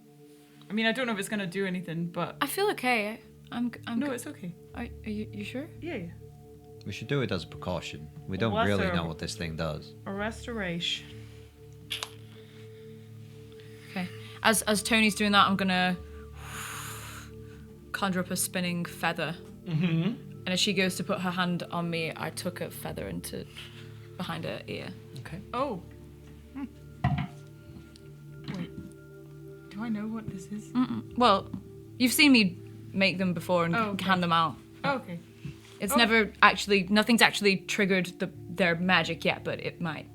I mean, I don't know if it's gonna do anything, but
I feel okay. I'm
no,
good.
it's okay.
Are you sure?
Yeah.
We should do it as a precaution. We don't
Lesser-
really know what this thing does.
A restoration.
Okay. As Tony's doing that, I'm gonna conjure up a spinning feather. Mm-hmm. And as she goes to put her hand on me, I took a feather into behind her ear.
Okay.
Oh. Wait. Do I know what this is?
Well, you've seen me make them before and
Oh, okay.
hand them out.
Oh, okay.
It's
Oh.
nothing's actually triggered their magic yet, but it might.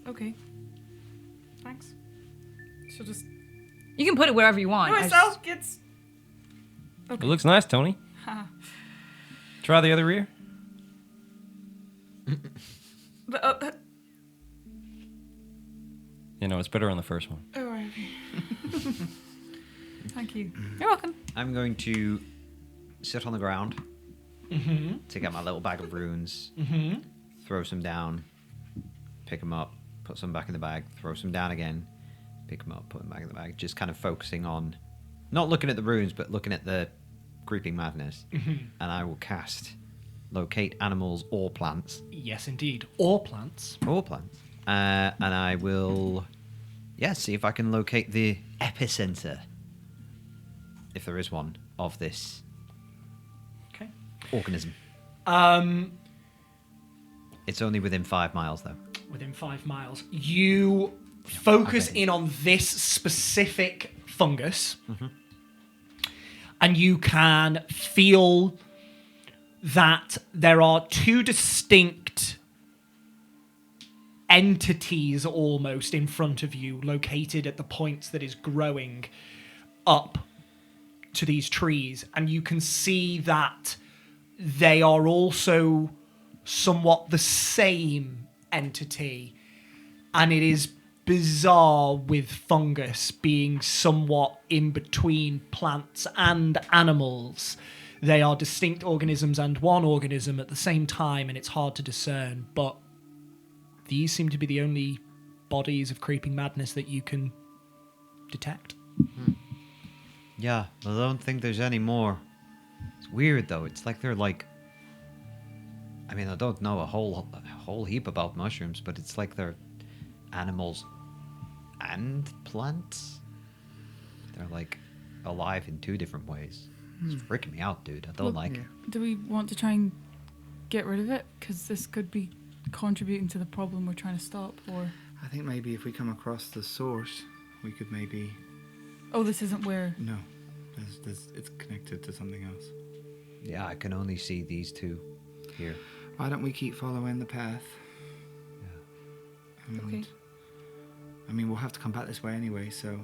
Okay. Thanks. She'll just.
You can put it wherever you want. I just-
Myself gets.
It looks nice, Tony. Try the other ear.
But,
You know, it's better on the first one.
oh, right, okay. Thank you.
You're welcome.
I'm going to sit on the ground, take out my little bag of runes, throw some down, pick them up, put some back in the bag, throw some down again, pick them up, put them back in the bag. Just kind of focusing on, not looking at the runes, but looking at the creeping madness. And I will cast locate animals or plants.
Yes, indeed. Or plants.
Or plants. And I will, see if I can locate the epicenter, if there is one, of this
Okay.
organism. It's only within 5 miles, though.
Within 5 miles. You focus in on this specific fungus, and you can feel that there are two distinct entities almost in front of you, located at the points that is growing up to these trees, and you can see that they are also somewhat the same entity, and it is bizarre with fungus being somewhat in between plants and animals. They are distinct organisms and one organism at the same time, and it's hard to discern, but these seem to be the only bodies of creeping madness that you can detect.
Yeah, I don't think there's any more. It's weird, though. It's like they're like... I mean, I don't know a whole heap about mushrooms, but it's like they're animals and plants. They're like alive in two different ways. It's freaking me out, dude. I don't like it.
Do we want to try and get rid of it? Because this could be contributing to the problem we're trying to stop, or...
I think maybe if we come across the source, we could maybe...
Oh, this isn't where...
No, it's connected to something else.
Yeah, I can only see these two here.
Why don't we keep following the path? And,
Okay.
I mean, we'll have to come back this way anyway, so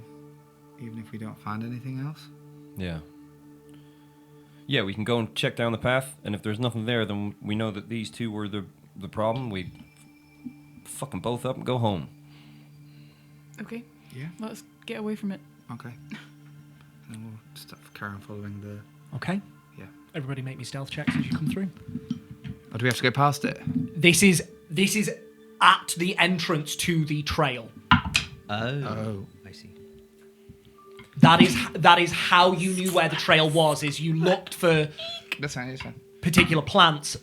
even if we don't find anything else.
Yeah. Yeah, we can go and check down the path, and if there's nothing there, then we know that these two were the problem. We fuck them both up and go home.
Okay,
Yeah.
let's get away from it.
Okay. And then we'll start carry on following the.
Okay?
Yeah.
Everybody make me stealth checks as you come through.
Oh, do we have to go past it?
This is at the entrance to the trail.
Oh. I see.
That is how you knew where the trail was, is you looked for
That's fine. That's fine.
particular plants,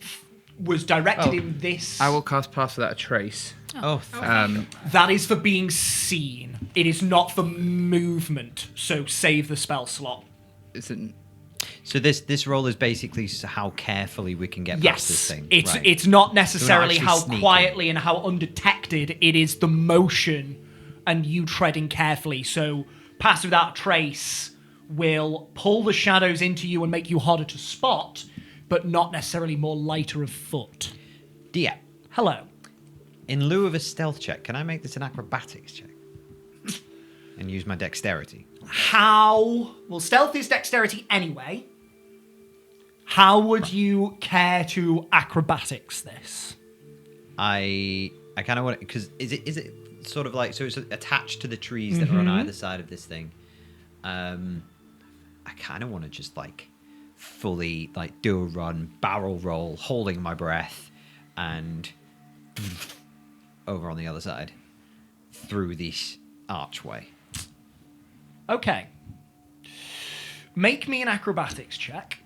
was directed in this.
I will cast Pass Without a Trace.
That is for being seen. It is not for movement, so save the spell slot.
Is it?
So this roll is basically how carefully we can get past this
Yes,
thing.
it's
right.
it's not necessarily
actually
how
sneaking.
quietly and how undetected. It is the motion and you treading carefully. So Pass Without a Trace will pull the shadows into you and make you harder to spot, but not necessarily more lighter of foot.
Dia,
Hello.
in lieu of a stealth check, can I make this an acrobatics check? And use my dexterity.
How... Well, stealth is dexterity anyway. How would you care to acrobatics this?
I kind of want to, because is it sort of like, so it's attached to the trees that are on either side of this thing. I kind of want to just like fully like do a run, barrel roll, holding my breath, and over on the other side through this archway.
Okay. Make me an acrobatics check.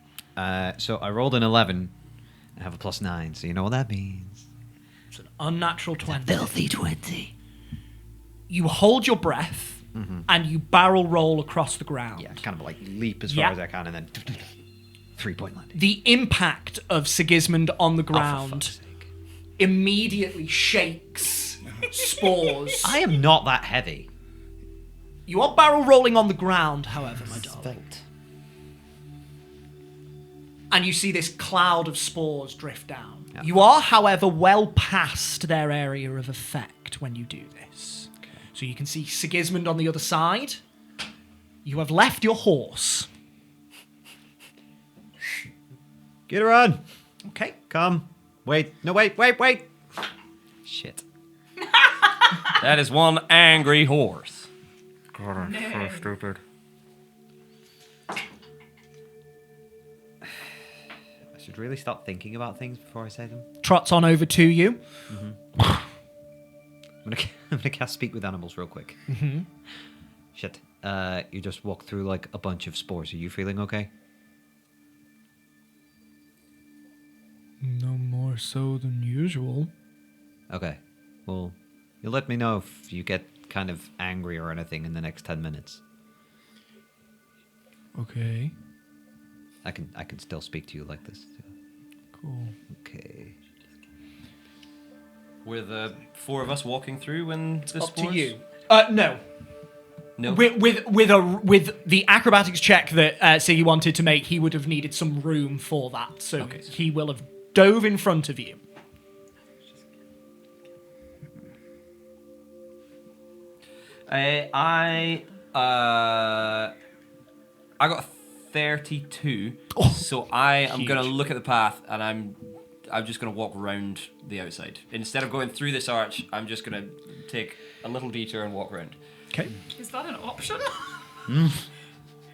So I rolled an 11 and have a +9, so you know what that means.
It's an unnatural 20.
Filthy 20.
You hold your breath and you barrel roll across the ground.
Yeah, kind of like leap as far
Yeah.
as I can and then 3-point landing.
The impact of Sigismund on the
Oh, for
ground
fuck's sake.
immediately shakes spores.
I am not that heavy.
You are barrel rolling on the ground, however, my darling. And you see this cloud of spores drift down.
Yeah.
You are, however, well past their area of effect when you do this. Okay. So you can see Sigismund on the other side. You have left your horse.
Get her on.
Okay.
Come. Wait. No, wait. Shit.
That is one angry horse.
God, I'm so stupid.
I should really stop thinking about things before I say them.
Trots on over to you.
I'm gonna cast Speak with Animals real quick. Mm-hmm. Shit. You just walked through like a bunch of spores. Are you feeling okay?
No more so than usual.
Okay. Well, you'll let me know if you get kind of angry or anything in the next 10 minutes.
Okay.
I can still speak to you like this.
Cool.
Okay.
Were the four of us walking through when the
Up to
spores?
you. No.
No.
With the acrobatics check that Siggy wanted to make, he would have needed some room for that. So
Okay.
he will have dove in front of you.
I got a 32, so I am gonna
Huge.
look at the path and I'm just gonna walk round the outside instead of going through this arch. I'm just gonna take a little detour and walk round.
Okay.
Is that an option?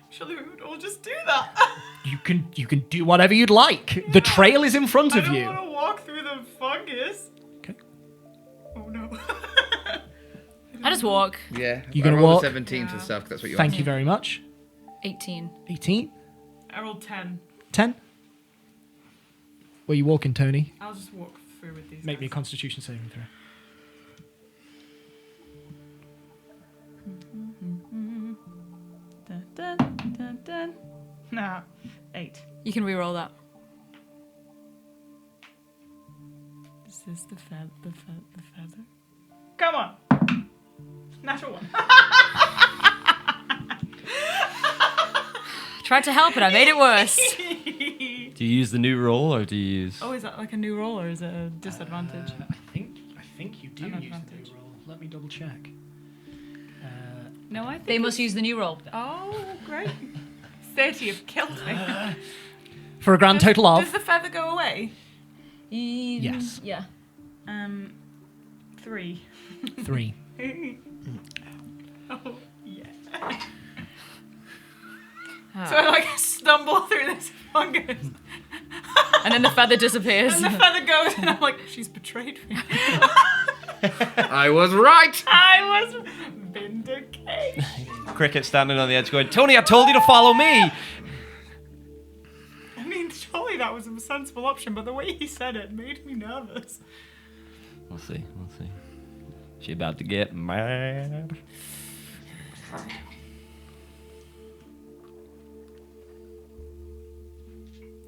Surely we would all just do that.
You can do whatever you'd like. The trail is in front
I
of
don't
you.
want to walk through the fungus.
Okay.
Oh no.
I just walk.
Yeah.
You gonna
I rolled a
walk?
17 for stuff, 'cause that's what you
Thank
asked.
you very much.
18.
18.
I rolled 10.
10. Where you walking, Tony?
I'll just walk through with these.
Make me a
guys.
Constitution saving throw.
Dun, dun, dun, dun. Nah, 8.
You can re-roll that.
This is the feather. Come on. Natural 1.
Tried to help it, I made it worse.
Do you use the new roll or do you use?
Oh, is that like a new roll or is it a disadvantage?
I think you do
An
use the
advantage.
new roll. Let me double check.
No, I think
They must use the new roll.
Oh, great. 30 have killed me.
For a grand total
Does
of
the feather go away?
Yes.
Yeah.
3.
3.
Oh, yeah. So I like stumble through this fungus,
And then the feather disappears.
and the feather goes, and I'm like, she's betrayed me.
I was right!
I was vindicated.
Cricket standing on the edge going, Tony, I told you to follow me.
I mean, surely that was a sensible option, but the way he said it made me nervous.
We'll see. She about to get mad.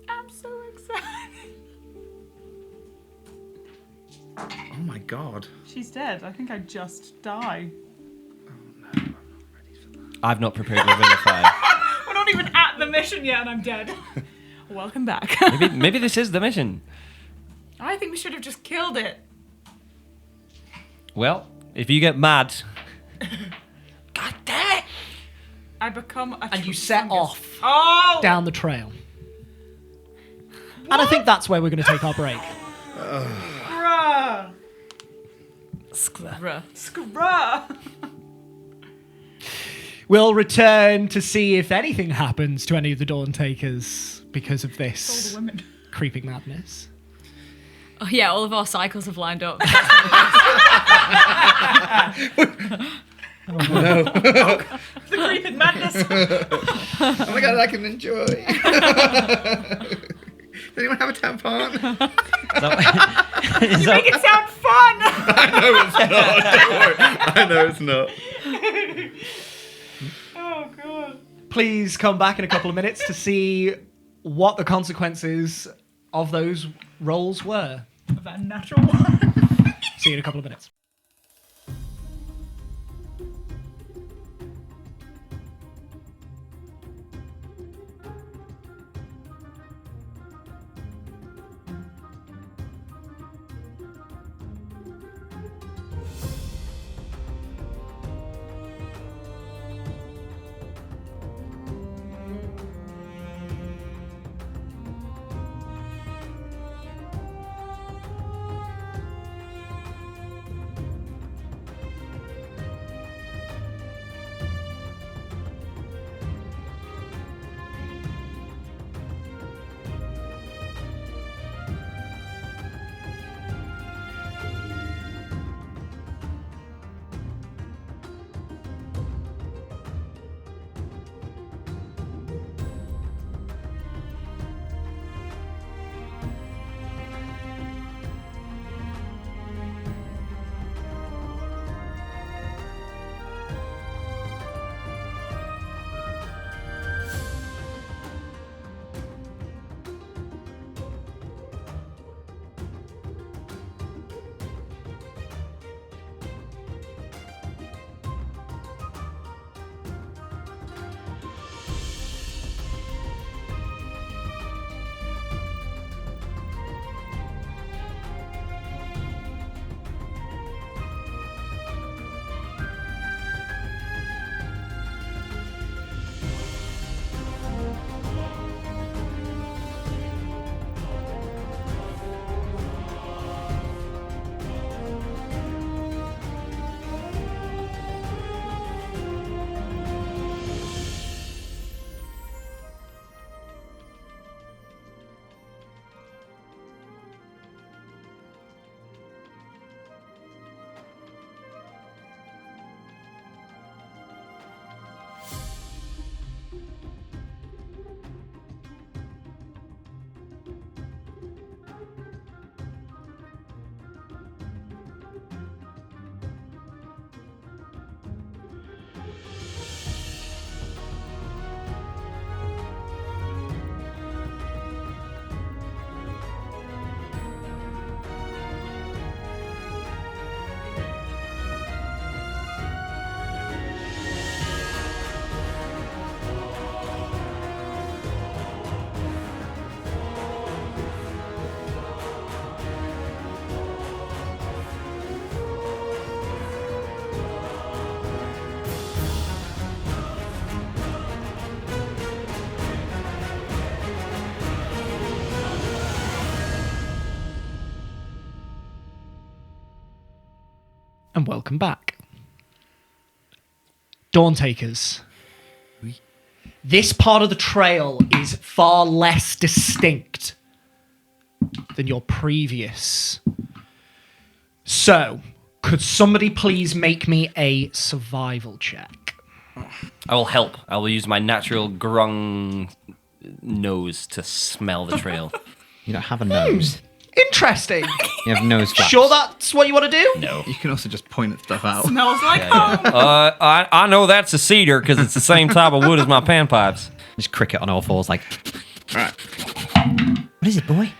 I'm so excited.
Oh my god.
She's dead. I think I just died.
I've not prepared Revivify.
We're not even at the mission yet, and I'm dead. Welcome back.
maybe this is the mission.
I think we should have just killed it.
Well, if you get mad,
God damn it! I become a
And you set
fungus.
off
Oh!
down the trail. And I think that's where we're going to take our break.
Bruh!
Bruh.
Scruh!
We'll return to see if anything happens to any of the Dawn Takers because of
All
this
the women.
creeping madness.
Oh, yeah, all of our cycles have lined up.
The creeping madness.
Oh my god, I can enjoy. Does anyone have a tampon?
is
Make it sound fun!
I know it's not.
Oh, God.
Please come back in a couple of minutes to see what the consequences of those rolls were.
That natural one.
See you in a couple of minutes. and welcome back. Dawn Takers. This part of the trail is far less distinct than your previous. So, could somebody please make me a survival check?
I will help. I will use my natural grung nose to smell the trail.
You don't have a nose.
Interesting.
You have nose flaps.
Sure that's what you want to do?
No.
You can also just point at stuff out.
Smells like home.
I know that's a cedar because it's the same type of wood as my panpipes.
Just cricket on all fours, like.
Right.
What is it, boy?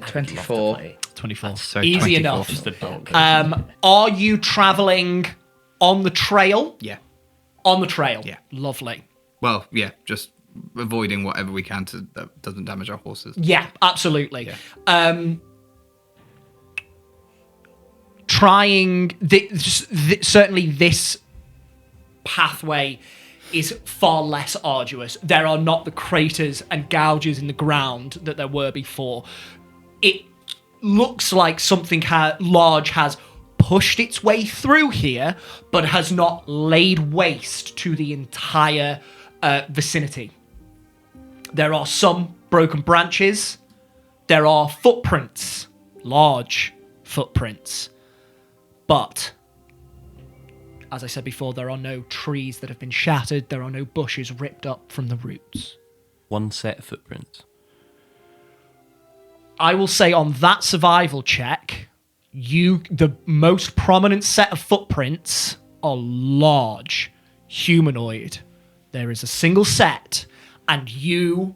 24.
24.
So
Easy
24.
enough.
Just the dog.
Are you traveling on the trail?
Yeah.
On the trail.
Yeah.
Lovely.
Well, yeah, just avoiding whatever we can that doesn't damage our horses.
Yeah, absolutely.
Yeah.
Trying certainly this pathway is far less arduous. There are not the craters and gouges in the ground that there were before. It looks like something large has pushed its way through here, but has not laid waste to the entire vicinity. There are some broken branches. There are footprints, large footprints. But, as I said before, there are no trees that have been shattered. There are no bushes ripped up from the roots.
One set of footprints.
I will say on that survival check, the most prominent set of footprints are large, humanoid. There is a single set, and you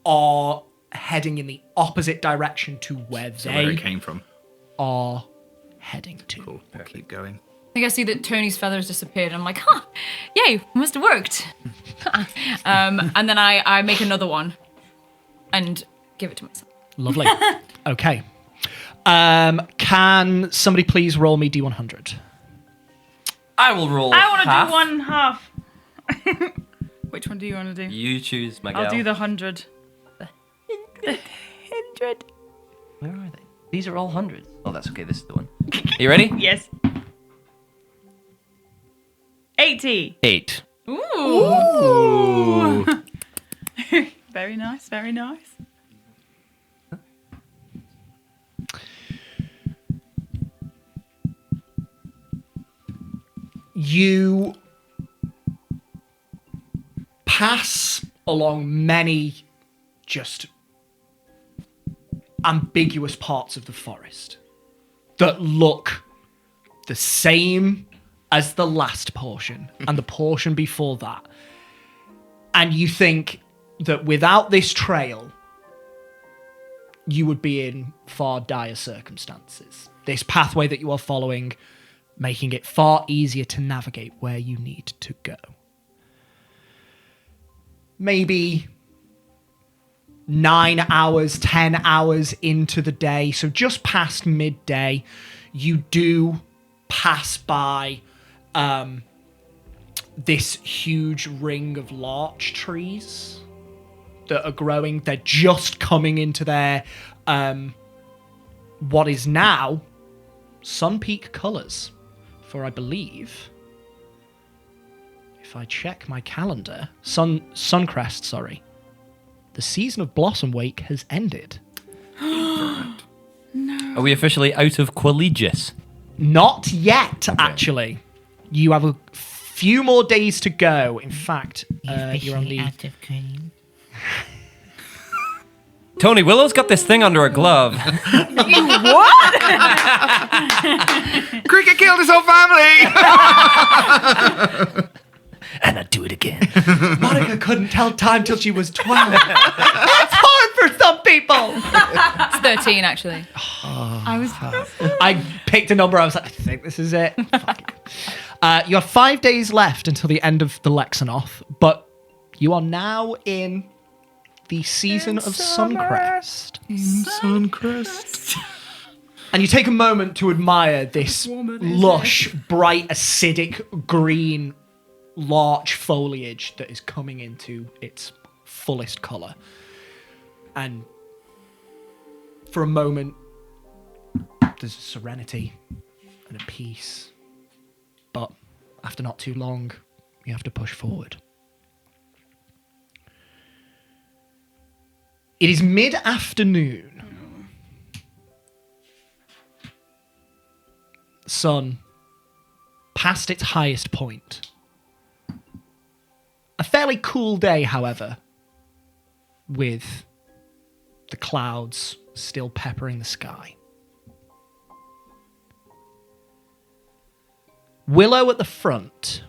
are heading in the opposite direction to where
So where
they
it came from.
are heading to.
Cool. We'll keep going.
I think I see that Tony's feathers disappeared. I'm like, huh, yay, must have worked. And then I make another one and give it to myself.
Lovely. Okay. Can somebody please roll me D100?
I will roll.
I want to
half.
do one half. Which one do you want to do?
You choose, my gal.
I'll do the 100.
100.
Where are they? These are all hundreds. Oh, that's okay. This is the one. You ready?
Yes. 80.
8.
Ooh. Very nice, very nice.
You pass along many just ambiguous parts of the forest that look the same as the last portion and the portion before that. And you think that without this trail, you would be in far dire circumstances. This pathway that you are following, making it far easier to navigate where you need to go. Maybe 9 hours, 10 hours into the day, so just past midday, you do pass by this huge ring of larch trees that are growing. They're just coming into their what is now Sun Peak colours. For I believe, if I check my calendar, Suncrest, sorry, the season of Blossom Wake has ended.
Are we officially out of Qualigus?
Not yet, actually. You have a few more days to go. In fact, you're on the...
of cream.
Tony, Willow's got this thing under her glove.
Cricket killed his whole family!
And I'd do it again.
Monica couldn't tell time till she was 12. That's hard for some people.
It's 13, actually.
I picked a number. I was like, I think this is it. Fuck it. You have 5 days left until the end of the Lexanoth, but you are now in the season of Suncrest.
Suncrest.
And you take a moment to admire this lush, bright, acidic green larch foliage that is coming into its fullest colour. And for a moment, there's a serenity and a peace But after not too long, you have to push forward. It is mid-afternoon. Sun past its highest point. A fairly cool day, however, with the clouds still peppering the sky. Willow at the front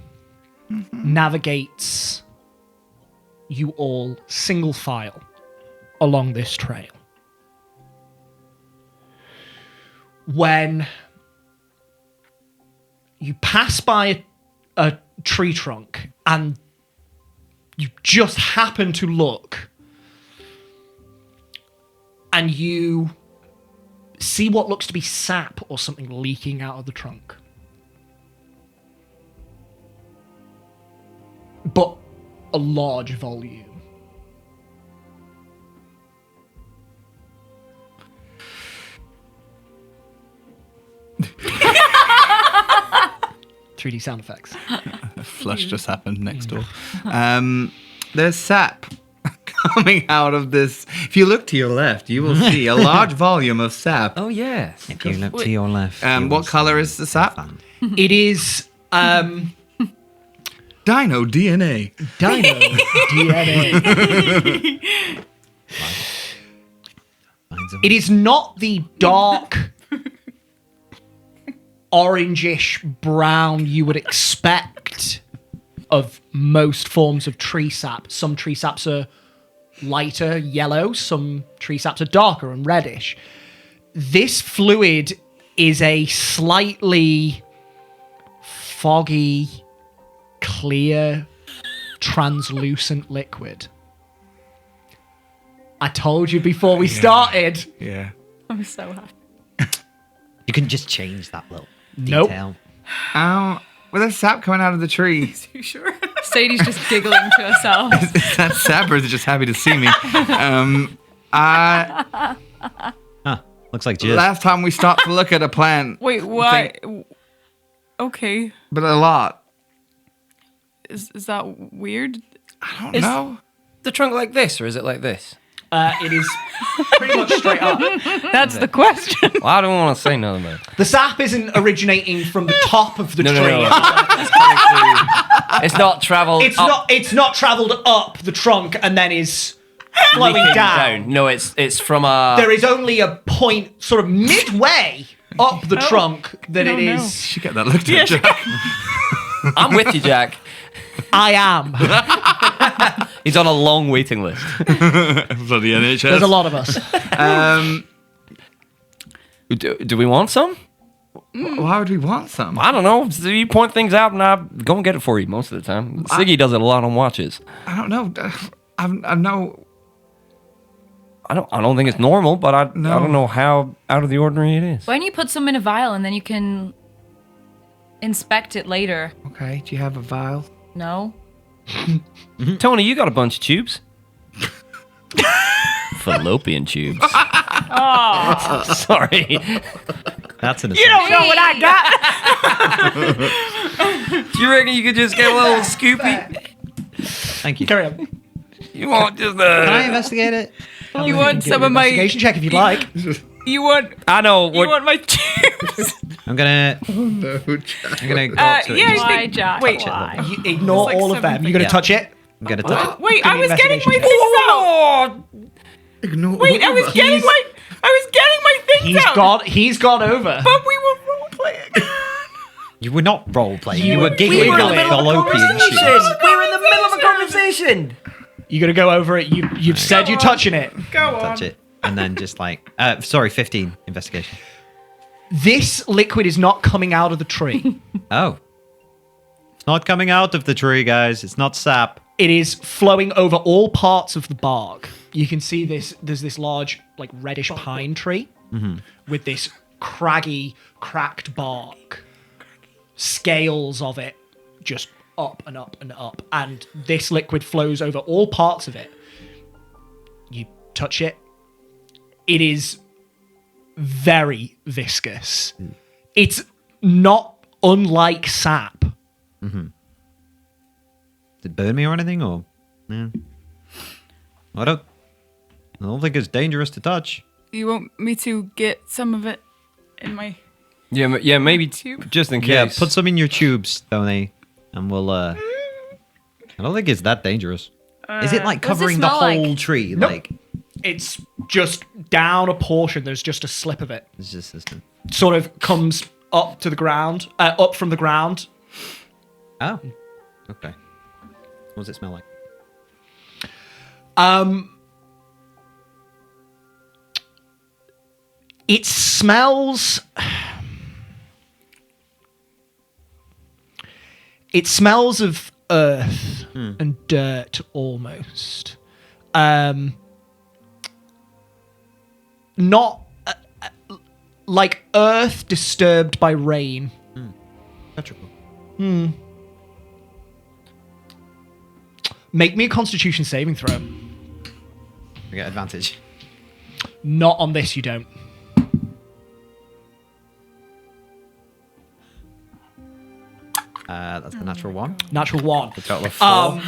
navigates you all single file along this trail. When you pass by a tree trunk and you just happen to look and you see what looks to be sap or something leaking out of the trunk. But a large volume. 3D sound effects.
A flush just happened next door. There's sap coming out of this. If you look to your left, you will see a large volume of sap.
Oh, yes.
If you look to your left.
What color is the sap?
It is
Dino DNA.
Dino DNA. It is not the dark orangish brown you would expect of most forms of tree sap. Some tree saps are lighter yellow, some tree saps are darker and reddish. This fluid is a slightly foggy, clear, translucent liquid. I told you before we started.
Yeah.
I'm so happy.
You can just change that little
Nope.
detail.
Well, there's sap coming out of the tree.
You sure?
Sadie's just giggling to herself.
Is that sap or is it just happy to see me?
Looks like jizz.
Last time we stopped to look at a plant,
Wait, why? Okay.
but a lot.
Is that weird?
I don't
Is-
know.
The trunk like this, or is it like this?
It is pretty much straight up.
That's the question.
Well, I don't want to say nothing about it.
The sap isn't originating from the top of the
No,
tree.
no, no. It's coming through. It's not traveled up,
It's not travelled up the trunk and then is flowing
leaking
down.
No, it's from a...
There is only a point sort of midway up the trunk that it
no.
is.
You should get that looked at, Jack.
I'm with you, Jack.
I am.
He's on a long waiting list.
Bloody NHS.
There's a lot of us.
Do we want some?
Why would we want some?
I don't know. So you point things out, and I go and get it for you most of the time. Siggy does it a lot on watches.
I don't know. I've no.
I don't think it's normal, but I don't know how out of the ordinary it is.
Why don't you put some in a vial and then you can inspect it later?
Okay, do you have a vial?
No?
Tony, you got a bunch of tubes. Fallopian tubes. Oh, sorry.
That's an
You don't know what I got.
Do you reckon you could just get a little scoopy?
Thank you.
Carry on.
You want just
Can I investigate it?
You want some of my?
Investigation check if you'd like.
You want?
I know.
You want my tubes?
I'm gonna
No,
go up to it.
yeah,
and
I think-
Jack?
Wait,
touch it a little bit.
You ignore
It's like
all of them.
7
You're going to
Yeah.
touch it?
I'm gonna touch it.
wait!
Give
I
me
was
an
getting my
investigation
things out.
Oh,
Ignore.
Wait, I was getting my things out.
He's gone over.
But we were role playing.
You were not role playing.
You
You were
were
giggling
giggling.
at fallopian tubes.
we were in the middle of a conversation.
You're going to go over it. You've said you're touching it.
Go on.
Touch it, and then just like, 15 investigation.
This liquid is not coming out of the tree.
Oh, it's not coming out of the tree, guys. It's not sap.
It is flowing over all parts of the bark. You can see this. There's this large, like reddish pine tree with this craggy, cracked bark. Scales of it just up and up and up. And this liquid flows over all parts of it. You touch it. It is very viscous. It's not unlike sap.
Did it burn me or anything, or? Yeah. I don't think it's dangerous to touch.
You want me to get some of it in my...
Yeah, maybe
Tube?
just in case.
Yeah, put some in your tubes, Tony, and we'll. I don't think it's that dangerous. Is it like
What's it
covering the
smell like?
whole tree?
Nope.
Like
It's just down a portion. There's just a slip of it.
it's just this.
Sort of comes up to the ground, up from the ground.
Oh, okay. What does it smell like?
It smells. It smells of earth and dirt almost. Not like earth disturbed by rain.
Petrichor.
Make me a Constitution saving throw.
We get advantage.
Not on this, you don't.
That's the natural one.
Natural 1.
A total of 4.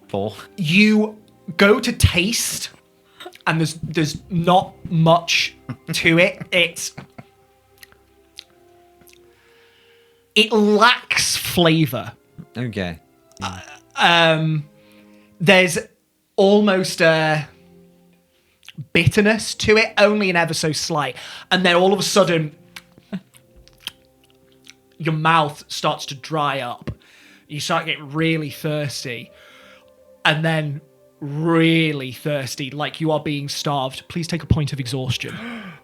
4.
You go to taste, and there's not much to it. It lacks flavor.
Okay.
There's almost a bitterness to it, only an ever so slight, and then all of a sudden your mouth starts to dry up. You start getting really thirsty, and then really thirsty, like you are being starved. Please take a point of exhaustion.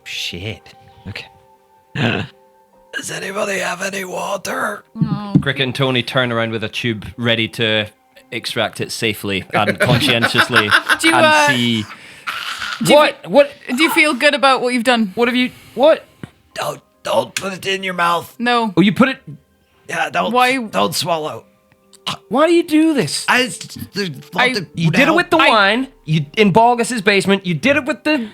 Shit. Okay. Does anybody have any water?
Cricket and Tony turn around with a tube ready to extract it safely and conscientiously
Do you,
and see.
do you
What?
Do you feel good about what you've done?
What have you? What?
Don't put it in your mouth.
No.
Oh, you put it.
Yeah, don't.
Why-
Don't swallow.
Why do you do this? You did it with the wine. You in Balgus's basement. You did it with the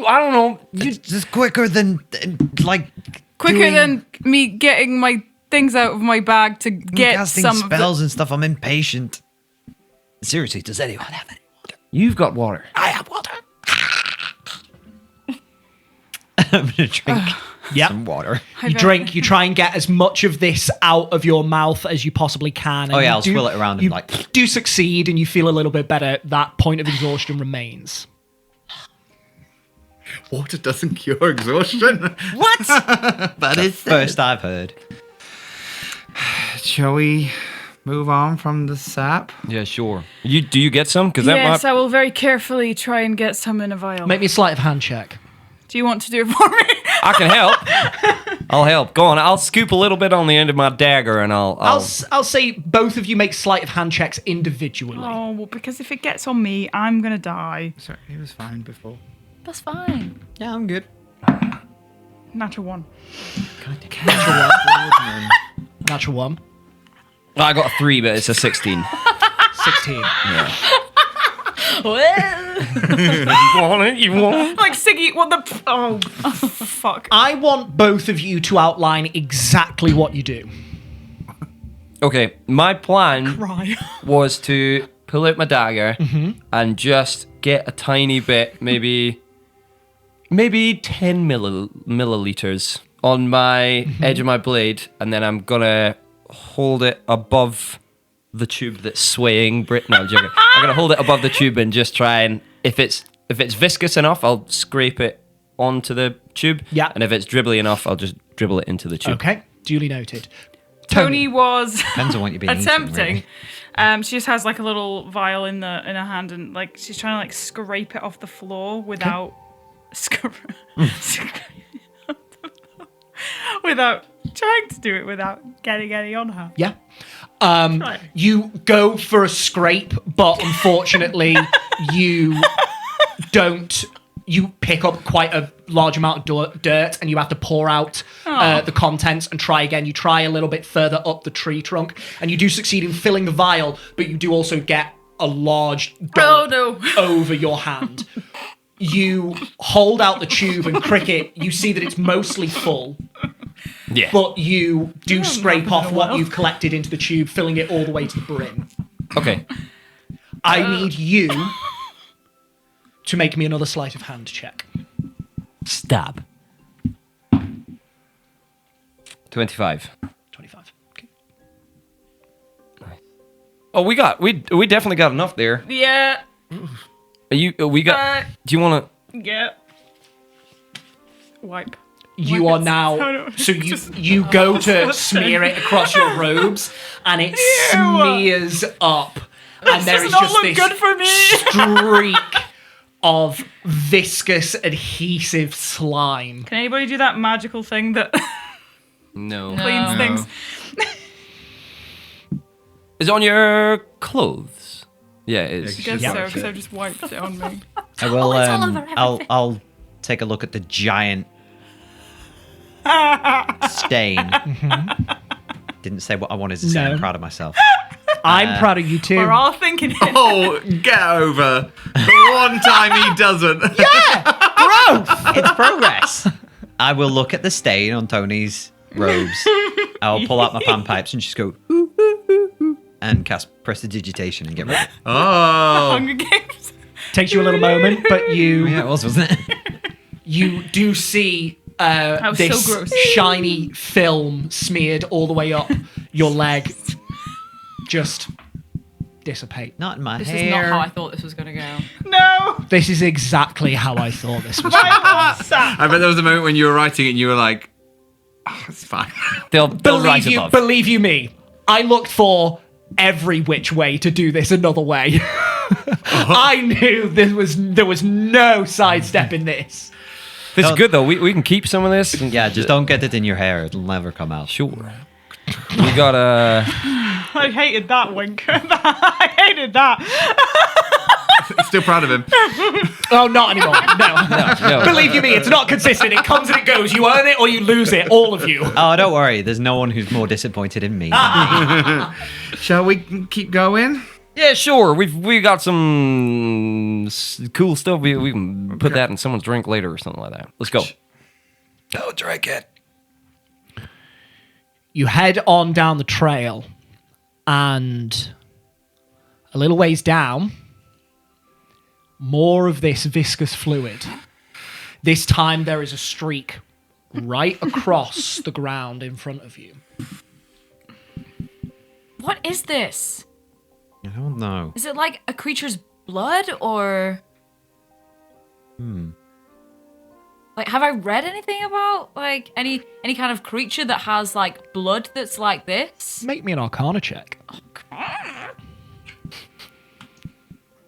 I don't know.
It's just quicker than like
Quicker
doing-
than me getting my things out of my bag to get
casting
some of
spells and stuff. I'm impatient. Seriously, does anyone have any water?
You've got water.
I have water. I'm gonna drink
Yep.
some water.
You drink, you try and get as much of this out of your mouth as you possibly can. And
Oh, yeah,
you
I'll swill it around and
You
like-
do succeed, and you feel a little bit better. That point of exhaustion remains.
Water doesn't cure exhaustion.
What? That is first I've heard.
Shall we move on from the sap?
Yeah, sure. Do you get some? Because that
Yes,
might.
I will very carefully try and get some in a vial.
Make me a sleight of hand check.
Do you want to do it for me?
I can help. I'll help. Go on. I'll scoop a little bit on the end of my dagger, and
I'll say both of you make sleight of hand checks individually.
Oh, well, because if it gets on me, I'm going to die.
Sorry, he was fine before.
That's fine.
Yeah, I'm good.
Natural 1.
Natural 1.
I got a 3, but it's a 16.
16.
You want it? You want it?
Like Siggy, what the... Oh, fuck.
I want both of you to outline exactly what you do.
Okay, my plan
Cry.
was to pull out my dagger and just get a tiny bit, maybe 10 milliliters on my edge of my blade, and then I'm gonna hold it above the tube that's swaying. No, I'm joking. I'm gonna hold it above the tube and just try and if it's viscous enough, I'll scrape it onto the tube.
Yeah.
And if it's dribbly enough, I'll just dribble it into the tube.
Okay, duly noted.
Tony was
Depends on what you've been
attempting.
eating, really.
She just has like a little vial in her hand, and like she's trying to like scrape it off the floor without without trying to do it without getting any on her.
Yeah.
Right.
You go for a scrape, but unfortunately, you don't. You pick up quite a large amount of dirt, and you have to pour out the contents and try again. You try a little bit further up the tree trunk, and you do succeed in filling the vial, but you do also get a large dollop over your hand. You hold out the tube, and Cricket, you see that it's mostly full.
Yeah.
but you do scrape
happened
off
in a
what
while.
you've collected into the tube, filling it all the way to the brim.
Okay.
I need you to make me another sleight of hand check.
Stab. 25.
25. Okay.
Oh, we definitely got enough there.
Yeah.
We got. Do you want to?
Yeah. Wipe.
You
Wipe
are
it.
now.
No.
So you go to smear it across your robes, and it smears up, and there
does
is
not
just
look
this
good for me.
streak of viscous adhesive slime.
Can anybody do that magical thing that
No.
cleans
No.
things?
Is it on your clothes? Yeah, it is.
I guess
Yeah.
so, because I just wiped it on me.
I will.
it's all over everything.
I'll take a look at the giant stain. Didn't say what I wanted to say.
No.
I'm proud of myself.
I'm proud of you too.
We're all thinking it.
Oh, get over the one time he doesn't.
It's progress. I will look at the stain on Tony's robes. I'll pull out my panpipes and just go "Ooh, ooh, ooh, ooh," and cast prestidigitation and get rid of it.
Oh,
Hunger Games.
Takes you a little moment, but you
Yeah, it was, wasn't it?
you do see
was
this
so gross.
shiny film smeared all the way up your leg just dissipate.
Not in my
This
hair.
is not how I thought this was going to go.
No.
This is exactly how I thought this was.
I bet there was a moment when you were writing it and you were like, oh, it's fine.
They'll rise
believe
above.
believe you me, I looked for every which way to do this another way. I knew there was no sidestepping this.
This is good though. We can keep some of this. And
Yeah, just don't get it in your hair. It'll never come out.
Sure. We got
I hated that wink. I hated that.
Still proud of him.
Oh, not anymore. No.
no.
Believe you me, it's not consistent. It comes and it goes. You earn it or you lose it. All of you.
Oh, don't worry. There's no one who's more disappointed in me.
Shall we keep going?
Yeah, sure. We got some cool stuff. We can put that in someone's drink later or something like that. Let's go.
Don't drink it.
You head on down the trail, and a little ways down, more of this viscous fluid. This time there is a streak right across the ground in front of you.
What is this?
I don't know.
Is it like a creature's blood or? Like, have I read anything about like any kind of creature that has like blood that's like this?
Make me an Arcana check.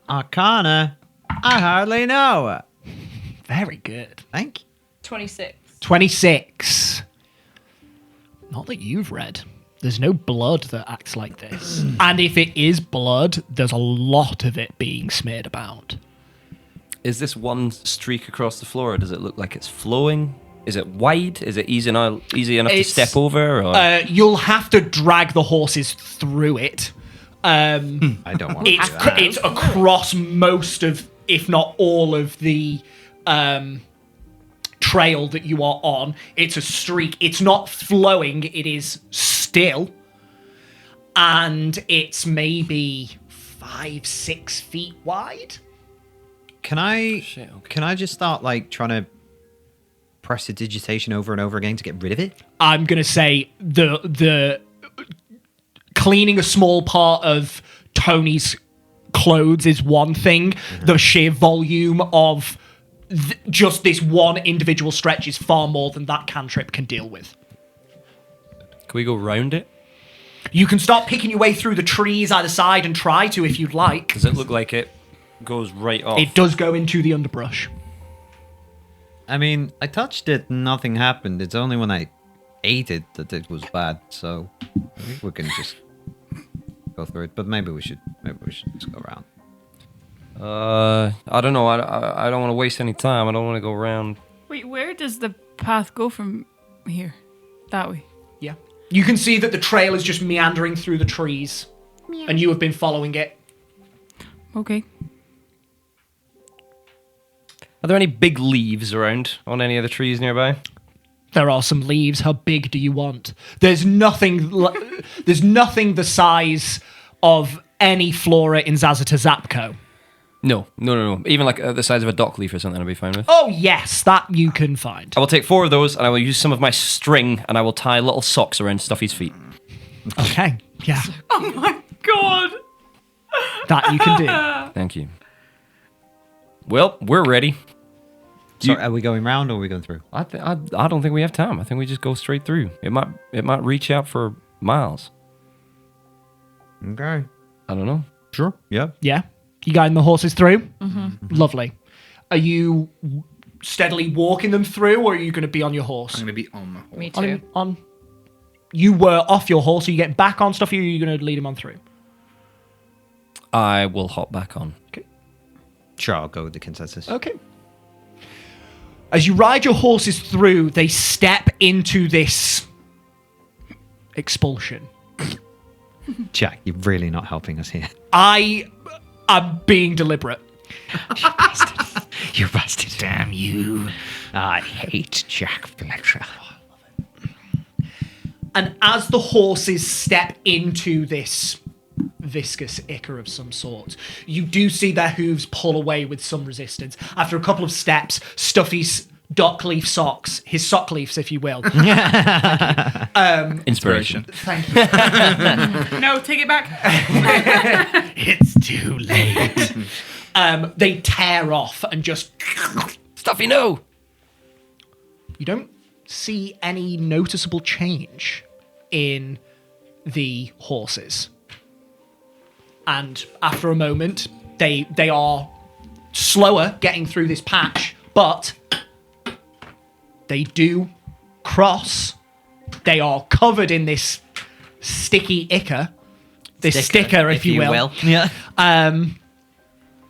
Arcana. I hardly know.
Very good.
Thank you.
26.
26. Not that you've read. There's no blood that acts like this. And if it is blood, there's a lot of it being smeared about.
Is this one streak across the floor? Or does it look like it's flowing? Is it wide? Is it easy enough to
It's-
step over? Or?
You'll have to drag the horses through it.
I don't want to do
It's
that.
it's across most of, if not all of the trail that you are on. It's a streak. It's not flowing. It is still, and it's maybe 5-6 feet wide.
Can I just start like trying to prestidigitation over and over again to get rid of it?
I'm gonna say the cleaning a small part of Tony's clothes is one thing. The sheer volume of just this one individual stretch is far more than that cantrip can deal with.
Can we go round it?
You can start picking your way through the trees either side and try to if you'd like.
Does it look like it goes right off?
It does go into the underbrush.
I mean, I touched it, nothing happened. It's only when I ate it that it was bad. So I think we can just go through it. But maybe we should just go around.
I don't know. I don't want to waste any time. I don't want to go around.
Wait, where does the path go from here? That way.
Yeah. You can see that the trail is just meandering through the trees, and you have been following it.
Okay.
Are there any big leaves around on any of the trees nearby?
There are some leaves. How big do you want? There's nothing the size of any flora in Zazata Zapco.
No. Even like the size of a dock leaf or something, I'll be fine with.
Oh, yes, that you can find.
I will take 4 of those, and I will use some of my string, and I will tie little socks around Stuffy's feet.
Okay, yeah,
Oh my god!
that you can do.
Thank you. Well, we're ready.
Sorry, are we going round or are we going through?
I don't think we have time. I think we just go straight through. It might reach out for miles.
Okay.
I don't know.
Sure. Yeah.
Yeah, you guiding the horses through? Mm-hmm. Lovely. Are you steadily walking them through, or are you going to be on your horse?
I'm going to be on the horse.
Me too.
On. You were off your horse, so you get back on stuff, or are you going to lead him on through?
I will hop back on.
Okay.
Sure, I'll go with the consensus.
Okay. As you ride your horses through, they step into this expulsion.
Jack, you're really not helping us here.
I am being deliberate.
You bastard.
Damn you.
I hate Jack Fletcher.
And as the horses step into this viscous ichor of some sort, you do see their hooves pull away with some resistance. After a couple of steps, Stuffy's dock leaf socks, his sock leaves, if you will.
Inspiration.
Thank you.
No, take it back.
It's too late.
They tear off and just...
Stuffy, no!
You don't see any noticeable change in the horses. And after a moment, they are slower getting through this patch, but they do cross. They are covered in this sticky ichor. This sticker, if you will.
Yeah.
Um,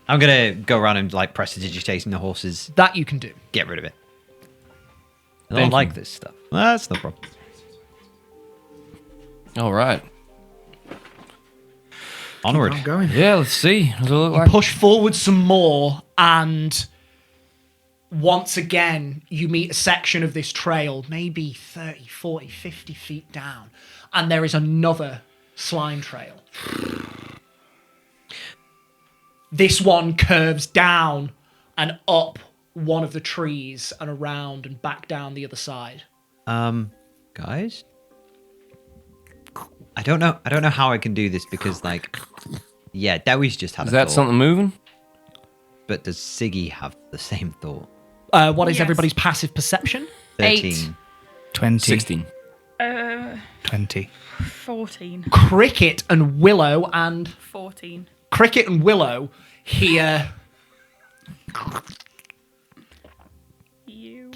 I'm going to go around and like prestidigitating the horses.
that you can do.
Get rid of it. I
Thank
don't
you.
like this stuff. That's no problem.
All right.
Onward.
I'm going.
Yeah, let's see. What does it look like?
Push forward some more, and once again, you meet a section of this trail, maybe 30, 40, 50 feet down, and there is another slime trail. This one curves down and up one of the trees and around and back down the other side.
Guys? I don't know how I can do this because like yeah, Dewey's just had
Is
a
that
thought.
something moving?
But does Siggy have the same thought?
What is
Yes.
everybody's passive perception?
13.
20.
16.
20.
14.
Cricket and Willow and
14.
Cricket and Willow hear
You.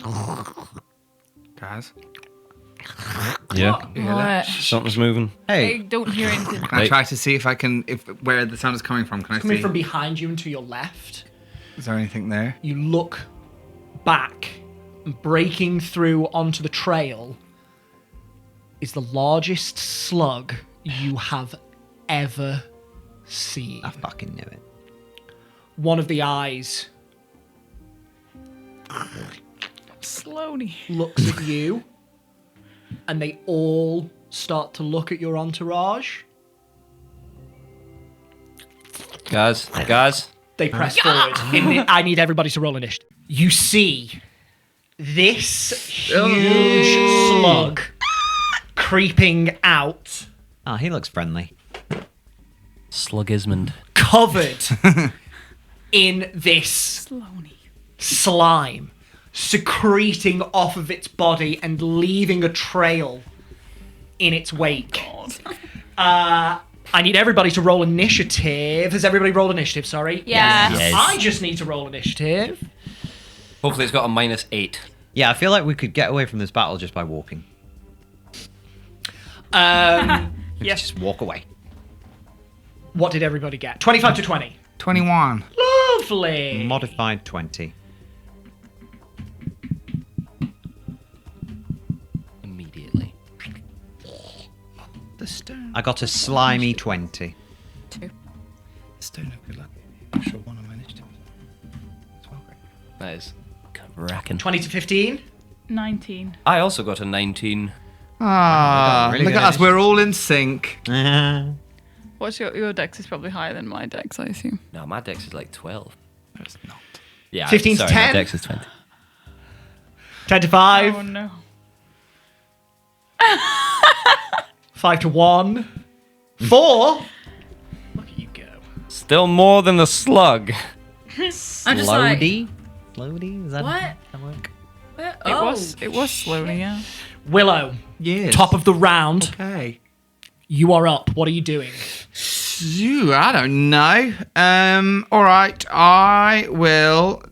Guys,
Yeah.
you hear that?
What?
Something's moving.
I
Hey,
don't hear anything.
Can I try to see if I can, where the sound is coming from? Can I
coming
see?
from behind you and to your left.
Is there anything there?
You look back, and breaking through onto the trail is the largest slug you have ever seen.
I fucking knew it.
One of the eyes
Slowly.
looks at you, and they all start to look at your entourage.
Guys.
They press forward. I need everybody to roll initiative. You see this huge slug creeping out,
Oh, he looks friendly.
Slugismond.
covered in this
Slowly.
slime, secreting off of its body and leaving a trail in its wake. I need everybody to roll initiative. Has everybody rolled initiative? Sorry.
Yeah.
Yes.
I just need to roll initiative.
Hopefully it's got a -8.
Yeah, I feel like we could get away from this battle just by walking.
Yes.
Just walk away.
What did everybody get? 25 to 20.
21.
Lovely.
Modified 20.
Immediately.
The stone.
I got a slimy 20.
Two.
The stone of good luck. I'm sure one of my initiatives. That's well great.
That is cracking.
20 to 15.
19.
I also got a 19.
Really
Look
good
at us. We're all in sync.
What's your dex is probably higher than my dex, I assume.
No, my dex is like 12.
No, it's not.
Yeah,
15 to
sorry,
10?
my dex is 20.
10 to 5.
Oh no.
5 to 1. 4. Look at you go.
Still more than the slug.
I'm just like,
Slowdy? Slowdy? Is that
What?
that work?
It was slowly, yeah.
Willow,
Yes.
top of the round.
Okay.
You are up. What are you doing?
Phew, I don't know. All right. I will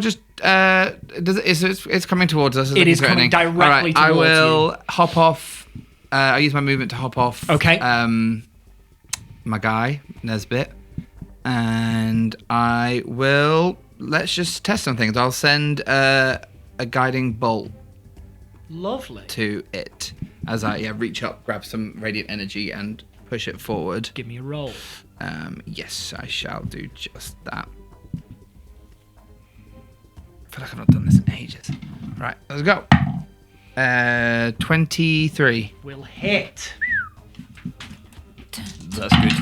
just. It's coming towards us.
It is coming
threatening.
directly
All right,
towards
I will hop off. I use my movement to hop off.
Okay.
My guy Nesbit, and I will. Let's just test some things. I'll send a guiding bolt
Lovely.
to it as I reach up, grab some radiant energy, and push it forward.
Give me a roll.
Yes, I shall do just that. I feel like I've not done this in ages. Right, let's go. 23.
Will hit.
That's good.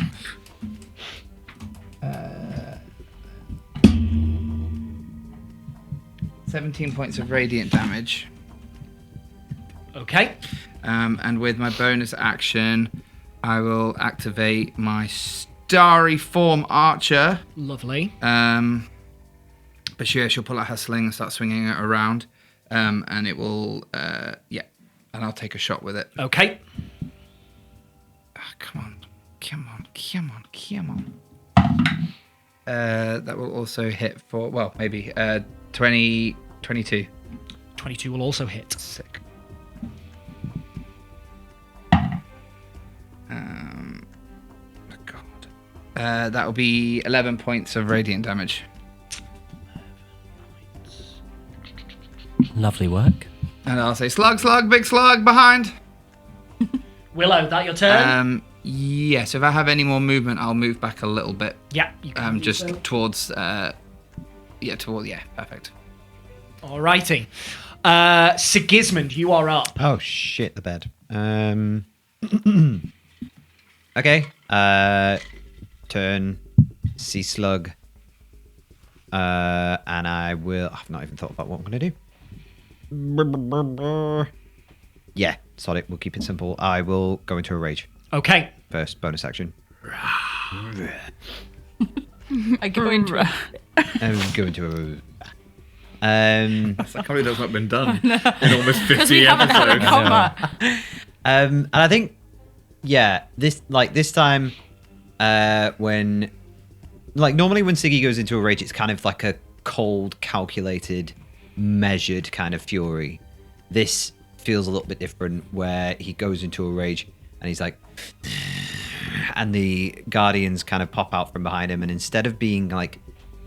17 points of radiant damage.
Okay.
And with my bonus action, I will activate my starry form archer.
Lovely.
But she'll pull out her sling and start swinging it around. And it will, and I'll take a shot with it.
Okay.
Come on. That will also hit for, well, maybe 22.
22 will also hit.
Sick. God. That will be 11 points of radiant damage.
Lovely work.
And I'll say, slug, big slug, behind.
Willow, that your turn?
Yes, if I have any more movement, I'll move back a little bit.
Yeah. You can do
Just
so.
towards, perfect.
Alrighty. Sigismund, you are up.
Oh shit, the bed. Okay. Turn. Sea slug. And I will. I've not even thought about what I'm gonna do. Yeah, sod it. We'll keep it simple. I will go into a rage.
Okay.
First bonus action.
I go into it.
Go into a.
I can't believe that's not been done in almost
Because we haven't had a combat.
And I think, this time, when, normally when Siggy goes into a rage, it's kind of like a cold, calculated, measured kind of fury. This feels a little bit different, where he goes into a rage and he's like, and the guardians kind of pop out from behind him, and instead of being like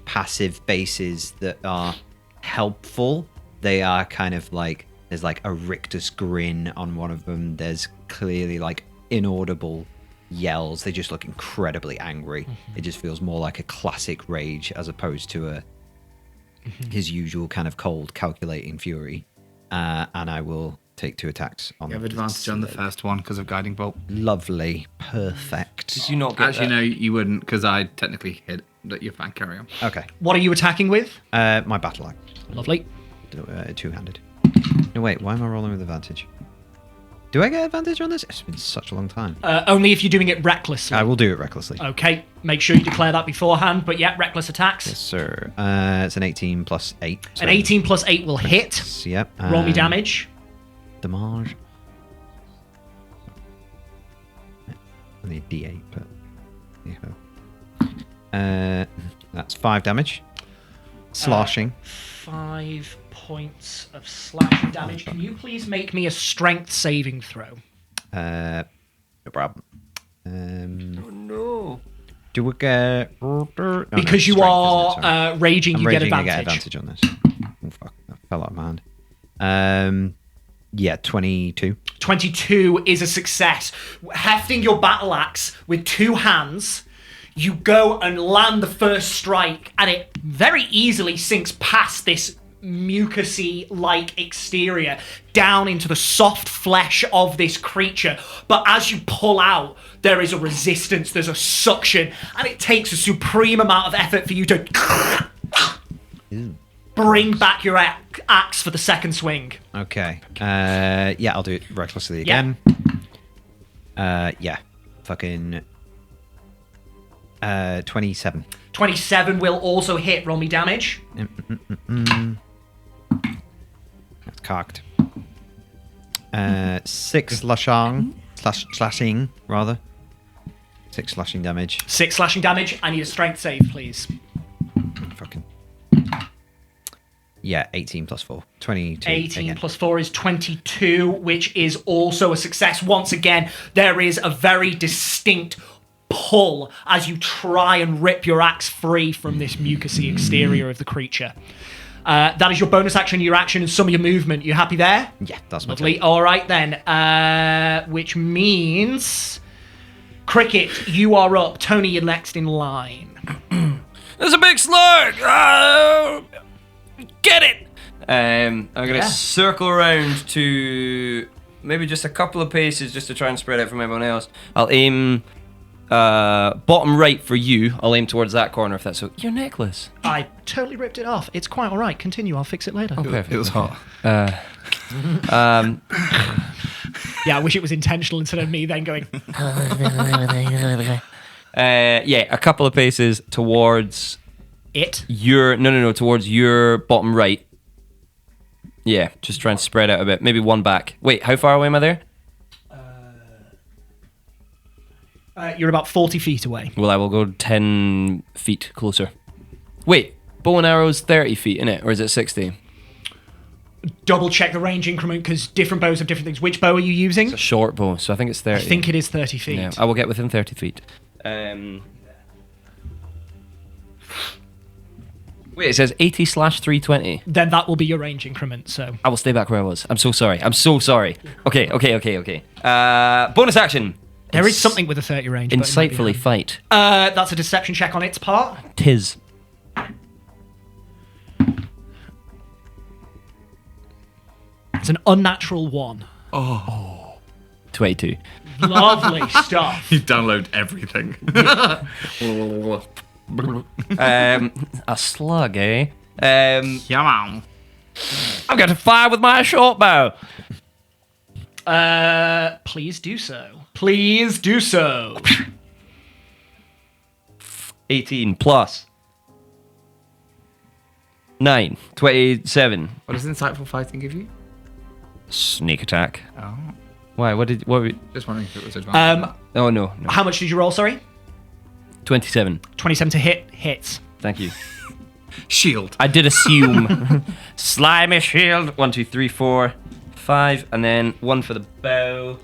passive bases that are helpful, they are kind of like, there's like a rictus grin on one of them. There's clearly like inaudible yells. They just look incredibly angry. It just feels more like a classic rage as opposed to his usual kind of cold, calculating fury. And I will take 2 attacks on.
You have advantage on the first one because of guiding bolt.
Lovely, perfect.
Did you not get
Actually,
that?
no, you wouldn't, because I technically hit. But you're fine. Carry on.
Okay,
What are you attacking with?
my battle axe,
Lovely.
two-handed. No wait, why am I rolling with advantage? Do I get advantage on this? It's been such a long time.
Only if you're doing it recklessly.
I will do it recklessly.
Okay. Make sure you declare that beforehand. But yeah, reckless attacks.
Yes, sir. It's an 18 plus 8. So
An 18 plus 8 will hit.
Yep.
Roll me damage.
Damage. Only a D8, but yeah. That's 5 damage. Slashing.
5 points of slashing damage. Can you please make me a strength saving throw?
No problem.
No.
Do we get? Oh, no,
Because you
strength,
are
isn't it? Sorry.
raging,
I'm
you
raging,
get
I
advantage.
get advantage on this. Oh fuck! That fell out of my hand. Yeah, 22.
22 is a success. Hefting your battle axe with 2 hands, You go and land the first strike, and it very easily sinks past this mucusy-like exterior down into the soft flesh of this creature. But as you pull out, there is a resistance, there's a suction, and it takes a supreme amount of effort for you to bring back your axe for the second swing.
Okay. Yeah, I'll do it recklessly again. Yeah. Fucking 27.
27 will also hit. Roll me damage.
That's cocked. 6 slashing, rather. 6 slashing damage.
6 slashing damage. I need a strength save, please.
Fucking. Yeah, 18 plus 4. 22.
18
again.
plus 4 is 22, which is also a success. Once again, there is a very distinct pull as you try and rip your axe free from this mucusy exterior of the creature. That is your bonus action, your action, and some of your movement. You happy there?
Yeah, that's my
Lovely.
turn.
All right, then. Which means... Cricket, you are up. Tony, you're next in line.
There's a big slug! Get it! I'm gonna circle around to maybe just a couple of paces just to try and spread out from everyone else. I'll aim bottom right for you. I'll aim towards that corner if that's okay. Your necklace.
I totally ripped it off. It's quite all right. Continue. I'll fix it later.
Perfect.
It was hot.
Yeah, I wish it was intentional instead of me then going...
Yeah, a couple of paces towards
It?
your... No, towards your bottom right. Yeah, just try and spread out a bit. Maybe one back. Wait, how far away am I there?
You're about 40 feet away.
Well, I will go 10 feet closer. Wait, bow and arrow's 30 feet, innit? Or is it 60?
Double check the range increment because different bows have different things. Which bow are you using?
It's a short bow, so I think it's 30.
I think it is 30 feet.
Yeah, I will get within 30 feet. Wait, it says 80/320.
Then that will be your range increment, so...
I will stay back where I was. I'm so sorry. Okay. Bonus action.
There is something with a 30 range. but it might be
Insightfully
hard.
fight.
That's a deception check on its part.
Tis.
It's an unnatural 1.
22.
Lovely stuff.
You download everything.
A slug, eh?
Yeah, man.
I'm going to fire with my short bow.
Please do so. Please do so.
18 plus 9. 27.
What does insightful fighting give you?
Sneak attack.
Oh.
Why? What?
Just wondering if it was advanced.
Oh, no.
How much did you roll, sorry?
27.
27 to hit. Hits.
Thank you.
Shield.
I did assume. Slimy shield. 1, 2, 3, 4, 5, and then 1 for the bow.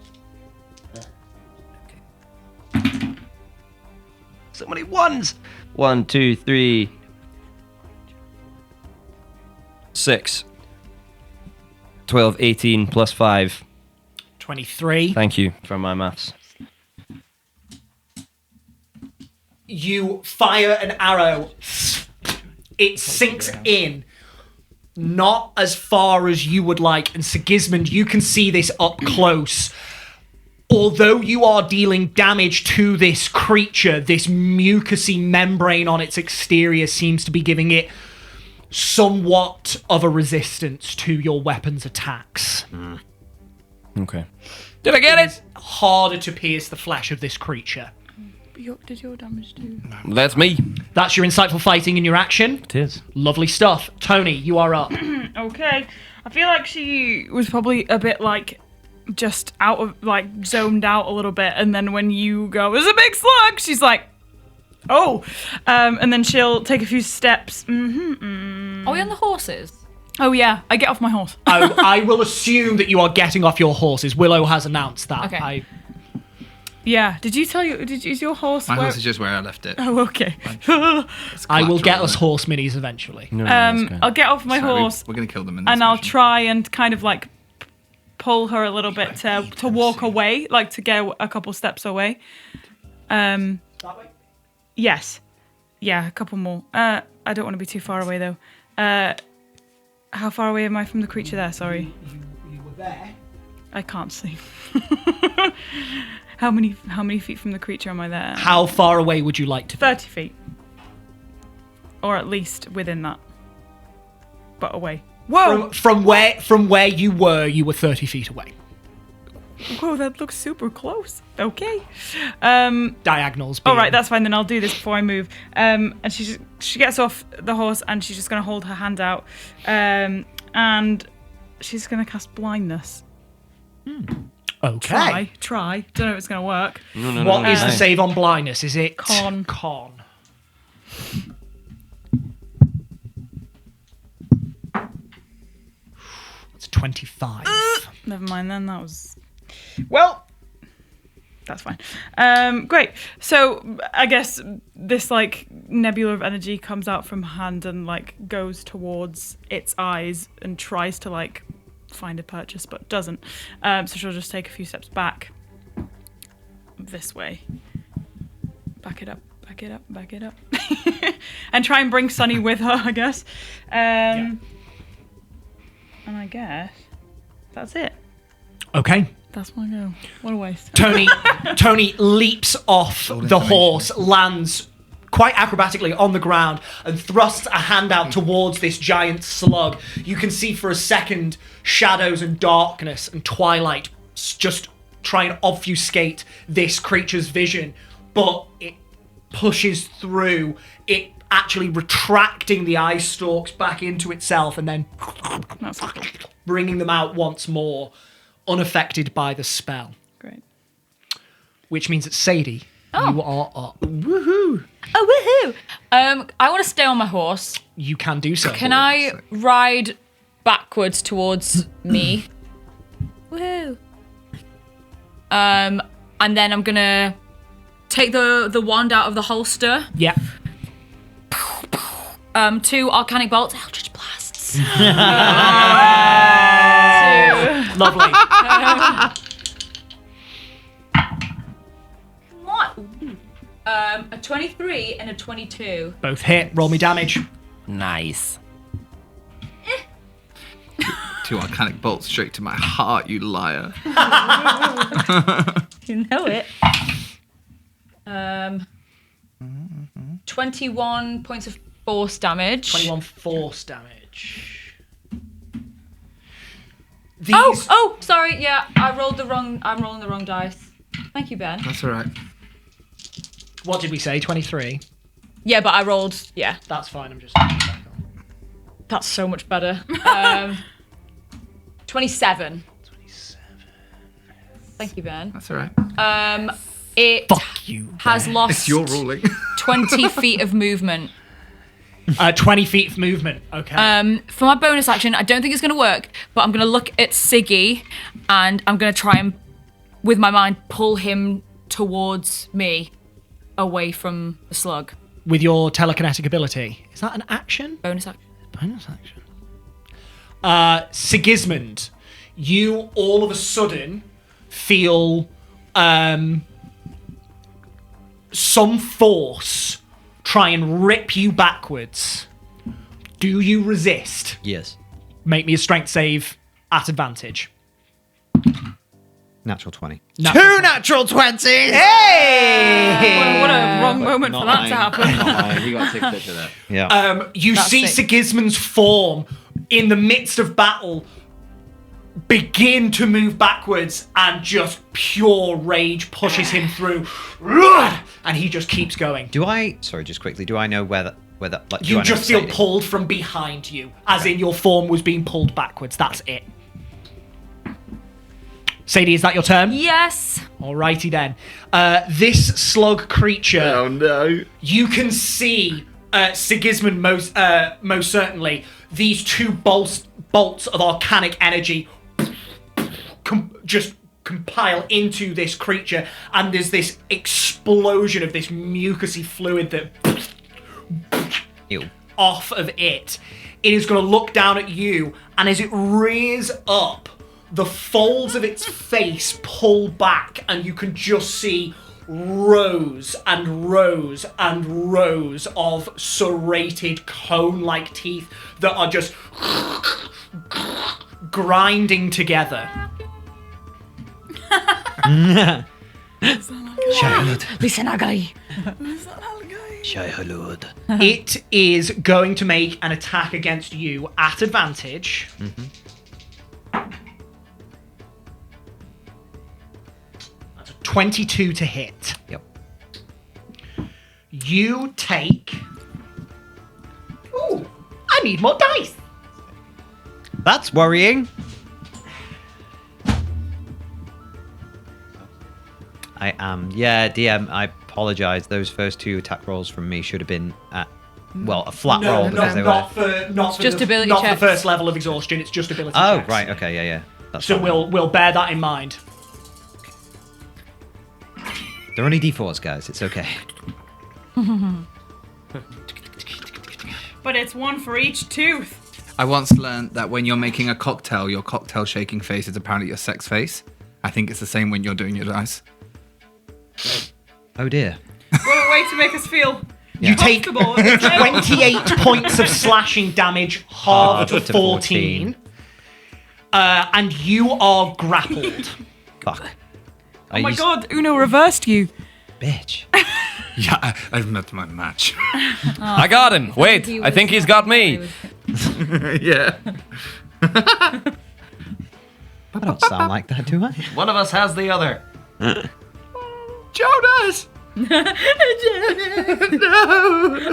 Okay. So many ones. 1, 2, 3, 6, 12, 18 plus 5.
23.
Thank you for my maths.
You fire an arrow. It sinks in. Not as far as you would like. And Sigismund, you can see this up close. Although you are dealing damage to this creature, this mucousy membrane on its exterior seems to be giving it somewhat of a resistance to your weapon's attacks.
Okay. Did I get it?
Harder to pierce the flesh of this creature.
Did your damage do?
That's me.
That's your insightful fighting in your action.
It is.
Lovely stuff. Tony, you are up.
Okay. I feel like she was probably a bit like just out of like zoned out a little bit, and then when you go, "There's a big slug," she's like, "Oh," and then she'll take a few steps.
Are we on the horses?
Oh yeah, I get off my horse.
I will assume that you are getting off your horses. Willow has announced that.
Okay.
Yeah. Did you tell you? Is your horse?
My horse is just where I left it.
Oh, okay.
I will get
collateral,
us
isn't it?
horse minis eventually.
No, that's okay.
I'll get off my
Sorry,
horse
We're going to kill them in this
and I'll
mission.
try and kind of like pull her a little bit to walk away, like to get a couple steps away. Yes. Yeah, a couple more. I don't want to be too far away though. How far away am I from the creature there? Sorry.
You were there.
I can't see. How many feet from the creature am I there?
How far away would you like to be?
30 feet. Or at least within that. But away. Whoa!
From where you were 30 feet away.
Whoa, that looks super close. Okay.
Diagonals.
All
being-
right, that's fine. Then I'll do this before I move. And she gets off the horse and she's just going to hold her hand out. And she's going to cast blindness.
Okay.
Try. Don't know if it's going to work.
What is the save on blindness? Is it
Con.
Con. It's 25.
Never mind then. That was... Well, that's fine. Great. So I guess this like nebula of energy comes out from her hand and like goes towards its eyes and tries to like find a purchase but doesn't. So she'll just take a few steps back this way. Back it up. And try and bring Sunny with her, I guess. And I guess that's it.
Okay.
That's my go. What a waste.
Tony leaps off the horse, lands quite acrobatically on the ground, and thrusts a hand out towards this giant slug. You can see for a second shadows and darkness and twilight just try and obfuscate this creature's vision, but it pushes through, it actually retracting the eye stalks back into itself and then
That's cool.
bringing them out once more, unaffected by the spell.
Great.
Which means that Sadie, you are up.
Oh, woohoo! I want to stay on my horse.
You can do so.
Can I ride backwards towards me? Woohoo! And then I'm gonna take the wand out of the holster.
Yeah.
2 arcanic bolts, Eldritch blasts.
Lovely.
What? A 23 and a 22.
Both hit. Roll me damage.
Nice.
2 arcanic bolts straight to my heart, you liar.
You know it. 21 points of force damage.
21 force damage.
Oh, sorry. Yeah, I'm rolling the wrong dice. Thank you, Ben.
That's all right.
What did we say? 23?
Yeah, but I rolled. Yeah,
That's fine. I'm just...
that's so much better. 27.
27.
Thank you, Ben.
That's all right.
It
Fuck you.
has lost
It's your ruling.
20 feet of movement.
20 feet of movement. Okay.
For my bonus action, I don't think it's going to work, but I'm going to look at Siggy and I'm going to try and, with my mind, pull him towards me, away from the slug.
With your telekinetic ability. Is that an action?
Bonus action.
Bonus action. Sigismund, you all of a sudden feel some force try and rip you backwards. Do you resist?
Yes.
Make me a strength save at advantage.
Natural 20.
Two natural 20s!
Hey!
What a wrong moment for that to happen.
We got to take a picture of that.
Yeah.
You
That's
see
sick.
Sigismund's form in the midst of battle begin to move backwards, and just pure rage pushes him through, and he just keeps going.
Do I... Sorry, just quickly. Do I know where that... Like, do I
You
know
just feel
Sadie?
pulled from behind you, as in your form was being pulled backwards. That's it. Sadie, is that your turn?
Yes.
Alrighty then. This slug creature,
Oh no.
you can see Sigismund most certainly. These 2 bolts of arcanic energy just compile into this creature, and there's this explosion of this mucousy fluid that
Ew.
off of it. It is going to look down at you, and as it rears up, the folds of its face pull back, and you can just see rows and rows and rows of serrated cone-like teeth that are just grinding together.
Listen, Agai.
It is going to make an attack against you at advantage. That's a 22 to hit.
Yep.
You take... Ooh, I need more dice.
That's worrying. I am. Yeah, DM, I apologize. Those first 2 attack rolls from me should have been at, well, a flat roll because they were.
Not for
just
the,
ability
not for the
checks.
first level of exhaustion. It's just ability
Oh,
checks.
right. Okay. Yeah. That's
So
fine.
we'll bear that in mind.
They're only D4s, guys. It's okay.
But it's one for each tooth.
I once learned that when you're making a cocktail, your cocktail shaking face is apparently your sex face. I think it's the same when you're doing your dice.
Oh dear.
What a way to make us feel
You take
comfortable. at the table.
28 points of slashing damage, halved to
to
14.
14.
And you are grappled.
Fuck.
Oh my god, Uno reversed you.
Bitch.
Yeah, I've met my match.
I got him. Wait, I think he's got me.
Yeah.
I don't sound like that, do I?
One of us has the other.
Jonas!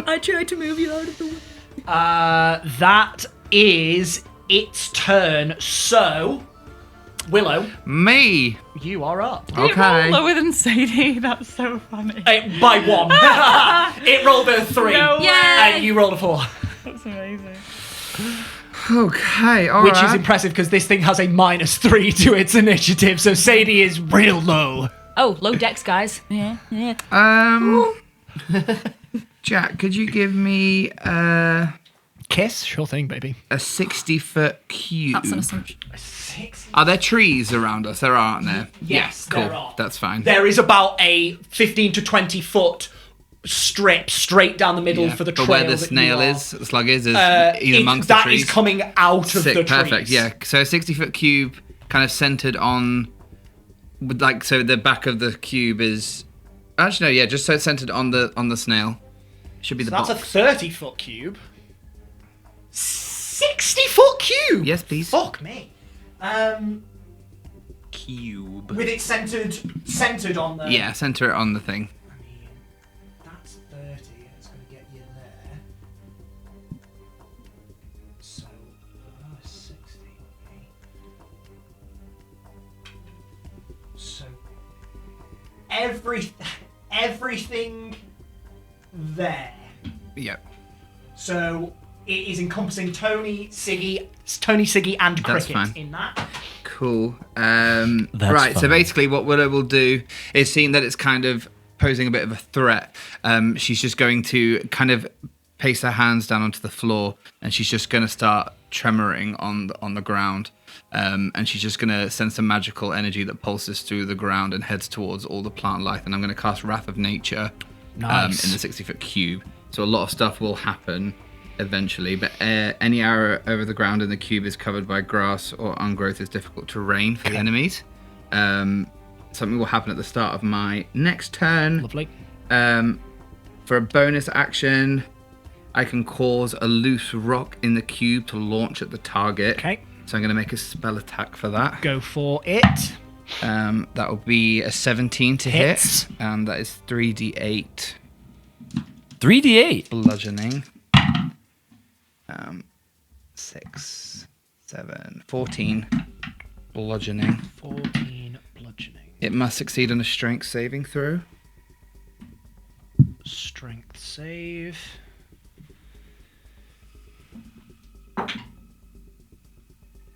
I tried to move you out of the way.
That is its turn. So, Willow,
Me!
you are up.
Okay.
Lower than Sadie. That's so funny.
By 1. It rolled a 3.
No way.
And you rolled a 4.
That's amazing.
Okay, alright.
Which is impressive because this thing has a -3 to its initiative. So Sadie is real low.
Oh, low decks, guys. Yeah.
Jack, could you give me
Kiss? Sure thing, baby.
a 60-foot cube?
That's an assumption.
6.
Are there trees around us? There aren't there?
Yes,
cool.
there are.
That's fine.
There is about a 15 to 20 foot strip straight down the middle
Yeah,
for the
but
trail
where the
that
snail
you are.
is, the slug is amongst the
that
trees.
is coming out of
Sick,
the trees.
perfect. Yeah. So a 60-foot cube, kind of centered on, with like, so the back of the cube is, actually no, yeah, just so it's centered on the snail. Should be
So
the
that's
box.
a 30 foot cube. 60 foot cube.
Yes, please.
Fuck me.
Cube.
With it centered on the.
Yeah, center it on the thing.
I mean, that's 30, and it's going to get you there. So, 60. Okay. So, everything there.
Yep.
So, it is encompassing Tony, Siggy, and
That's
Cricket
fine.
in that.
Cool. Right, so
fine.
basically what Willow will do is, seeing that it's kind of posing a bit of a threat, she's just going to kind of pace her hands down onto the floor, and she's just going to start tremoring on the ground. And she's just going to send some magical energy that pulses through the ground and heads towards all the plant life. And I'm going to cast Wrath of Nature
Nice.
in the 60-foot cube. So a lot of stuff will happen eventually, but any area over the ground in the cube is covered by grass or ungrowth is difficult terrain for the enemies. Something will happen at the start of my next turn.
Lovely.
For a bonus action, I can cause a loose rock in the cube to launch at the target.
Okay.
So I'm going to make a spell attack for that.
Go for it.
That will be a 17 to
Hits.
hit, and that is 3d8
3d8.
bludgeoning. 6, 7, 14 bludgeoning.
14 bludgeoning.
It must succeed on a strength saving throw.
Strength save.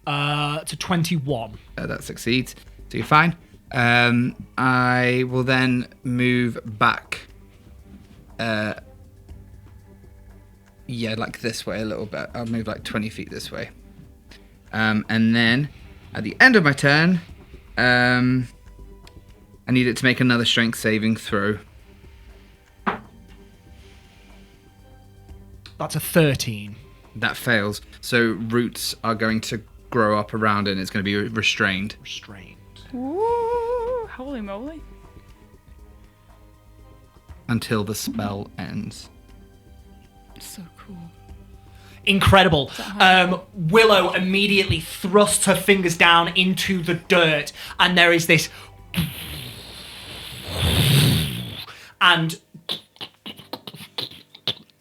To 21.
That succeeds. So you're fine. I will then move back. Yeah, like this way a little bit. I'll move like 20 feet this way. And then at the end of my turn, I need it to make another strength saving throw.
That's a 13.
That fails. So roots are going to grow up around it and it's going to be restrained.
Restrained.
Ooh, holy moly.
Until the spell ends.
So cool.
Incredible. Willow immediately thrusts her fingers down into the dirt, and there is this. And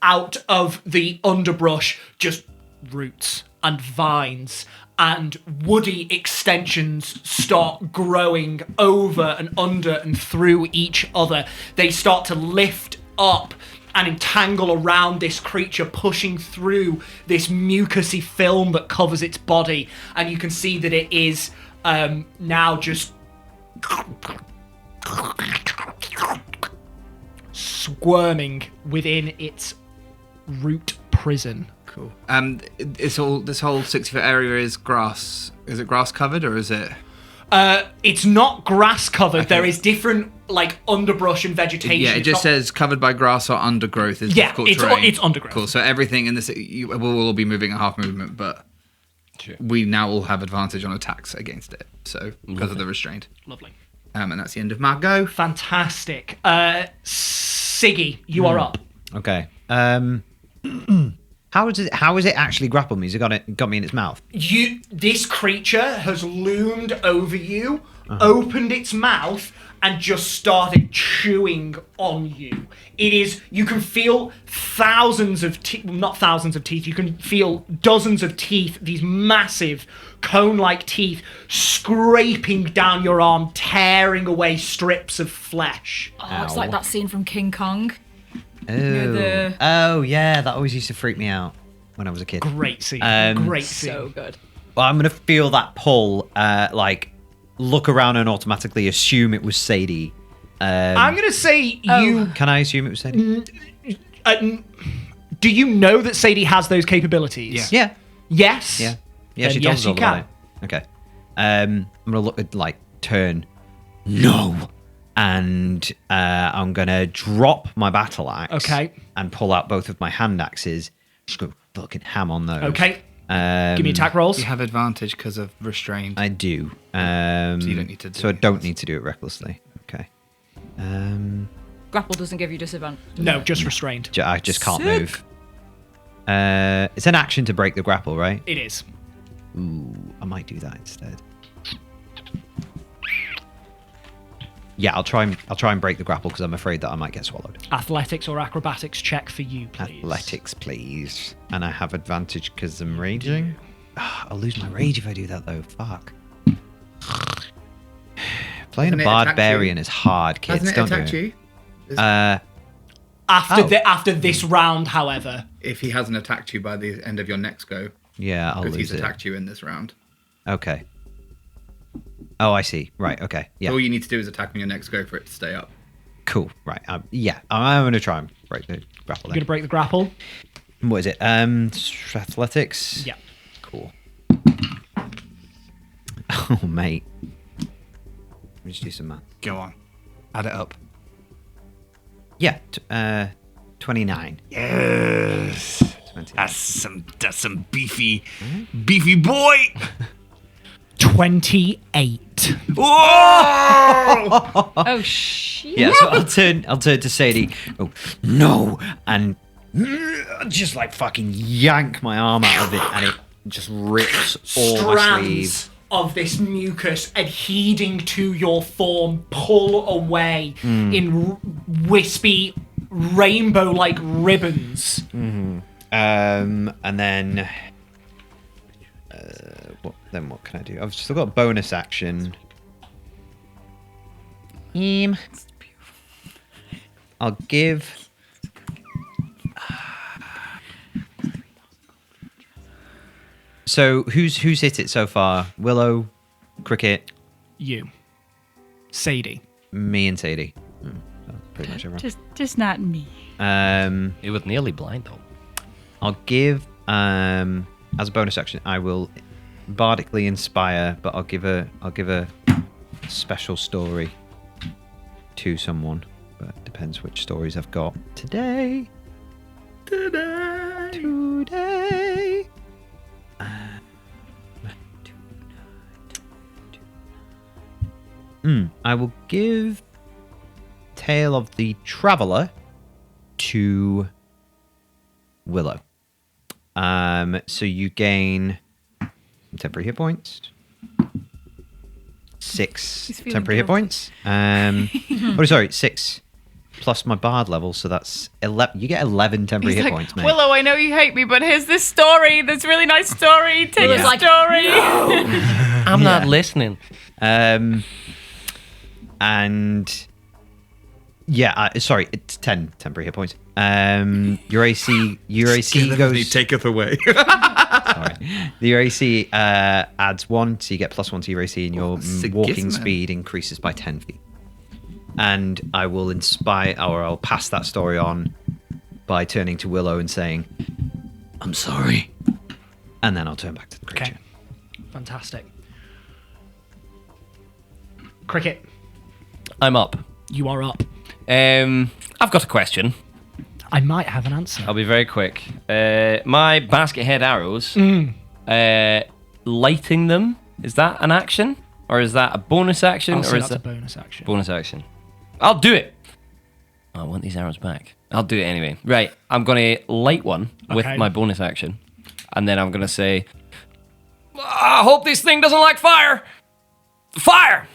out of the underbrush, just roots and vines and woody extensions start growing over and under and through each other. They start to lift up and entangle around this creature, pushing through this mucousy film that covers its body. And you can see that it is now just squirming within its root prison.
Cool. This whole 60-foot area is grass. Is it grass covered or is it?
It's not grass covered. There is different like underbrush and vegetation.
Yeah, it
It's
just
not-
says covered by grass or undergrowth is
Yeah,
difficult
it's
terrain.
it's undergrowth.
Cool. So everything in this we'll all be moving at half movement, but we now all have advantage on attacks against it. So because of the restraint.
Lovely.
And that's the end of my go.
Fantastic. Siggy, you are up.
Okay. How is it actually grappled me? Has it got me in its mouth?
This creature has loomed over you, opened its mouth, and just started chewing on you. You can feel thousands of teeth, not thousands of teeth, you can feel dozens of teeth, these massive cone-like teeth scraping down your arm, tearing away strips of flesh.
Oh, it's like that scene from King Kong.
Oh. Oh, yeah, that always used to freak me out when I was a kid.
Great scene. Great scene.
So good.
Well, I'm going to feel that pull, look around and automatically assume it was Sadie.
I'm going to say you...
Can I assume it was Sadie?
Do you know that Sadie has those capabilities?
Yeah.
Yes?
Yeah.
Then
She tells
yes,
us
you
all about
can.
it. Okay. I'm going to look at, turn. No. And I'm going to drop my battle axe.
Okay.
And pull out both of my hand axes. Just go fucking ham on those.
Okay. Give me attack rolls.
You have advantage because of restraint.
I do.
So you don't need to do
So I
it.
don't need to do it recklessly. Okay.
Grapple doesn't give you disadvantage.
No, just restrained.
I just can't
Sick.
move. It's an action to break the grapple, right?
It is.
Ooh, I might do that instead. Yeah, I'll try and break the grapple because I'm afraid that I might get swallowed.
Athletics or acrobatics check for you, please.
Athletics, please. And I have advantage because I'm raging. I'll lose my rage if I do that though. Fuck. Playing
Hasn't
a
it attacked
barbarian
you?
is hard, kids.
Hasn't it
Don't
attacked
do it.
you?
After this round, however,
If he hasn't attacked you by the end of your next go,
Yeah, I'll
because
lose
he's
it.
attacked you in this round.
Okay. Oh, I see. Right. Okay. Yeah.
All you need to do is attack on your next go for it to stay up.
Cool. Right. Yeah. I'm going to try and break the grapple.
you're going to break the grapple.
What is it? Athletics.
Yeah.
Cool. Oh, mate. Let me just do some math.
Go on. Add it up.
Yeah. 29.
Yes.
20.
That's some beefy boy.
28.
Oh, shit.
Yeah. So I'll turn to Sadie. Oh no! And just fucking yank my arm out of it, and it just rips all my sleeve.
Strands of this mucus adhering to your form pull away in wispy rainbow-like ribbons.
And then what can I do? I've still got bonus action. I'll give. So who's hit it so far? Willow, Cricket,
You. Sadie.
me, and Sadie. Pretty much everyone.
Just not me.
It was nearly blind though.
I'll give as a bonus action. I will bardically inspire, but I'll give a special story. to someone, but it depends which stories I've got today. I will give Tale of the Traveller to Willow. So you gain temporary hit points. 6
He's feeling
temporary hit
guilty.
points. 6 plus my bard level, so that's 11. You get 11 temporary
He's
hit
like,
points, mate.
Willow, I know you hate me, but here's this story. This really nice story. Take
Willow's
this
like,
story.
I'm not listening.
And yeah, sorry, it's 10 temporary hit points. Your AC goes.
taketh away.
Sorry. Your AC adds 1, so you get +1 to your AC, and your walking
Sigismund.
speed increases by 10 feet. And I will I'll pass that story on by turning to Willow and saying, "I'm sorry," and then I'll turn back to the creature.
Okay. Fantastic. Cricket,
I'm up.
you are up.
I've got a question.
I might have an answer.
I'll be very quick. My basket head arrows, lighting them, is that an action? Or is that a bonus action?
I'll say
Or is
that's a
that
bonus action.
bonus action? I'll do it. I want these arrows back. I'll do it anyway. Right, I'm going to light one with
Okay.
my bonus action. And then I'm going to say, I hope this thing doesn't like fire. Fire!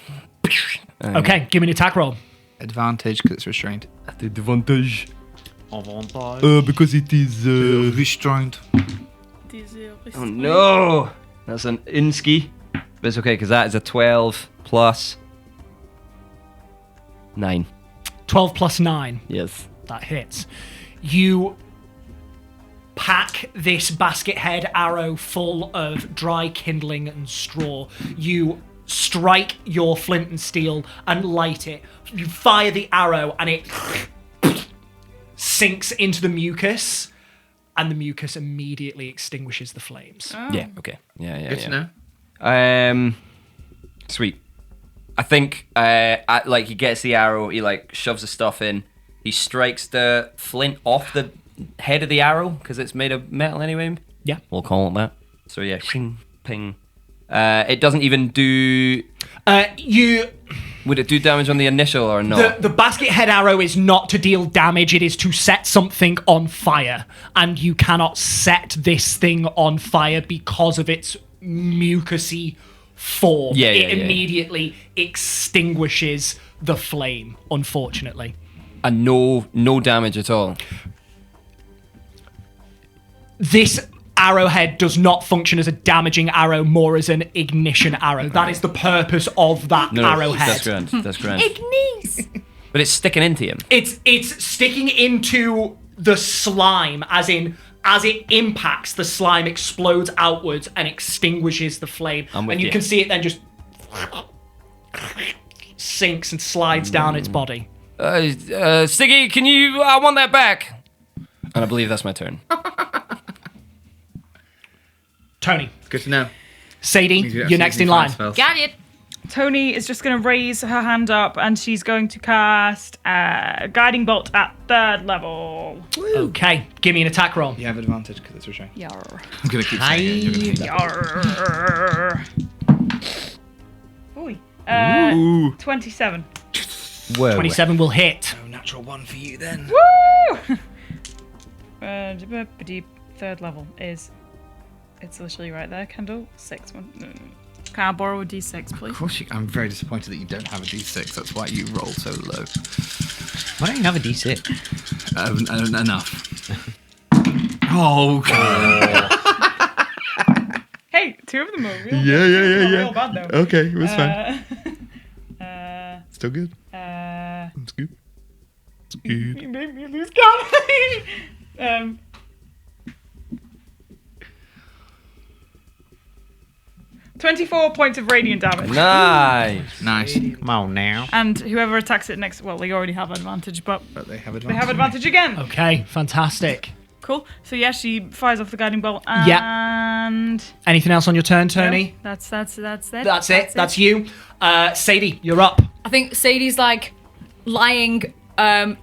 Okay, give me an attack roll.
Advantage because it's restrained.
The advantage.
Because it is restrained.
Oh no! That's an inski. But it's okay, because that is a 12 plus 9.
12 plus 9.
Yes.
That hits. You pack this basket head arrow full of dry kindling and straw. You strike your flint and steel and light it. You fire the arrow and it sinks into the mucus, and the mucus immediately extinguishes the flames.
Yeah, okay. Yeah.
Good to know.
Sweet. I think, he gets the arrow, he, shoves the stuff in, he strikes the flint off the head of the arrow, because it's made of metal anyway.
Yeah.
We'll call it that. So, yeah, ping, ping. It doesn't even do...
You...
Would it do damage on the initial or not?
The basket head arrow is not to deal damage, it is to set something on fire. And you cannot set this thing on fire because of its mucusy form.
Yeah,
it
yeah.
immediately extinguishes the flame, unfortunately.
And no damage at all.
This arrowhead does not function as a damaging arrow, more as an ignition arrow. That is the purpose of that
No,
arrowhead.
that's grand. That's grand.
Ignis!
But it's sticking into him.
It's sticking into the slime, as in, as it impacts, the slime explodes outwards and extinguishes the flame.
I'm with
And you
you.
can see it then just sinks and slides down its body.
Siggy, I want that back. And I believe that's my turn.
Tony,
Good to know.
Sadie, you're next in line.
Got it.
Tony is just going to raise her hand up and she's going to cast Guiding Bolt at 3rd level.
Okay, give me an attack roll.
You have advantage because it's restrained.
Yarr.
I'm gonna keep saying it. You're gonna keep
Yarr. Ooh. 27.
Whoa.
27 will hit.
Oh, natural one for you then.
Woo! 3rd level is... It's literally right there, Kendall. 6. No. Can I borrow a d6,
Of
please?
course, I'm very disappointed that you don't have a d6. That's why you roll so low.
Why don't you have a d6?
Enough. Oh,
Hey, 2 of them are real.
yeah.
Real bad though.
Okay, it was fine. Still good.
It's
good. It's good.
You made me lose count. 24 points of radiant damage.
Nice.
Nice.
Come on now.
And whoever attacks it next, well, they already have advantage, but
But they have advantage.
they have advantage again.
Okay, fantastic.
Cool. So yeah, she fires off the guiding bolt.
Yeah.
And
Anything else on your turn, Tony?
that's it.
That's it. That's you. Sadie, you're up.
I think Sadie's like lying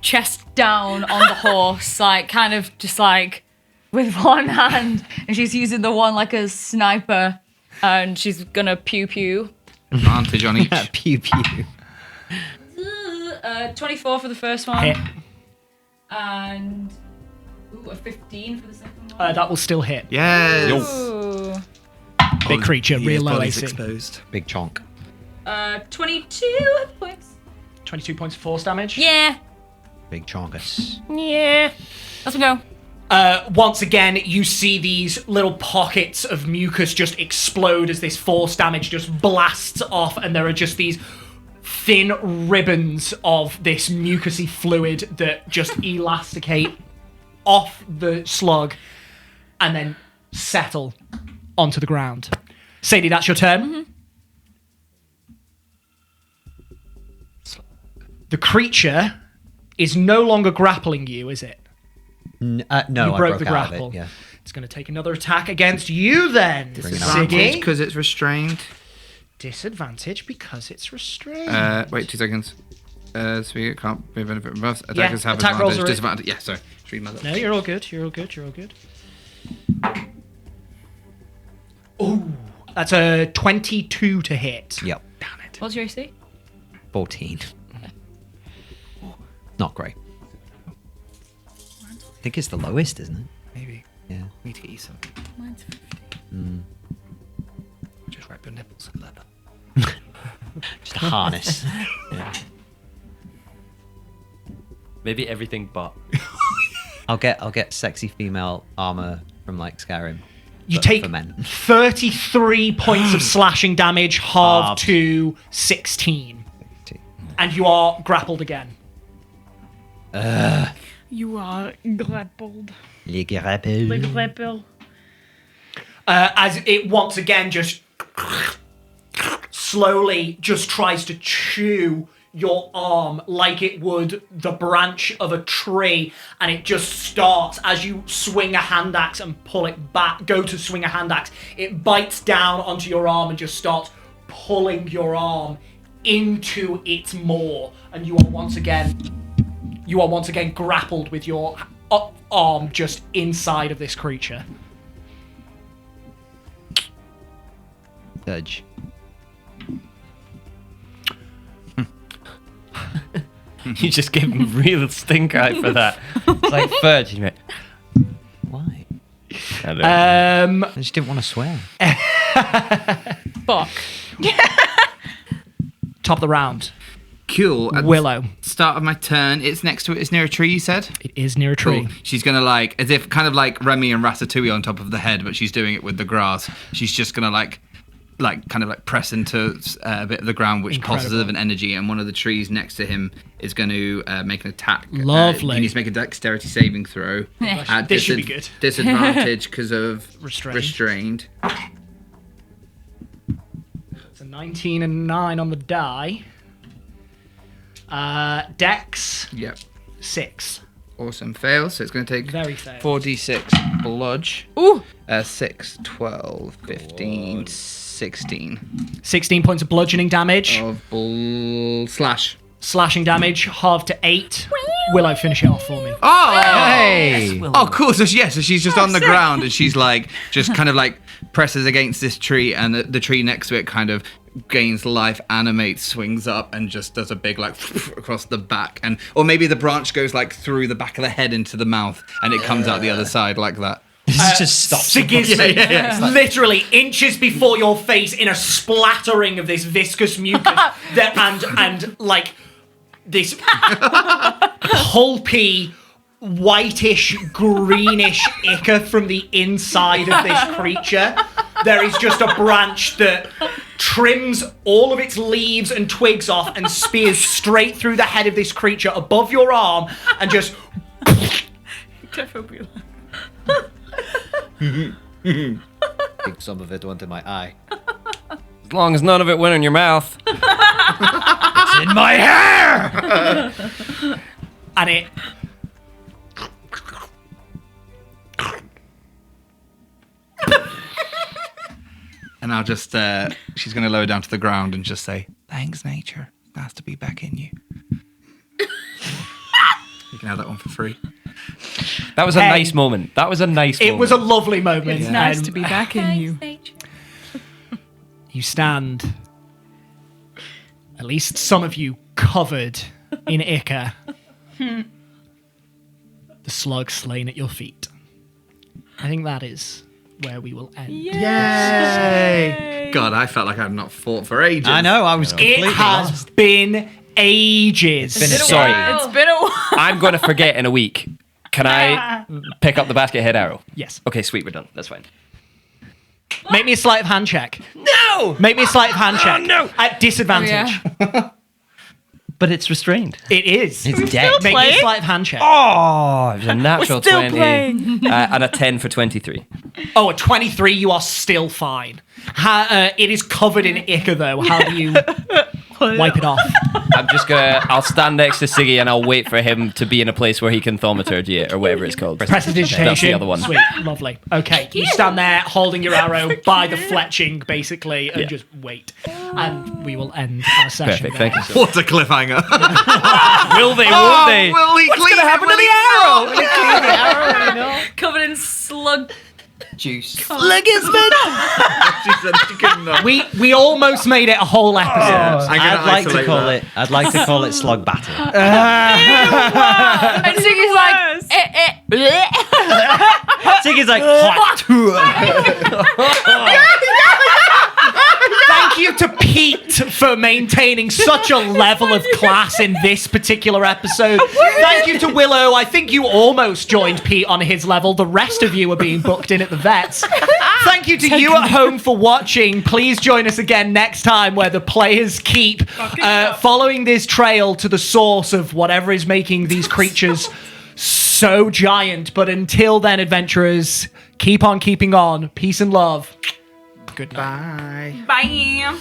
chest down on the horse, like kind of just like with one hand, and she's using the one like a sniper, and she's gonna pew pew.
Advantage on each.
Pew pew.
24 for the first one,
Hit.
and a 15 for the second one.
That will still hit.
Yes.
Ooh.
Big creature,
His
real low
body's
AC.
exposed.
Big chonk.
22 hit points.
22 points of force damage.
Yeah.
Big chonkus.
Yeah. Let's go.
Once again, you see these little pockets of mucus just explode as this force damage just blasts off, and there are just these thin ribbons of this mucousy fluid that just elasticate off the slug and then settle onto the ground. Sadie, that's your turn. The creature is no longer grappling you, is it?
No,
You
I
broke
broke
the
out
grapple.
of it. Yeah.
It's going to take another attack against you then.
Bring it on.
Advantage
Siggy.
because it's restrained.
Disadvantage because it's restrained.
Wait 2 seconds. So we can't move anything buffs.
Yeah,
Attackers have
attack rolls
advantage.
are-
Disadvantage. Yeah, sorry. Just read my lips.
No, you're all good. You're all good. You're all good. Ooh, that's a 22 to hit.
Yep.
Damn it.
What's your AC?
14. Not great. I think it's the lowest, isn't it?
Maybe.
Yeah.
Need to get you some.
Mine's 50.
Just wrap your nipples in leather.
Just a harness. Yeah.
Maybe everything but.
I'll get sexy female armor from like Skyrim.
You
but
take
for men.
33 points of slashing damage, halved
Halved.
to 16. And you are grappled again.
You are grappled.
Les grapples.
Like grapple.
As it once again just slowly just tries to chew your arm like it would the branch of a tree, and it just starts as you swing a hand axe and pull it back, go to swing a hand axe, it bites down onto your arm and just starts pulling your arm into its maw, and you are once again grappled with your arm just inside of this creature.
Dodge.
You just gave him real stink eye for that. It's like Fudge. You went,
Why?
I don't know.
I just didn't want to swear.
Fuck.
Top of the round.
Cool. At the
Willow.
start of my turn, it's next to it. It's near a tree, you said?
It is near a tree.
Cool. She's going to like, as if kind of like Remy and Ratatouille on top of the head, but she's doing it with the grass. She's just going to like kind of like press into a bit of the ground, which pulses
Incredible.
of an energy, and one of the trees next to him is going to make an attack.
Lovely.
He needs to make a dexterity saving throw. At
This should be good.
Disadvantage because of
Restrained.
restrained.
It's a 19 and a 9 on the die. Dex,
Yep.
6.
Awesome. Fails. So it's going to take
Very fair.
4d6 bludge.
Ooh.
6, 12, 15, 16
16 points of bludgeoning damage.
of slash.
Slashing damage, halved to 8. Willow, finish it off for me.
Oh!
Hey!
Oh, cool. So she's just on the ground and she's like, just kind of like presses against this tree, and the tree next to it kind of gains life, animates, swings up, and just does a big like across the back, or maybe the branch goes like through the back of the head into the mouth, and it comes out the other side like that.
just stops.
Sigismund, literally inches before your face in a splattering of this viscous mucus and like this pulpy, whitish, greenish ichor from the inside of this creature. There is just a branch that trims all of its leaves and twigs off and spears straight through the head of this creature above your arm and just
Dig some of it onto my eye.
As long as none of it went in your mouth.
It's in my hair! And it
And I'll just, she's going to lower down to the ground and just say, thanks, nature. Nice to be back in you. can have that one for free.
That was a
Hey.
nice moment. That was a nice
It
moment.
was a lovely moment.
It's nice
and
to be back in you.
You stand, at least some of you, covered in ichor. The slug slain at your feet. I think that is where we will end.
Yay! God, I felt like I've not fought for ages.
I know, I was
It
completely
has
lost.
been ages.
Been a
Sorry.
It's been a while.
I'm going to forget in a week. Can I pick up the basket head arrow?
Yes.
Okay, sweet, we're done. That's fine.
Make me a sleight of hand check.
No!
Make me a sleight of hand check.
no!
At disadvantage.
Yeah.
But it's restrained.
It is.
It's dead.
Make me a
playing?
sleight of hand check.
Oh, it was a natural
still
20
playing.
and a 10 for 23.
Oh, at 23, you are still fine. It is covered in ichor, though. How do you wipe it off?
I'm just I'll stand next to Siggy and I'll wait for him to be in a place where he can thaumaturgy it or whatever it's called.
Prestidigitation.
That's the other one.
Sweet. Lovely. Okay. You stand there holding your arrow by the fletching, basically, and
Yeah.
just wait. And we will end our session.
Perfect,
there.
thank you. So
What a cliffhanger.
Will they?
Oh,
Will they?
will he
What's
clean
going to happen
it?
to the arrow?
Covered in slug
Juice.
She said she couldn't know.
We almost made it a whole episode.
I'm gonna
I'd like to
isolate
call
that.
it. I'd like to call it slug battle.
and Siggy's like, bleh.
Siggy's like,
Thank you to Pete for maintaining such a level of class in this particular episode. Thank you to Willow. I think you almost joined Pete on his level. The rest of you are being booked in at the vets. Thank you to you at home for watching. Please join us again next time where the players keep following this trail to the source of whatever is making these creatures so giant. But until then, adventurers, keep on keeping on. Peace and love. Good night.
Bye.
Bye.